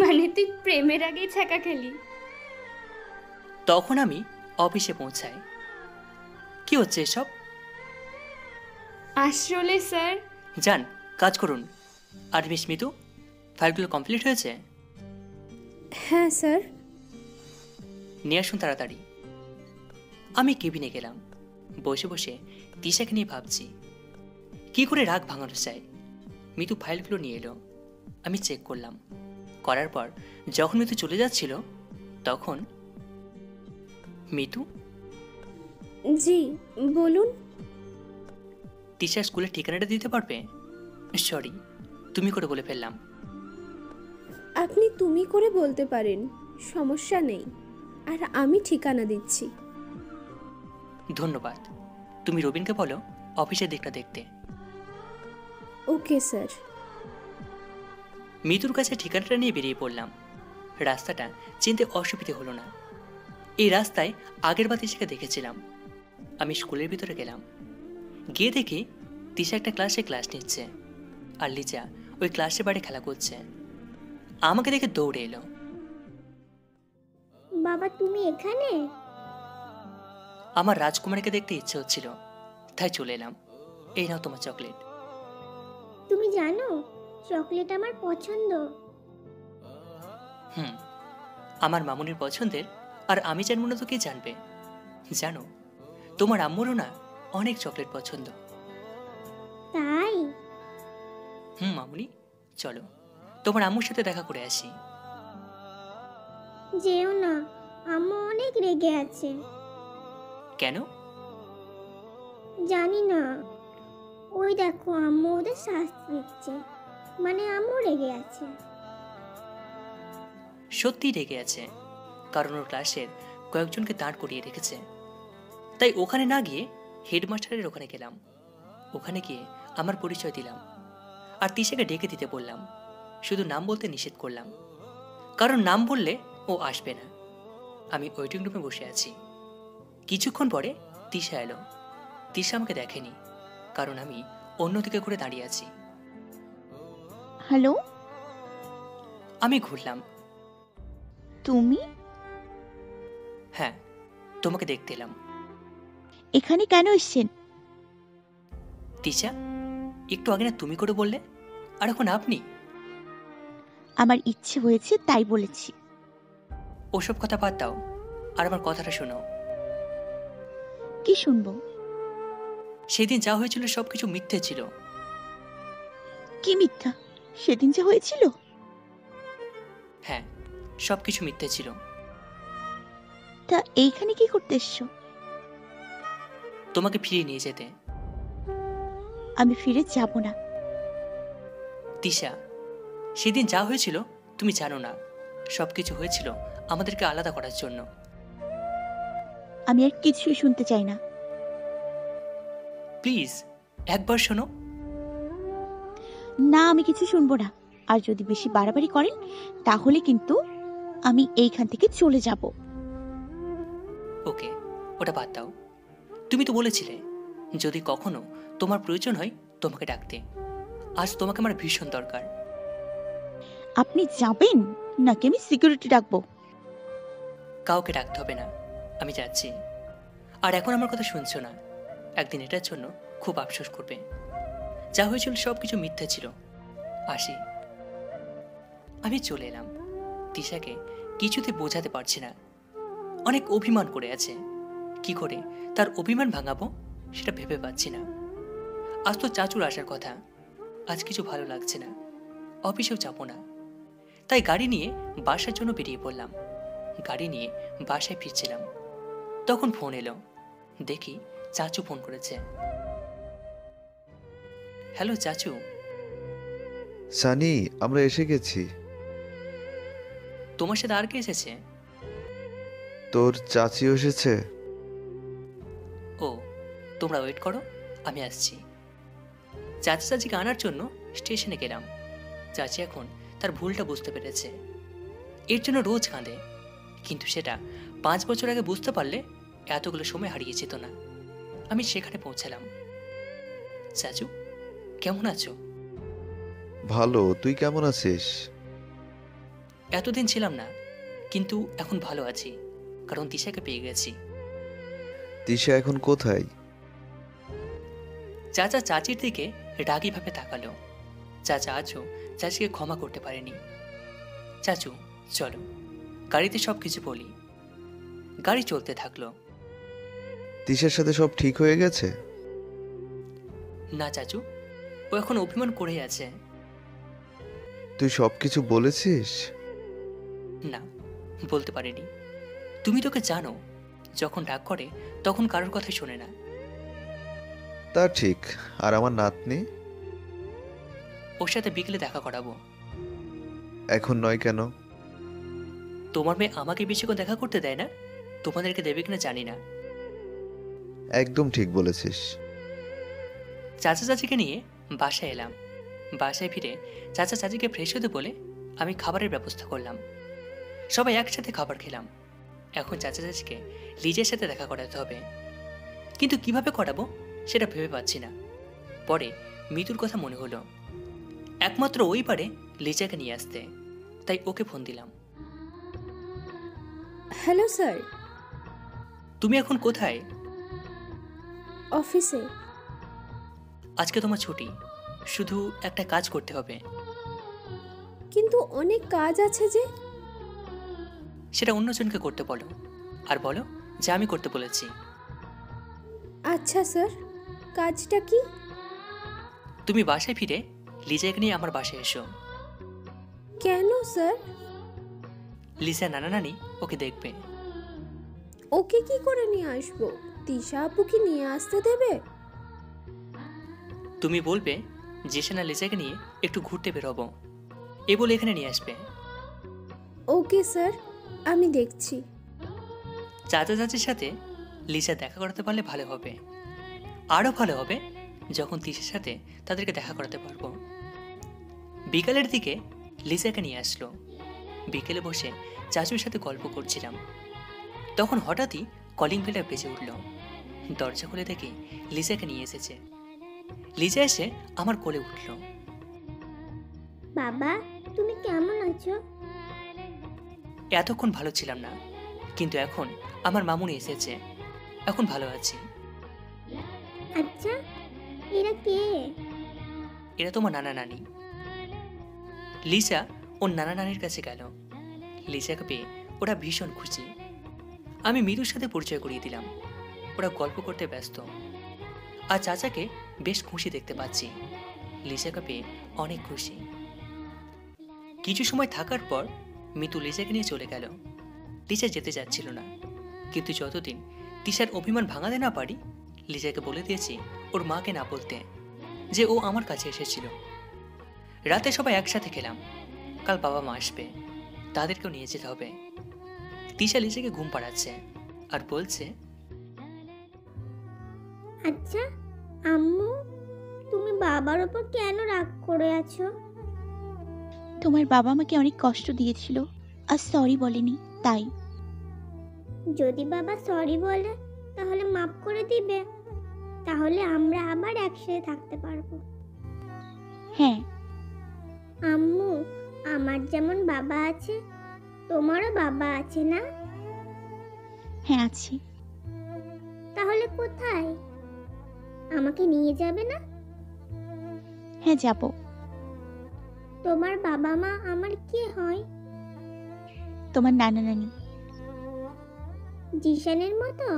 মানে তুই প্রেমের আগেই ছ্যাঁকা খেলি? তখন আমি অফিসে পৌঁছাই। কি হচ্ছে এসব? আসলে স্যার। যান, কাজ করুন। আর মিস মিতু, ফাইলগুলো কমপ্লিট হয়েছে? হ্যাঁ স্যার। নিয়ে আসুন তাড়াতাড়ি। আমি কেবিনে গেলাম। বসে বসে তিশাকে নিয়ে ভাবছি কি করে রাগ ভাঙানো যায়। মিতু ফাইলগুলো নিয়ে এলো, আমি চেক করলাম। করার পর যখন মিতু চলে যাচ্ছিল তখন, মিতু? জি বলুন। তিশার স্কুলের ঠিকানাটা দিতে পারবে? সরি, তুমি করে বলে ফেললাম। আপনি তুমি করে বলতে পারেন, সমস্যা নেই। আর আমি ঠিকানা দিচ্ছি। ধন্যবাদ। তুমি রবিনকে বলো অফিসের দিকটা দেখতে। Okay sir. মিতুর কাছে ঠিকানাটা নিয়ে বেরিয়ে পড়লাম। রাস্তাটা চিনতে অসুবিধে হলো না। এই রাস্তায় আগের বার তিশাকে দেখেছিলাম। আমি স্কুলের ভিতরে গেলাম। গিয়ে দেখি তিশা একটা ক্লাস নিচ্ছে, আর লিজা ওই ক্লাসের বাইরে খেলা করছে। আমাকে দেখে দৌড়ে এলো। বাবা তুমি এখানে? আমার রাজকুমারীকে দেখতে ইচ্ছে হচ্ছিল, তাই চলে এলাম। এই নাও তোমার চকলেট। তুমি জানো চকলেট আমার পছন্দ। আমার মামুনির পছন্দের, আর আমি জানবো না তো কে জানবে? জানো, তোমার আম্মুরও না অনেক চকলেট পছন্দ। তাই? মামুনি, চলো তোমার আম্মুর সাথে দেখা করে আসি। যেও না, আম্মু অনেক রেগে আছে। কেন? জানি না, ওই দেখো আম্মু ওদের শাস্তি দিচ্ছে। মানে আম্মু রেগে আছে। সত্যি রেগে আছে, কারণ ওর ক্লাসের কয়েকজনকে দাঁড় করিয়ে রেখেছে। তাই ওখানে না গিয়ে হেডমাস্টারের ওখানে গেলাম। ওখানে গিয়ে আমার পরিচয় দিলাম, আর তিশাকে ডেকে দিতে বললাম। শুধু নাম বলতে নিষেধ করলাম, কারণ নাম বললে ও আসবে না। আমি ওয়েটিং রুমে বসে আছি। কিছুক্ষণ পরে তিশা এলো। তিশা আমাকে দেখেনি, কারণ আমি অন্যদিকে ঘুরে দাঁড়িয়ে আছি। হ্যালো? আমি ঘুরলাম। তুমি? হ্যাঁ, তোমাকে দেখতে এলাম। এখানে কেন এসেছেন? তিশা, একটু আগে না তুমি করে বললে, আর এখন আপনি? আমার ইচ্ছে হয়েছে তাই বলেছি। ওসব কথা বাদ দাও, আর আমার কথাটা শোনো। কি শুনবো? সেদিন যা হয়েছিল সবকিছু মিথ্যে ছিল। কি মিথ্যা? সেদিন যা হয়েছিল? হ্যাঁ, সবকিছু মিথ্যে ছিল। তা এইখানে কি করতে এসছো? তোমাকে ফিরিয়ে নিয়ে যেতে। আমি ফিরে যাব না। তিশা, সেদিন যা হয়েছিল তুমি জানো না। সবকিছু হয়েছিল আমাদেরকে আলাদা করার জন্য। আমি আর কিছুই শুনতে চাই না। প্লিজ একবার শোনো। না, আমি কিছু শুনবো না। আর যদি বেশি বাড়াবাড়ি করেন তাহলে কিন্তু আমি এইখান থেকে চলে যাব। ওকে, ওটা বাদ দাও। তুমি তো বলেছিলে যদি কখনো তোমার প্রয়োজন হয় তোমাকে ডাকতে। আজ তোমাকে আমার ভীষণ দরকার। আপনি যাবেন নাকি আমি সিকিউরিটি ডাকবো? কাউকে ডাকতে হবে না, আমি যাচ্ছি। আর এখন আমার কথা শুনছো না। একদিন এটার জন্য খুব আফসোস করবে। যা হয়েছিল সবকিছু মিথ্যা ছিল। আসি। আমি চলে এলাম। তিশাকে কিছুতে বোঝাতে পারছি না, অনেক অভিমান করে আছে। কি করে তার অভিমান ভাঙাবো সেটা ভেবে পাচ্ছি না। আজ তো চাচুর আসার কথা, আজ কিছু ভালো লাগছে না, অফিসেও যাবো না। তাই গাড়ি নিয়ে বাসার জন্য বেরিয়ে পড়লাম। গাড়ি নিয়ে বাসায় ফিরছিলাম, তখন ফোন এলো। দেখি চাচু ফোন করেছে। হ্যালো চাচু। সানি, আমরা এসে গেছি। তোমার সাথে আর কে এসেছে? তোর চাচিও এসেছে। ও, তোমরা ওয়েট করো, আমি আসছি। চাচা চাচিকে আনার জন্য স্টেশনে গেলাম। চাচি এখন তার ভুলটা বুঝতে পেরেছে, এর জন্য রোজ কাঁদে। কিন্তু সেটা 5 বছর আগে বুঝতে পারলে এতগুলো সময় হারিয়ে যেত না। আমি সেখানে পৌঁছালাম। চাচু, কেমন আছো? ভালো, তুই কেমন আছিস? এতদিন ছিলাম না, কিন্তু এখন ভালো আছি, কারণ তিশাকে পেয়ে গেছি। তিশা এখন কোথায়? চাচা চাচির দিকে রাগীভাবে তাকালো। চাচা আজও চাচিকে ক্ষমা করতে পারেনি। চাচু, চলো গাড়িতে সব কিছু বলি। গাড়ি চলতে থাকলো। তিশার সাথে সব ঠিক হয়ে গেছে? না চাচু, ও এখন অভিমান করে আছে। তুই সব কিছু বলেছিস? না, বলতে পারিনি। তুমি তোকে জানো, যখন রাগ করে তখন কারোর কথা শোনে না। তা ঠিক। আর আমার নাতনি? ওর সাথে বিকেলে দেখা করাবো। এখন নয় কেন? তোমার মেয়ে আমাকে বেশিক্ষণ দেখা করতে দেয় না, তোমাদেরকে দেবে কিনা জানি না। একদম ঠিক বলেছিস। চাচা চাচিকে নিয়ে বাসায় এলাম। বাসায় ফিরে চাচা চাচিকে ফ্রেশ হতে বলে আমি খাবারের ব্যবস্থা করলাম। সবাই একসাথে খাবার খেলাম। এখন চাচা চাচিকে লিজের সাথে দেখা করাতে হবে, কিন্তু কিভাবে করাবো সেটা ভেবে পাচ্ছি না। পরে মিতুর কথা মনে হলো, একমাত্র ওই পারে লিজাকে নিয়ে আসতে, তাই ওকে ফোন দিলাম। Hello sir. তুমি এখন কোথায়? অফিসে। আজকে তোমার ছুটি, শুধু একটা কাজ করতে হবে। কিন্তু অনেক কাজ আছে যে। সেটা অন্যজনকে করতে বলো, আর বলো যে আমি করতে বলেছি। আচ্ছা স্যার, কাজটা কি? তুমি বাসায় ফিরে লিজাকে নিয়ে আমার বাসায় এসো। কেন স্যার? লিজা নানা নানি ওকে দেখবে। ওকে কি করে নিয়ে আসবো? তিশা আপু কি নিয়ে আসতে দেবে? তুমি বলবে জেসানা লিজাকে নিয়ে একটু ঘুরতে বেরোবো, এ বলে এখানে নিয়ে আসবে। ওকে স্যার, আমি দেখছি। চাচা চাচির সাথে লিজা দেখা করাতে পারলে ভালো হবে। আরও ভালো হবে যখন তিশার সাথে তাদেরকে দেখা করাতে পারবো। বিকালের দিকে লিজাকে নিয়ে আসলো। বিকেলে বসে চাচুর সাথে গল্প করছিলাম, তখন হঠাৎই কলিং বেলটা বেজে উঠল। দরজা খুলে দেখি লিজাকে নিয়ে এসেছে। লিজা এসে আমার কোলে উঠল। বাবা, তুমি কেমন আছো? এতক্ষণ ভালো ছিলাম না, কিন্তু এখন আমার মামুনি এসেছে, এখন ভালো আছি। আচ্ছা, এরা কে? এরা তোমার নানা নানি। লিজা ওর নানা নানির কাছে গেল। লিজাকে পেয়ে ওরা ভীষণ খুশি। আমি মৃদুর সাথে পরিচয় করিয়ে দিলাম। ওরা গল্প করতে ব্যস্ত, আর চাচাকে বেশ খুশি দেখতে পাচ্ছি। লিজাকে পেয়ে অনেক খুশি। কিছু সময় থাকার পর মিতু লিজাকে নিয়ে চলে গেল। লিজা যেতে যাচ্ছিল না, কিন্তু যতদিন তিশার অভিমান ভাঙাতে না পারি, লিজাকে বলে দিয়েছি ওর মাকে না বলতে, যে ও আমার কাছে এসেছিল। রাতে সবাই একসাথে খেলাম। কাল বাবা মা আসবে, তাদেরকেও নিয়ে যেতে হবে। তিশা লিজাকে ঘুম পাড়াচ্ছে আর বলছে, আচ্ছা আম্মু, তুমি বাবার ওপর কেন রাগ করে আছো? তোমার বাবা আমাকে অনেক কষ্ট দিয়েছিল, আর সরি বলেনি, তাই। যদি বাবা সরি বলে তাহলে মাফ করে দিবে, তাহলে আমরা আবার একসাথে থাকতে পারবো। হ্যাঁ। আম্মু, আমার যেমন বাবা আছে তোমারও বাবা আছে না? হ্যাঁ আছে। তাহলে কোথায়? আমাকে নিয়ে যাবে না? হ্যাঁ যাব। তোমার বাবা মা আমার কে হয়? তোমার নানা নানি। জিশানের মতো?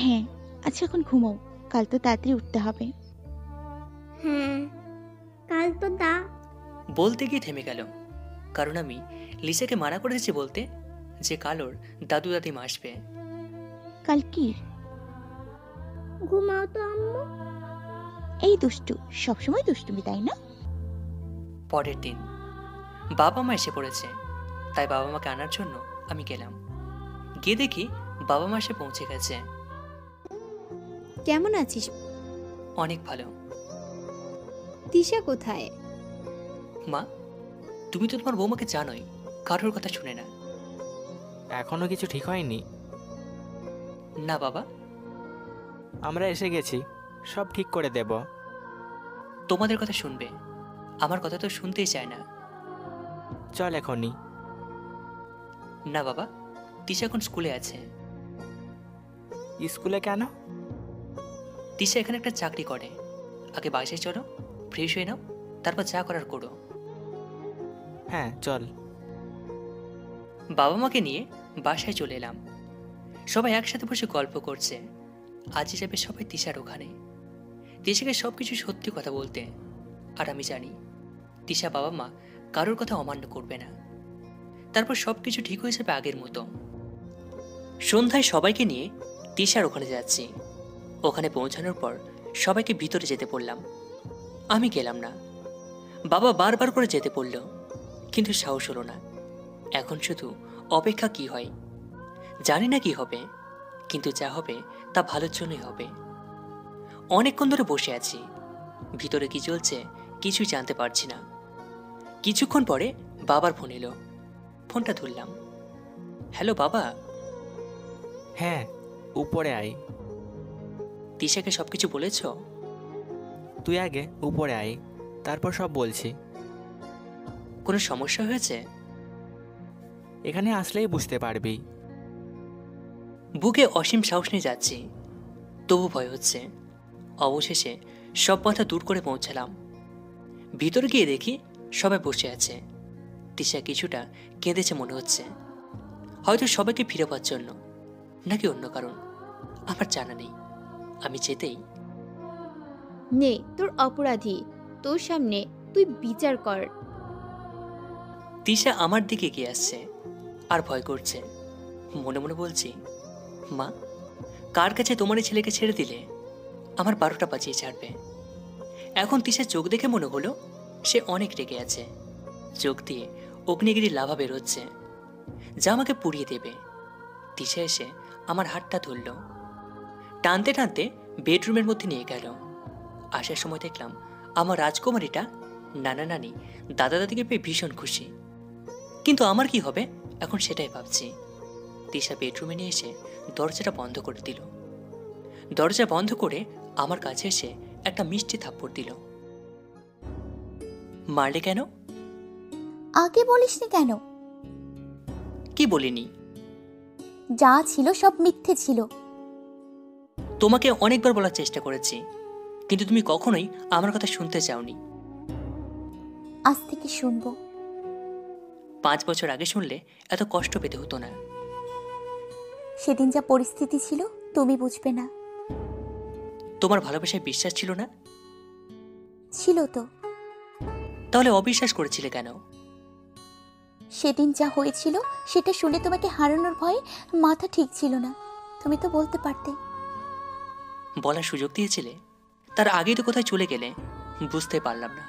হ্যাঁ, আচ্ছা এখন ঘুমাও, কাল তো তাড়াতাড়ি উঠতে হবে। হ্যাঁ, কাল তো বলতে গিয়ে থেমে গেল, কারণ আমি লিসাকে মানা করে দিয়েছি বলতে যে কাল ওর দাদু দাদিমা আসবে। কাল কি? ঘুমাও তো আম্মু। এই দুষ্টু, সবসময় দুষ্টুমি তাই না? পরের দিন বাবা মা এসে পড়েছে, তাই বাবা মাকে আনার জন্য আমি গেলাম। গিয়ে দেখি বাবা মা এসে পৌঁছে গেছে। কেমন আছিস? অনেক ভালো। তিশা কোথায়? মা, তুমি তো তোমার বৌমাকে জানোই, কারোর কথা শুনে না। এখনো কিছু ঠিক হয়নি? না বাবা, আমরা এসে গেছি, সব ঠিক করে দেব। তোমাদের কথা শুনবে, আমার কথা তো শুনতেই চায় না। চল এখনই। না বাবা, তিশা এখন স্কুলে আছে। স্কুলে কেন? তিশা এখানে একটা চাকরি করে। আগে বাসায় চলো, ফ্রেশ হয়ে নাও, তারপর যা করার করো। হ্যাঁ চল। বাবা মাকে নিয়ে বাসায় চলে এলাম। সবাই একসাথে বসে গল্প করছে। আজই যাবে সবাই তিশার ওখানে, তিশাকে সবকিছু সত্যি কথা বলতে। আর আমি জানি তিশা বাবা মা কারোর কথা অমান্য করবে না। তারপর সবকিছু ঠিক হয়ে যাবে আগের মতো। সন্ধ্যায় সবাইকে নিয়ে তিশার ওখানে যাচ্ছি। ওখানে পৌঁছানোর পর সবাইকে ভিতরে যেতে বললাম। আমি গেলাম না। বাবা বারবার করে যেতে বলল, কিন্তু সাহস হলো না। এখন শুধু অপেক্ষা কি হয়। জানি না কি হবে, কিন্তু যা হবে তা ভালোর জন্যই হবে। অনেকক্ষণ ধরে বসে আছি, ভিতরে কি চলছে কিছুই জানতে পারছি না। কিছুক্ষণ পরে বাবার ফোন এলো। ফোনটা ধরলাম। হ্যালো বাবা। হ্যাঁ, উপরে আয়। তিশাকে সবকিছু বলেছ? তুই আগে উপরে আয়, তারপর সব বলছি। কোনো সমস্যা হয়েছে? এখানে আসলেই বুঝতে পারবি। বুকে অসীম সাহস নিয়ে যাচ্ছি, তবু ভয় হচ্ছে। অবশেষে সব কথা দূর করে পৌঁছালাম। ভিতরে গিয়ে দেখি সবাই বসে আছে। তিশা কিছুটা কেঁদেছে মনে হচ্ছে, হয়তো সবাইকে ফিরে পাওয়ার জন্য, নাকি অন্য কারণ আমার জানা নেই। আমি যেতেই নে, তোর অপরাধী তোর সামনে, তুই বিচার কর। তিশা আমার দিকে এগিয়ে আসছে আর ভয় করছে। মনে মনে বলছি, মা, কার কাছে তোমার এই ছেলেকে ছেড়ে দিলে আমার 12টা বাজিয়ে ছাড়বে। এখন তিশার চোখ দেখে মনে হলো সে অনেক রেগে আছে। চোখ দিয়ে অগ্নিগিরি লাভা বের হচ্ছে, যা আমাকে পুড়িয়ে দেবে। তিশা এসে আমার হাতটা ধরল, টানতে টানতে বেডরুমের মধ্যে নিয়ে গেল। আসার সময় দেখলাম আমার রাজকুমারীটা নানা নানি দাদা দাদিকে পেয়ে ভীষণ খুশি। কিন্তু আমার কি হবে এখন সেটাই ভাবছি। তিশা বেডরুমে নিয়ে এসে দরজাটা বন্ধ করে দিল। দরজা বন্ধ করে আমার কাছে এসে একটা মিষ্টি থাপ্পড় দিল। মারলে কেন? আগে বলিসনি কেন? কি বলিনি? যা ছিল সব মিথ্যে ছিল। তোমাকে অনেকবার বলার চেষ্টা করেছি, কিন্তু তুমি কখনোই আমার কথা শুনতে চাওনি। আজ থেকে শুনবো। 5 বছর আগে শুনলে এত কষ্ট পেতে হতো না। সেদিন যা পরিস্থিতি ছিল তুমি বুঝবে না। তোমার ভালোবাসায় বিশ্বাস ছিল না? ছিল তো। তাহলে অবিশ্বাস করেছিলে কেন? সেদিন যা হয়েছিল সেটা শুনে তোমাকে হারানোর ভয়ে মাথা ঠিক ছিল না। তুমি তো বলতে পারতে। বলার সুযোগ দিয়েছিলে, তার আগেই তো কোথায় চলে গেলে বুঝতে পারলাম না।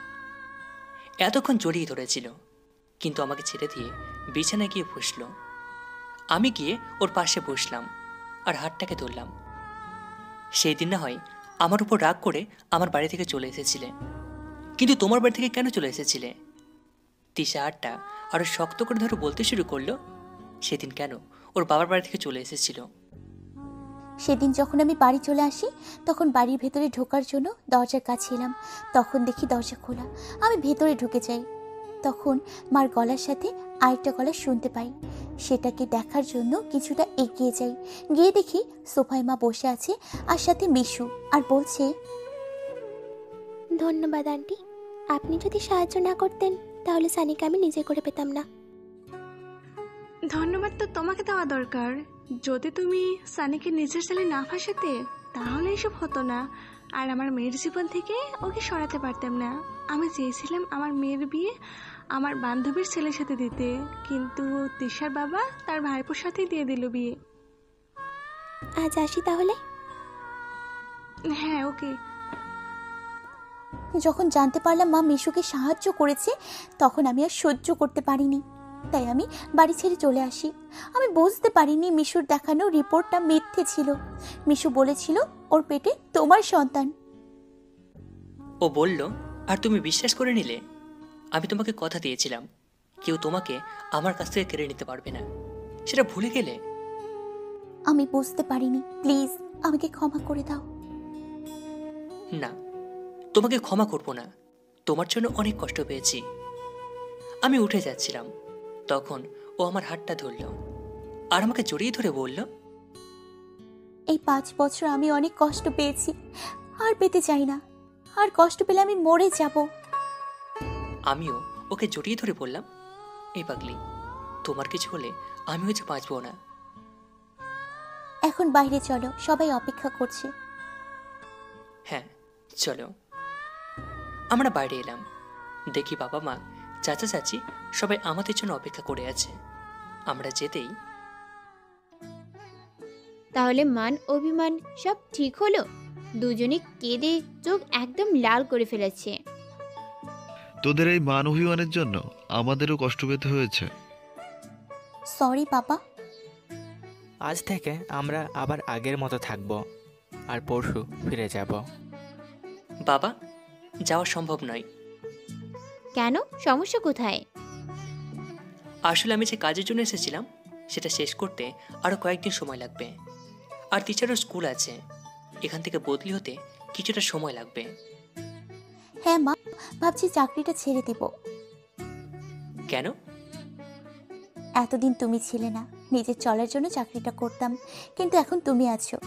এতক্ষণ জড়িয়ে ধরেছিল, কিন্তু আমাকে ছেড়ে দিয়ে বিছানায় গিয়ে বসল। আমি গিয়ে ওর পাশে বসলাম আর হাতটাকে ধরলাম। সেই দিন না হয় আমার উপর রাগ করে আমার বাড়ি থেকে চলে এসেছিলে, কিন্তু তোমার বাড়ি থেকে কেন চলে এসেছিলে? তিশা হাতটা আরো শক্ত করে ধরে বলতে শুরু করলো, সেদিন কেন ওর বাবার বাড়ি থেকে চলে এসেছিল। সেদিন যখন আমি বাড়ি চলে আসি তখন বাড়ির ভেতরে ঢোকার জন্য দরজার কাছে এলাম। তখন দেখি দরজা খোলা। আমি ভেতরে ঢুকে যাই। তখন মার গলার সাথে আরেকটা গলা শুনতে পাই। সেটাকে দেখার জন্য কিছুটা এগিয়ে যাই। গিয়ে দেখি সোফায় মা বসে আছে আর সাথে মিশু, আর বলছে, ধন্যবাদ আন্টি, আপনি যদি সাহায্য না করতেন তাহলে সানিকে আমি নিজে করে পেতাম না। ধন্যবাদ তো তোমাকে দেওয়া দরকার, যদি তুমি সানিকে নিজের সালে না ফাঁসাতে তাহলে এসব হতো না। আর আমার মেয়ের জীবন থেকে ওকে সরাতে পারতাম না। আমি চেয়েছিলাম আমার মেয়ের বিয়ে আমার বান্ধবীর ছেলের সাথে দিতে, কিন্তু তিশার বাবা তার ভাইপোর সাথেই দিয়ে দিল বিয়ে। আজ আসি তাহলে। হ্যাঁ, ওকে। যখন জানতে পারলাম মা মিশুকে সাহায্য করেছে তখন আমি আর সহ্য করতে পারিনি, তাই আমি বাড়ি ছেড়ে চলে আসি। আমি বুঝতে পারিনি মিশুর দেখানো রিপোর্টটা মিথ্যে ছিল। মিশু বলেছিল ওর পেটে তোমার সন্তান। ও বলল আর তুমি বিশ্বাস করে নিলে? আমি তোমাকে কথা দিয়েছিলাম কেউ তোমাকে আমার কাছ থেকে কেড়ে নিতে পারবে না, সেটা ভুলে গেলে? আমি বুঝতে পারিনি, প্লিজ আমাকে ক্ষমা করে দাও। না, তোমাকে ক্ষমা করব না, তোমার জন্য অনেক কষ্ট পেয়েছি। আমি উঠে যাচ্ছিলাম, তখন ও আমার হাতটা ধরল আর আমাকে জড়িয়ে ধরে বলল, এই 5 বছর আমি অনেক কষ্ট পেয়েছি, আর পেতে চাই না। আর কষ্ট পেলে আমি মরে যাব। আমিও ওকে জড়িয়ে ধরে বললাম, এই পাগলি, তোমার কিছু হলে আমিও যে বাঁচবো না। এখন বাইরে চলো, সবাই অপেক্ষা করছে। হ্যাঁ চলো। আমরা বাইরে এলাম, দেখি বাবা মা চাচা চাচি সবাই আমাদের জন্য অপেক্ষা করে আছে। আমরা যেতেই, তাহলে মান অভিমান সব ঠিক হলো? দুজনে কেঁদে চোখ একদম লাল করে ফেলেছে। তোদের এই মান অভিমানের জন্য আমাদেরও কষ্ট পেতে হয়েছে। সরি বাবা। আজ থেকে আমরা আবার আগের মতো থাকব আর পরশু ফিরে যাব। বাবা, যাওয়া সম্ভব নয়। কেন, সমস্যা কোথায়? আসলে আমি যে কাজের জন্য এসেছিলাম সেটা শেষ করতে আরো কয়েকদিন সময় লাগবে, আর টিচারও স্কুল আছে, এখান থেকে বদলি হতে কিছুটা সময় লাগবে। হ্যাঁ মা, ভাবছি চাকরিটা ছেড়ে দিব। কেন? এতদিন তুমি ছিলে না, নিজের চলার জন্য চাকরিটা করতাম, কিন্তু এখন তুমি আছো,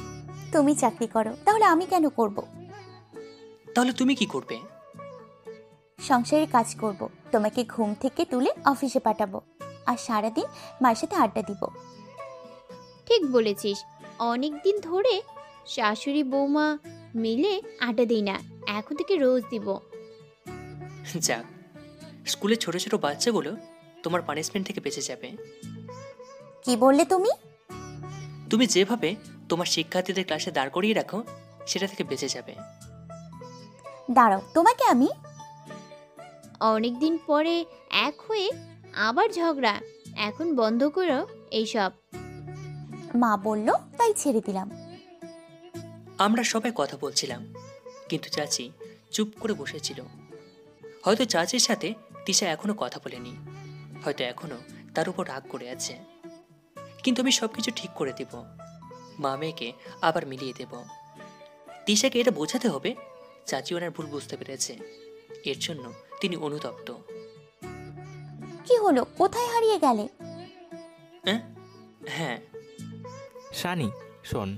তুমি চাকরি করো, তাহলে আমি কেন করব? তাহলে তুমি কি করবে? সংসারের কাজ করব, তোমাকে ঘুম থেকে তুলে অফিসে পাঠাবো, আর সারাদিন মায়ের সাথে আড্ডা দিব। ঠিক বলেছিস, অনেক দিন ধরে শাশুড়ি বৌমা মিলে আড্ডা দিই না, এখন থেকে রোজ দিব। যাক, স্কুলে ছোট ছোট বাচ্চাগুলো তোমার পানিশমেন্ট থেকে বেঁচে যাবে। কি বললে তুমি? তুমি যেভাবে তোমার শিক্ষার্থীদের ক্লাসে দাঁড় করিয়ে রাখো সেটা থেকে বেঁচে যাবে। দাঁড়াও, তোমাকে আমি। অনেকদিন পরে এক হয়ে আবার ঝগড়া, এখন বন্ধ করো এইসব। মা বলল তাই ছেড়ে দিলাম। আমরা সবাই কথা বলছিলাম, কিন্তু চাচি চুপ করে বসেছিল। হয়তো চাচির সাথে তিশা এখনো কথা বলেনি, হয়তো এখনো তার উপর রাগ করে আছে। কিন্তু আমি সবকিছু ঠিক করে দেব, মা মেয়েকে আবার মিলিয়ে দেব। তিশাকে এটা বোঝাতে হবে চাচি ওনার ভুল বুঝতে পেরেছে, এর জন্য তিনি অনুতপ্ত। কি হলো, কোথায় হারিয়ে গেলে? হ্যাঁ শানি, শোন,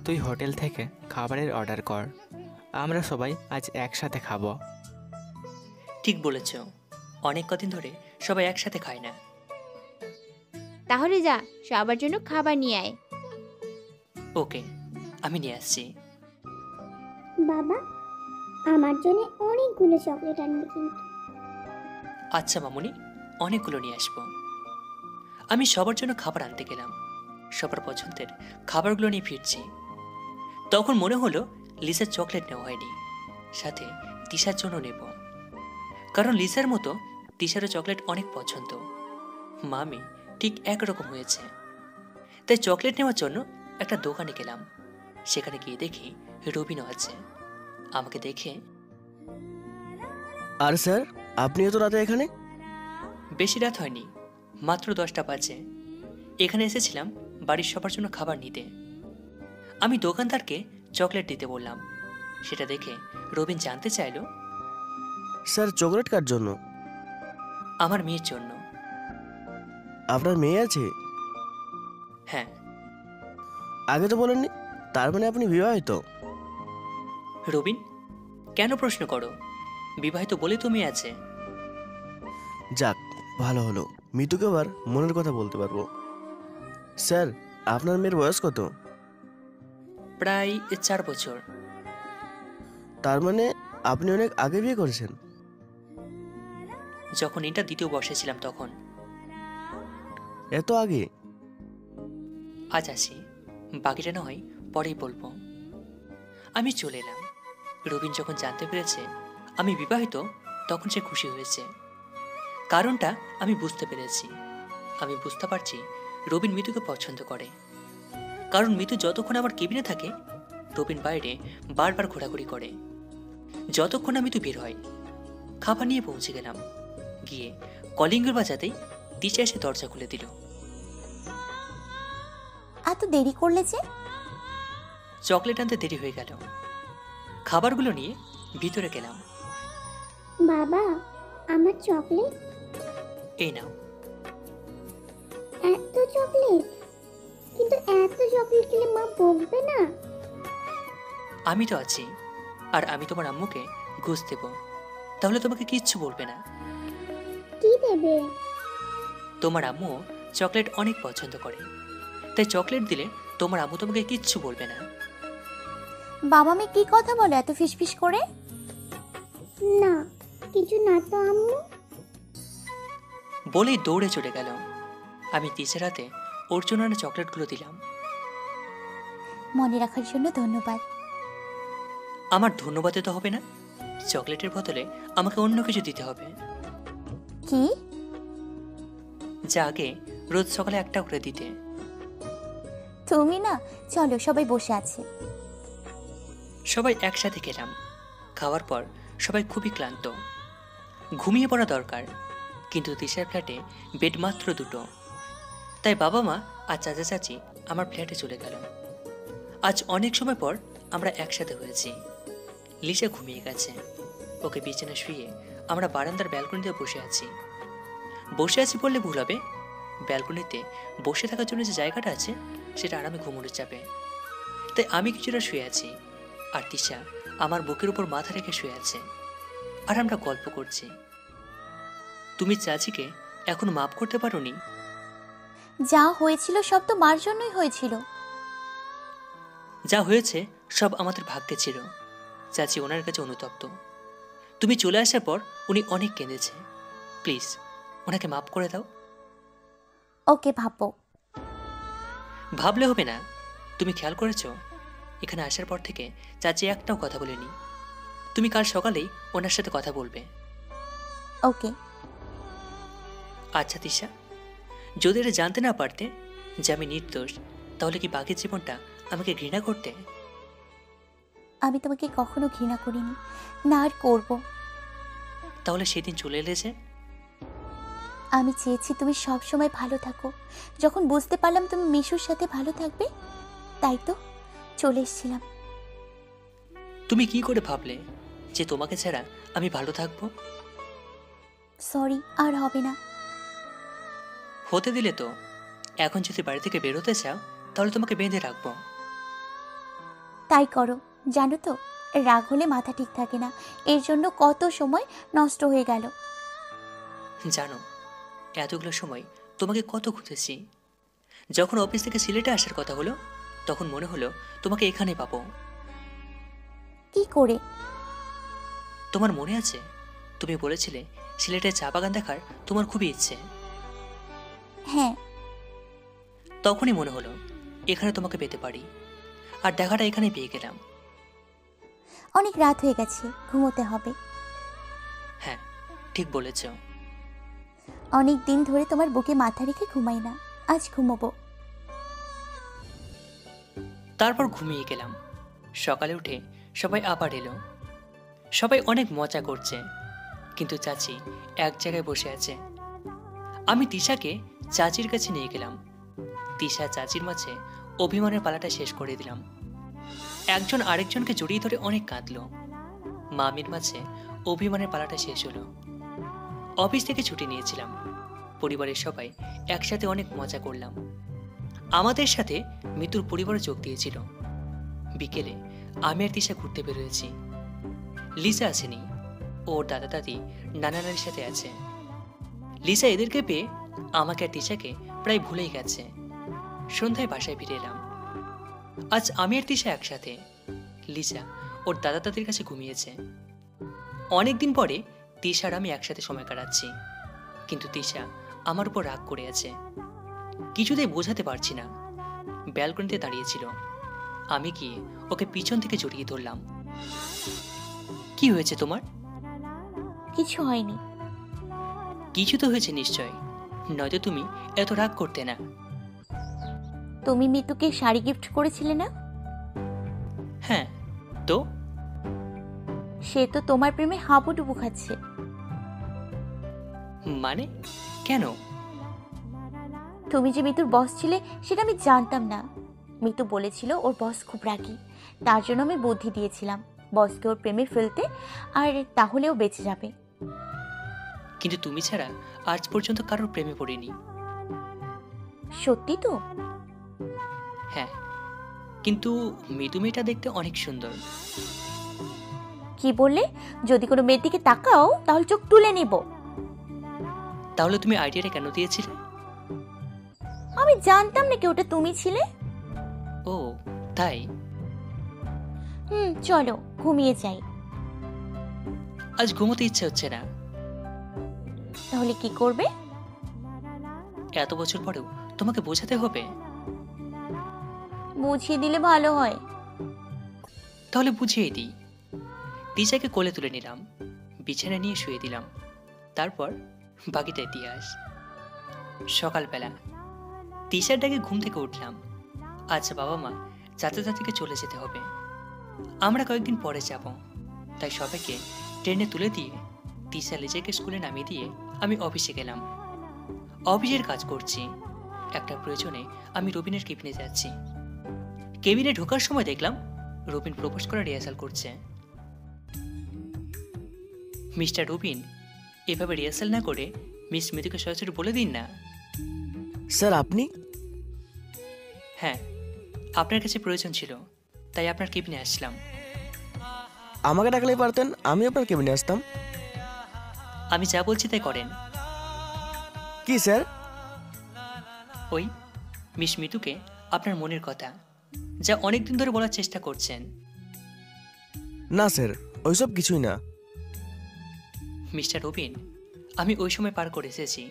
তুই হোটেল থেকে খাবারের অর্ডার কর, আমরা সবাই আজ একসাথে খাবো। ঠিক বলেছ, অনেক কদিন ধরে সবাই একসাথে খায় না। তাহলে যা, সবার জন্য খাবার নিয়ে আয়। ওকে, আমি নিয়ে আসছি। বাবা, আমার জন্য অনেকগুলো চকলেট আনবে কিন্তু। আচ্ছা মামুনি, অনেকগুলো নিয়ে আসবো। আমি সবার জন্য খাবার আনতে গেলাম, সবার পছন্দের খাবারগুলো নিয়ে ফিরছি। তখন মনে হলো লিসার চকলেট নেওয়া হয়নি, সাথে তিশার জন্য নেব, কারণ লিসার মতো তিশারও চকলেট অনেক পছন্দ। মামি ঠিক একরকম হয়েছে, তাই চকলেট নেওয়ার জন্য একটা দোকানে গেলাম। সেখানে গিয়ে দেখি রবিনও আছে। আমাকে দেখে, আর স্যার, আপনি এত রাতে এখানে? বেশি রাত হয়নি, মাত্র 10টা বাজে। এখানে এসেছিলাম বাড়ির সবার জন্য খাবার নিতে। আমি দোকানদারকে চকলেট দিতে বললাম, সেটা দেখে রবিন জানতে চাইল, স্যার চকলেট কার জন্য? আমার মেয়ের জন্য। আপনার মেয়ে আছে? হ্যাঁ। আগে তো বলেননি, তার মানে আপনি বিবাহিত? রবিন, কেন প্রশ্ন করো? বিবাহিত বলে তো মেয়ে আছে। যাক, ভালো হলো, মিতুকে আবার মনের কথা বলতে পারবো। স্যার, আপনার মেয়ের বয়স কত? প্রায় 4 বছর। তার মানে আপনি অনেক আগে বিয়ে করেছেন? যখন এটা দ্বিতীয় বর্ষে ছিলাম তখন। এত আগে? আজ আসি, বাকিটা না হয় পরেই বলবো। আমি চলে এলাম। রবিন যখন জানতে পেরেছে আমি বিবাহিত তখন সে খুশি হয়েছে। কারণটা আমি বুঝতে পেরেছি। আমি বুঝতে পারছি রবিন মিতুকে পছন্দ করে, কারণ মিতু যতক্ষণ আমার কেবিনে থাকে রবিন বাইরে বারবার ঘোরাঘুরি করে। যতক্ষণ না মিতু বের হয়, খাবার নিয়ে পৌঁছে গেলাম। গিয়ে কলিং বেল বাজাতেই দিশা এসে দরজা খুলে দিল। এত দেরি করলে যে? চকলেট আনতে দেরি হয়ে গেল। খাবারগুলো নিয়ে ভিতরে গেলাম। বাবা, আমার চকলেট। এই নাও। এত চকলেট? কিন্তু এত চকলেট খেলে মা বকবে না? আমি তো আছি, আর আমি তোমার আম্মুকে ঘুষ দেব, তাহলে তোমাকে কিচ্ছু বলবে না। কি দেবে? তোমার আম্মু চকলেট অনেক পছন্দ করে, তাই চকলেট দিলে তোমার আম্মু তোমাকে কিচ্ছু বলবে না। বাবা মেয়ে কি কথা বলে এত ফিসফিস করে? না, কিছু না তো আম্মু। বলেই দৌড়ে চলে গেল। আমি তিসের হাতে ওর জন্য চকলেটগুলো দিলাম। মনে রাখার জন্য ধন্যবাদ। আমার ধন্যবাদ তো হবে না, চকলেটের বদলে আমাকে অন্য কিছু দিতে হবে। কি? যা আগে রোজ সকালে একটা করে দিতে। তুমি না, চলো সবাই বসে আছে। সবাই একসাথে খেলাম। খাওয়ার পর সবাই খুবই ক্লান্ত, ঘুমিয়ে পড়া দরকার, কিন্তু তিশার ফ্ল্যাটে বেড মাত্র 2টো। তাই বাবা মা আর চাচা চাচি আমার ফ্ল্যাটে চলে গেল। আজ অনেক সময় পর আমরা একসাথে হয়েছি। লিসা ঘুমিয়ে গেছে, ওকে বিছানা শুয়ে আমরা বারান্দার ব্যালকনিতে বসে আছি। বসে আছি বললে ভুল হবে, ব্যালকনিতে বসে থাকার জন্য যে জায়গাটা আছে সেটা আরামে ঘুমোনোর চাপে। তাই আমি কিছুটা শুয়ে আছি, আর তিশা আমার বুকের উপর মাথা রেখে শুয়ে আছে, আর আমরা গল্প করছি। তুমি চাচিকে এখন মাফ করতে পারোনি? যা হয়েছিল সব তো মার জন্যই হয়েছিল। যা হয়েছে সব আমাদের ভাগ্যে ছিল। চাচি ওনার কাছে অনুতপ্ত। তুমি চলে আসার পর উনি অনেক কেঁদেছে। প্লিজ ওনাকে মাফ করে দাও। ওকে, ভাববো। ভাবলে হবে না, তুমি খেয়াল করেছো এখানে আসার পর থেকে চাচি একটাও কথা বলেনি। তুমি কাল সকালেই ওনার সাথে কথা বলবে। ওকে। আচ্ছা তিশা, যদি এটা জানতে না পারতে যে আমি নির্দোষ, তাহলে কি বাকি জীবনটা আমাকে ঘৃণা করতে? আমি তোমাকে কখনো ঘৃণা করিনি, না আর করব। তাহলে সেদিন চলে এলে যে? আমি চেয়েছি তুমি সব সময় ভালো থাকো। যখন বুঝতে পারলাম তুমি মিশুর সাথে ভালো থাকবে, তাই তো চলে এসেছিলাম। তুমি কি করে ভাবলে যে তোমাকে ছাড়া আমি ভালো থাকবো? সরি, আর হবে না। হতে দিলে তো। এখন যদি বাড়ি থেকে বেরোতে চাও তাহলে তোমাকে বেঁধে রাখবো। তাই করো। জানো তো, রাগ হলে মাথা ঠিক থাকে না, এর জন্য কত সময় নষ্ট হয়ে গেল। জানো, এতগুলো সময় তোমাকে কত খুঁজেছি। যখন অফিস থেকে সিলেটে আসার কথা হলো তখন মনে হলো তোমাকে এখানে পাবো। কি করে? তোমার মনে আছে তুমি বলেছিলে সিলেটের চা বাগান দেখার তোমার খুবই ইচ্ছে? হ্যাঁ। তখনই মনে হলো এখানে তোমাকে পেতে পারি, আর দেখাটা এখানে পেয়ে গেলাম। অনেক রাত হয়ে গেছে, ঘুমোতে হবে। হ্যাঁ, ঠিক বলেছ। অনেক দিন ধরে তোমার বুকে মাথা রেখে ঘুমাই না, আজ ঘুমোবো। তারপর ঘুমিয়ে গেলাম। সকালে উঠে সবাই আবার এলো। সবাই অনেক মজা করছে, কিন্তু চাচি এক জায়গায় বসে আছে। আমি তিশাকে চাচির কাছে নিয়ে গেলাম। তিশা চাচির মাঝে অভিমানের পালাটা শেষ করে দিলাম। একজন আরেকজনকে জড়িয়ে ধরে অনেক কাঁদলো। মামির মাঝে অভিমানের পালাটা শেষ হলো। অফিস থেকে ছুটি নিয়েছিলাম। পরিবারের সবাই একসাথে অনেক মজা করলাম। আমাদের সাথে মিতুর পরিবারও যোগ দিয়েছিল। বিকেলে আমি আর তিশা ঘুরতে বেরোয়েছি। লিসা আসেনি, ওর দাদা দাদি নানা নানির সাথে আছে। লিসা এদেরকে পেয়ে আমাকে আর তিশাকে প্রায় ভুলেই গেছে। সন্ধ্যায় বাসায় ফিরে এলাম। আজ আমি আর তিশা একসাথে। লিজা ওর দাদা দাদির কাছে ঘুমিয়েছে। অনেকদিন পরে তিশা আর আমি একসাথে সময় কাটাচ্ছি, কিন্তু তিশা আমার উপর রাগ করে আছে। কিছুতেই বোঝাতে পারছি না। ব্যালকনিতে দাঁড়িয়েছিল। আমি গিয়ে ওকে পিছন থেকে জড়িয়ে ধরলাম। কি হয়েছে তোমার? কিছু হয়নি। কিছু তো হয়েছে নিশ্চয়, নয়তো তুমি এত রাগ করতে না। তুমি মিতুকে শাড়ি গিফট করেছিলে না? হ্যাঁ, তো সে তো তোমার প্রেমে হাবুডুবু খাচ্ছে। মানে কেন? তুমি যে মিতুর বস ছিলে সেটা আমি জানতাম না। মিতু বলেছিল ওর বস খুব রাগী, তার জন্য আমি বুদ্ধি দিয়েছিলাম বসকে ওর প্রেমে ফেলতে, আর তাহলেও বেঁচে যাবে। কিন্তু তুমি ছাড়া আজ পর্যন্ত কারোর প্রেমে পড়িনি। সত্যি তো? হ্যাঁ, কিন্তু মৃদু মেয়েটা দেখতে অনেক সুন্দর। কি বললে? যদি কোনো মেয়ের দিকে তাকাও তাহলে চোখ তুলে নিব। তাহলে তুমি আইডিয়াটা কেন দিয়েছিলে? আমি জানতাম না কি ওটা তুমি ছিলে। ও তাই? চলো ঘুমিয়ে যাই। আজ ঘুমোতে ইচ্ছে হচ্ছে না। তাহলে কি করবে? এত বছর পরেও তোমাকে বোঝাতে হবে? বুঝিয়ে দিলে ভালো হয়। তাহলে বুঝিয়ে দিই। তিশাকে কোলে তুলে নিলাম, বিছানা নিয়ে শুয়ে দিলাম। তারপর বাকিটা ইতিহাস। সকালবেলা তিশার ডাকে ঘুম থেকে উঠলাম। আজ বাবা মা চাচা চাচিকে চলে যেতে হবে। আমরা কয়েকদিন পরে যাব, তাই সবাইকে ট্রেনে তুলে দিয়ে তিশা লিজাকে স্কুলে নামিয়ে দিয়ে আমি অফিসে গেলাম। অফিসের কাজ করছি। একটা প্রয়োজনে আমি রবিনের কেবিনে যাচ্ছি। কেবিনে ঢোকার সময় দেখলাম রবিন প্রপোজ করার রিহার্সাল করছে। মিস্টার রবিন, এভাবে রিহার্সাল না করে মিস মৃদুকে সরাসরি বলে দিন না। স্যার আপনি? হ্যাঁ, আপনার কাছে প্রয়োজন ছিল, তাই আপনার কেবিনে আসলাম। আমাকে ডাকলেই পারতেন, আমি আপনার কেবিনে আসতাম। আমি যা বলছি তাই করেন। কি স্যার? ওই মিস মিতুকে আপনার মনের কথা, যা অনেকদিন ধরে বলার চেষ্টা করছেন। না স্যার, ওইসব কিছুই না। মিস্টার রবিন, আমি ওই সময় পার করে এসেছি,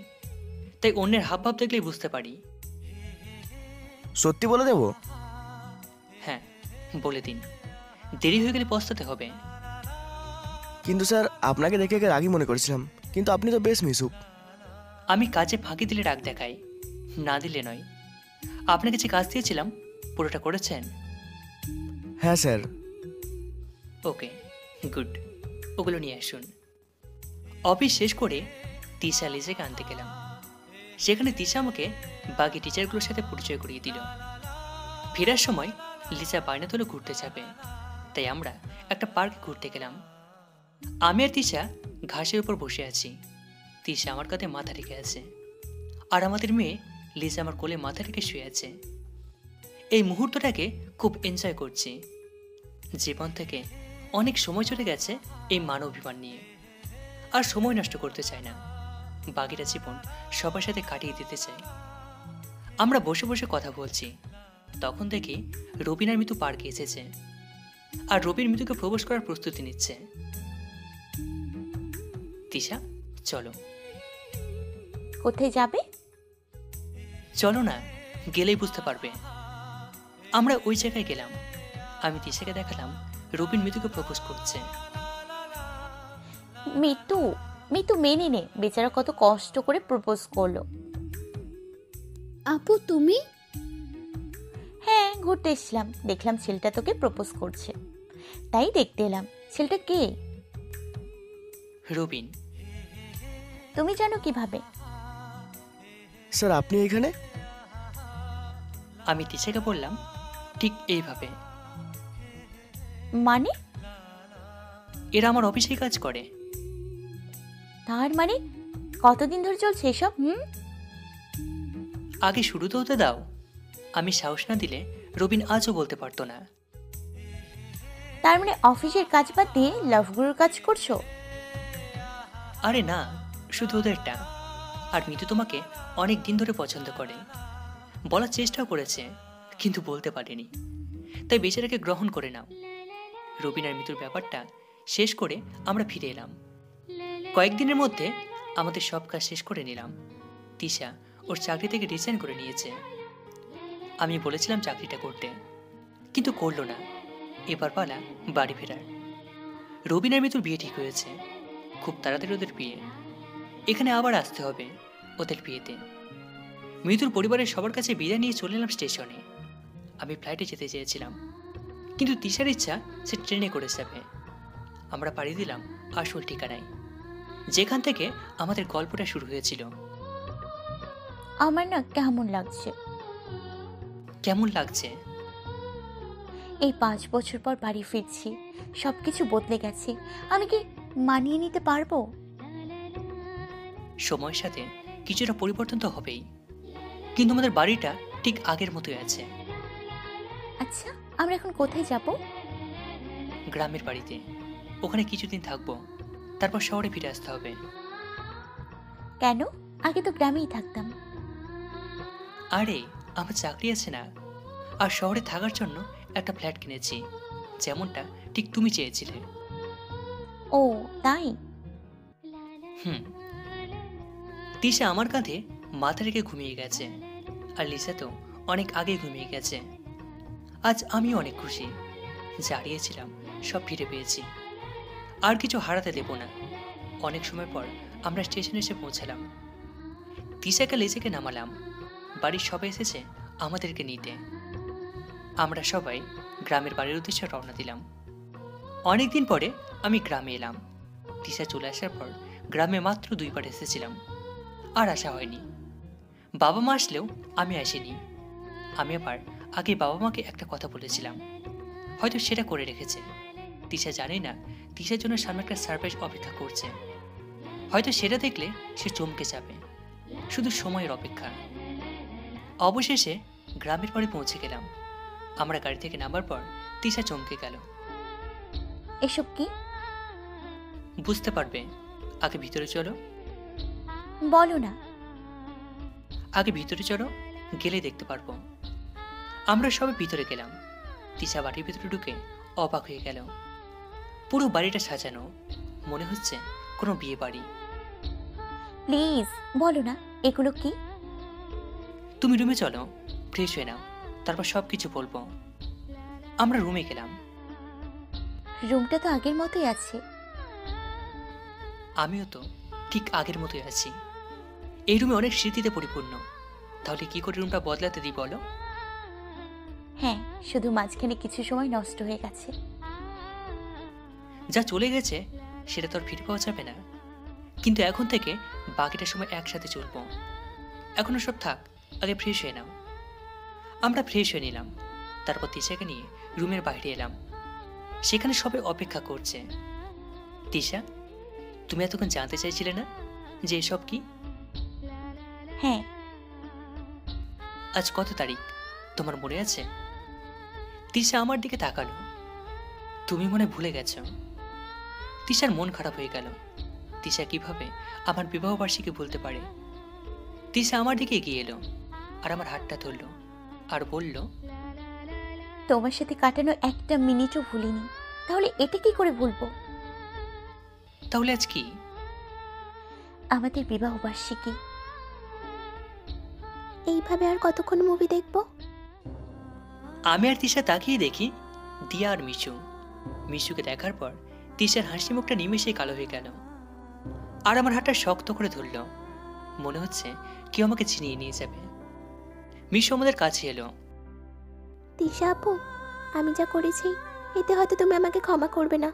তাই অন্যের হাবভাব দেখলেই বুঝতে পারি। সত্যি বলে দেব? হ্যাঁ, বলে দিন। দেরি হয়ে গেলে পস্তাতে হবে। কিন্তু স্যার আপনাকে দেখে রাগই মনে করেছিলাম, কিন্তু আপনি তো বেশ মিশুক। আমি কাজে ফাঁকি দিলে রাগ দেখাই, না দিলে নয়। আপনাকে যে কাজ দিয়েছিলাম পুরোটা করেছেন? হ্যাঁ স্যার। ওকে, গুড। ওগুলো নিয়ে আসুন। অফিস শেষ করে তিশা লিজাকে আনতে গেলাম। সেখানে তিশা আমাকে বাকি টিচারগুলোর সাথে পরিচয় করিয়ে দিল। ফেরার সময় লিজা বায়না তুলে ঘুরতে যাবে, তাই আমরা একটা পার্কে ঘুরতে গেলাম। আমি আর তিশা ঘাসের উপর বসে আছি। তিশা আমার কাঁধে মাথা রেখে আছে, আর আমাদের মেয়ে লিজা আমার কোলে মাথা রেখে শুয়ে আছে। এই মুহূর্তটাকে খুব এনজয় করছি। জীবন থেকে অনেক সময় চলে গেছে এই মানবাভিমান নিয়ে। আর সময় নষ্ট করতে চাই না। বাকিটা জীবন সবার সাথে কাটিয়ে দিতে চাই। আমরা বসে বসে কথা বলছি, তখন দেখি রবিন আর মিতু পার্কে এসেছে, আর রবিন মিতুকে প্রবেশ করার প্রস্তুতি নিচ্ছে। তিশা, চলো। কোথায় যাবে? চলো না, গেলেই বুঝতে পারবে। আমরা ওই জায়গায় গেলাম। আমি তিশাকে দেখালাম রবিন মিতুকে প্রপোজ করছে। মিতু মিতু মেনে নে, বেচারা কত কষ্ট করে প্রপোজ করলো। আপু তুমি? হ্যাঁ, ঘুরতে এসেছিলাম, দেখলাম ছেলেটা তোকে প্রপোজ করছে, তাই দেখতে এলাম। ছেলেটা কে? রবিন। তুমি জানো কিভাবে? স্যার আপনি এখানে? আমি তিশাকে বললাম ঠিক এইভাবে। মানে? এরা আমার অফিসেই কাজ করে। তার মানে কতদিন ধরে চলছে এসব? আগে শুরু তো হতে দাও। আমি সাহস না দিলে রবিন আজও বলতে পারতো না। তার মানে অফিসের কাজ বাদ দিয়ে লাভগুলোর কাজ করছো? আরে না, শুধু ওদেরটা। আর মিতু তোমাকে অনেক দিন ধরে পছন্দ করে। বলার চেষ্টাও করেছে, কিন্তু বলতে পারেনি। তাই বেচারাকে গ্রহণ করে নাও। রবিনার মৃত্যুর ব্যাপারটা শেষ করে আমরা ফিরে এলাম। কয়েকদিনের মধ্যে আমাদের সব কাজ শেষ করে নিলাম। তিশা ওর চাকরি থেকে রিজাইন করে নিয়েছে। আমি বলেছিলাম চাকরিটা করতে, কিন্তু করলো না। এবার পালা বাড়ি ফেরার। রবিনার মৃত্যুর বিয়ে ঠিক হয়েছে, খুব তাড়াতাড়ি ওদের বিয়ে। এখানে আবার আসতে হবে ওদের বিয়েতে। মৃত্যুর পরিবারের সবার কাছে বিদায় নিয়ে চলে এলাম স্টেশনে। আমি ফ্লাইটে যেতে চেয়েছিলাম, কিন্তু তিশার ইচ্ছা সে ট্রেনে করে যাবে। আমরা পাড়ি দিলাম আসল ঠিকানায়, যেখান থেকে আমাদের গল্পটা শুরু হয়েছিল। আমার না কেমন লাগছে। কেমন লাগছে? এই 5 বছর পর বাড়ি ফিরছি, সবকিছু বদলে গেছে। আমি কি মানিয়ে নিতে পারবো? সময়ের সাথে কিছুটা পরিবর্তন তো হবেই, কিন্তু আমাদের বাড়িটা ঠিক আগের মতোই আছে। আচ্ছা, আমরা এখন কোথায় যাব? গ্রামের বাড়িতে। ওখানে কিছুদিন থাকবো, তারপর শহরে ফিরে আসতে হবে। কেন? আগে তো গ্রামেই থাকতাম। আরে আমার চাকরি আছে না, আর শহরে থাকার জন্য একটা ফ্ল্যাট কিনেছি, যেমনটা ঠিক তুমি চেয়েছিলে। ও তাই? তিশা আমার কাঁধে মাথা রেখে ঘুমিয়ে গেছে, আর লিসা তো অনেক আগে ঘুমিয়ে গেছে। আজ আমিও অনেক খুশি, যা হারিয়েছিলাম সব ফিরে পেয়েছি। আর কিছু হারাতে দেব না। অনেক সময় পর আমরা স্টেশনে এসে পৌঁছালাম। তিশাকে লিসাকে নামালাম। বাড়ির সবাই এসেছে আমাদেরকে নিতে। আমরা সবাই গ্রামের বাড়ির উদ্দেশ্যে রওনা দিলাম। অনেকদিন পরে আমি গ্রামে এলাম। তিশা চলে আসার পর গ্রামে মাত্র 2 বার এসেছিলাম, আর আসা হয়নি। বাবা মা আসলেও আমি আসিনি। আমি আবার আগে বাবা মাকে একটা কথা বলেছিলাম, হয়তো সেটা করে রেখেছে। তিশা জানে না তিশার জন্য সামনে একটা সারপ্রাইজ অপেক্ষা করছে। হয়তো সেটা দেখলে সে চমকে যাবে। শুধু সময়ের অপেক্ষা। অবশেষে গ্রামের বাড়ি পৌঁছে গেলাম। আমরা গাড়ি থেকে নামার পর তিশা চমকে গেল। এসব কি? বুঝতে পারবে, আগে ভিতরে চলো। বলো না। আগে ভিতরে চলো, গেলে দেখতে পারবো। আমরা সবাই ভিতরে গেলাম। তিশা বাড়ির ভিতরে ঢুকে অবাক হয়ে গেল। পুরো বাড়িটা সাজানো, মনে হচ্ছে কোনো বিয়ে বাড়ি। প্লিজ বলো না, এগুলো কি? তুমি রুমে চলো, ফ্রেশ হয়ে নাও, তারপর সব কিছু বলবো। আমরা রুমে গেলাম। রুমটা তো আগের মতোই আছে। আমিও তো ঠিক আগের মতোই আছি। এই রুমে অনেক স্মৃতিতে পরিপূর্ণ। তাহলে কি করে রুমটা বদলাতে দিই বলো? হ্যাঁ, শুধু মাঝখানে কিছু সময় নষ্ট হয়ে গেছে। যা চলে গেছে সেটা তো আর ফিরে পাওয়া যাবে না, কিন্তু এখন থেকে বাকিটা সময় একসাথে চলবো। এখনো সব থাক, আগে ফ্রেশ হয়ে নাও। আমরা ফ্রেশ হয়ে নিলাম। তারপর তিশাকে নিয়ে রুমের বাইরে এলাম। সেখানে সবাই অপেক্ষা করছে। তিশা, তুমি এতক্ষণ জানতে চাইছিলে না যে এসব কি? হ্যাঁ। আজ কত তারিখ তোমার মনে আছে? তিশা আমার দিকে তাকালো। তুমি মনে ভুলে গেছো। তিশার মন খারাপ হয়ে গেল। তিশা কিভাবে আমার বিবাহ বার্ষিকী ভুলতে পারে? তিশা আমার দিকে এগিয়ে এলো আর আমার হাতটা ধরলো আর বলল, তোমার সাথে কাটানো একটা মিনিটও ভুলিনি, তাহলে এটা কি করে ভুলবো? তাহলে আজ কি? আমাদের বিবাহ বার্ষিকী। এইভাবে আর কতক্ষণ মুভি দেখবো? আমি আর তিশা তাকিয়ে দেখি দিয়া আর মিশু। মিশুকে দেখার পর তিশার হাসি মুখটা নিমেষেই কালো হয়ে গেল, আর আমার হাতটা শক্ত করে ধরল। মনে হচ্ছে কেউ আমাকে ছিনিয়ে নিয়ে যাবে। মিশু আমাদের কাছে এলো। তিশা আপু, আমি যা করেছি এতে হয়তো তুমি আমাকে ক্ষমা করবে না।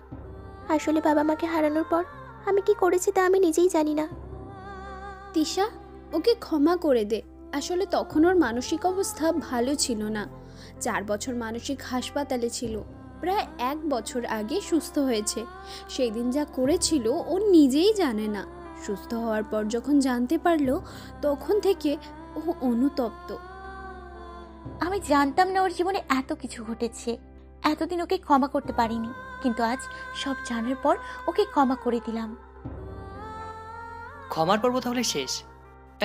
আসলে বাবা মাকে হারানোর পর আমি কি করেছি তা আমি নিজেই জানি না। তিশা, ওকে ক্ষমা করে দে। আসলে তখন ওর মানসিক অবস্থা ভালো ছিল না। 4 বছর মানসিক হাসপাতালে ছিল। প্রায় 1 বছর আগে সুস্থ হয়েছে। সেই দিন যা করেছিল ও নিজেই জানে না। সুস্থ হওয়ার পর যখন জানতে পারলো, তখন থেকে ও অনুতপ্ত। আমি জানতাম না ওর জীবনে এত কিছু ঘটেছে। এতদিন ওকে ক্ষমা করতে পারিনি, কিন্তু আজ সব জানার পর ওকে ক্ষমা করে দিলাম। ক্ষমার পর্ব তাহলে শেষ,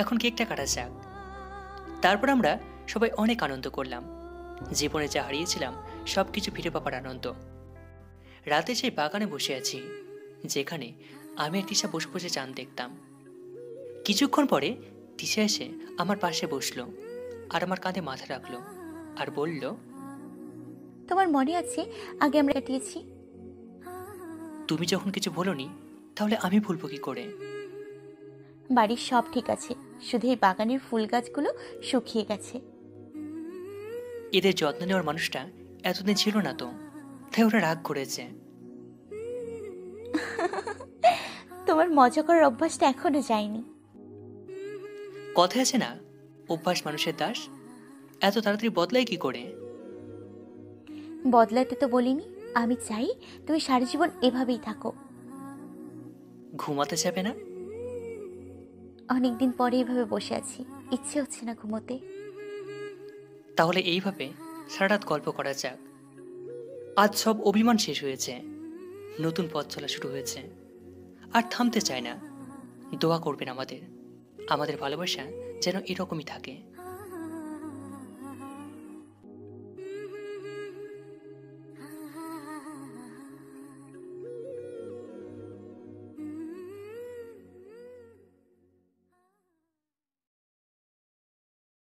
এখন কেকটা কাটা যাক। তারপর আমরা সবাই অনেক আনন্দ করলাম। জীবনে যা হারিয়েছিলাম সব কিছু ফিরে পাবার আনন্দ। রাতে সেই বাগানে বসে আছি যেখানে আমি আর তিশা বসে বসে চাঁদ দেখতাম। কিছুক্ষণ পরে তিশা এসে আমার পাশে বসলো আর আমার কাঁধে মাথা রাখলো আর বলল, তোমার মনে আছে আগে আমরা কাটিয়েছি? তুমি যখন কিছু বলোনি তাহলে আমি ভুলবো কি করে? বাড়ির সব ঠিক আছে, শুধু এই বাগানের ফুল গাছগুলো শুকিয়ে গেছে। এদের যত্ন নেওয়ার মানুষটা এতদিন ছিল না তো, তাই ওরা রাগ করেছে। তোমার মজা করার অভ্যাসটা এখনো যায়নি। কথা আছে না, অভ্যাস মানুষের দাস। এত তাড়াতাড়ি বদলায় কি করে? বদলাতে তো বলিনি, আমি চাই তুমি সারা জীবন এভাবেই থাকো। ঘুমাতে যাবে না? অনেকদিন পরে এভাবে বসে আছি, ইচ্ছে হচ্ছে না ঘুমোতে। তাহলে এইভাবে সারা রাত গল্প করা যাক। আজ সব অভিমান শেষ হয়েছে, নতুন পথ চলা শুরু হয়েছে, আর থামতে চায় না। দোয়া করবেন আমাদের ভালোবাসা যেন এরকমই থাকে।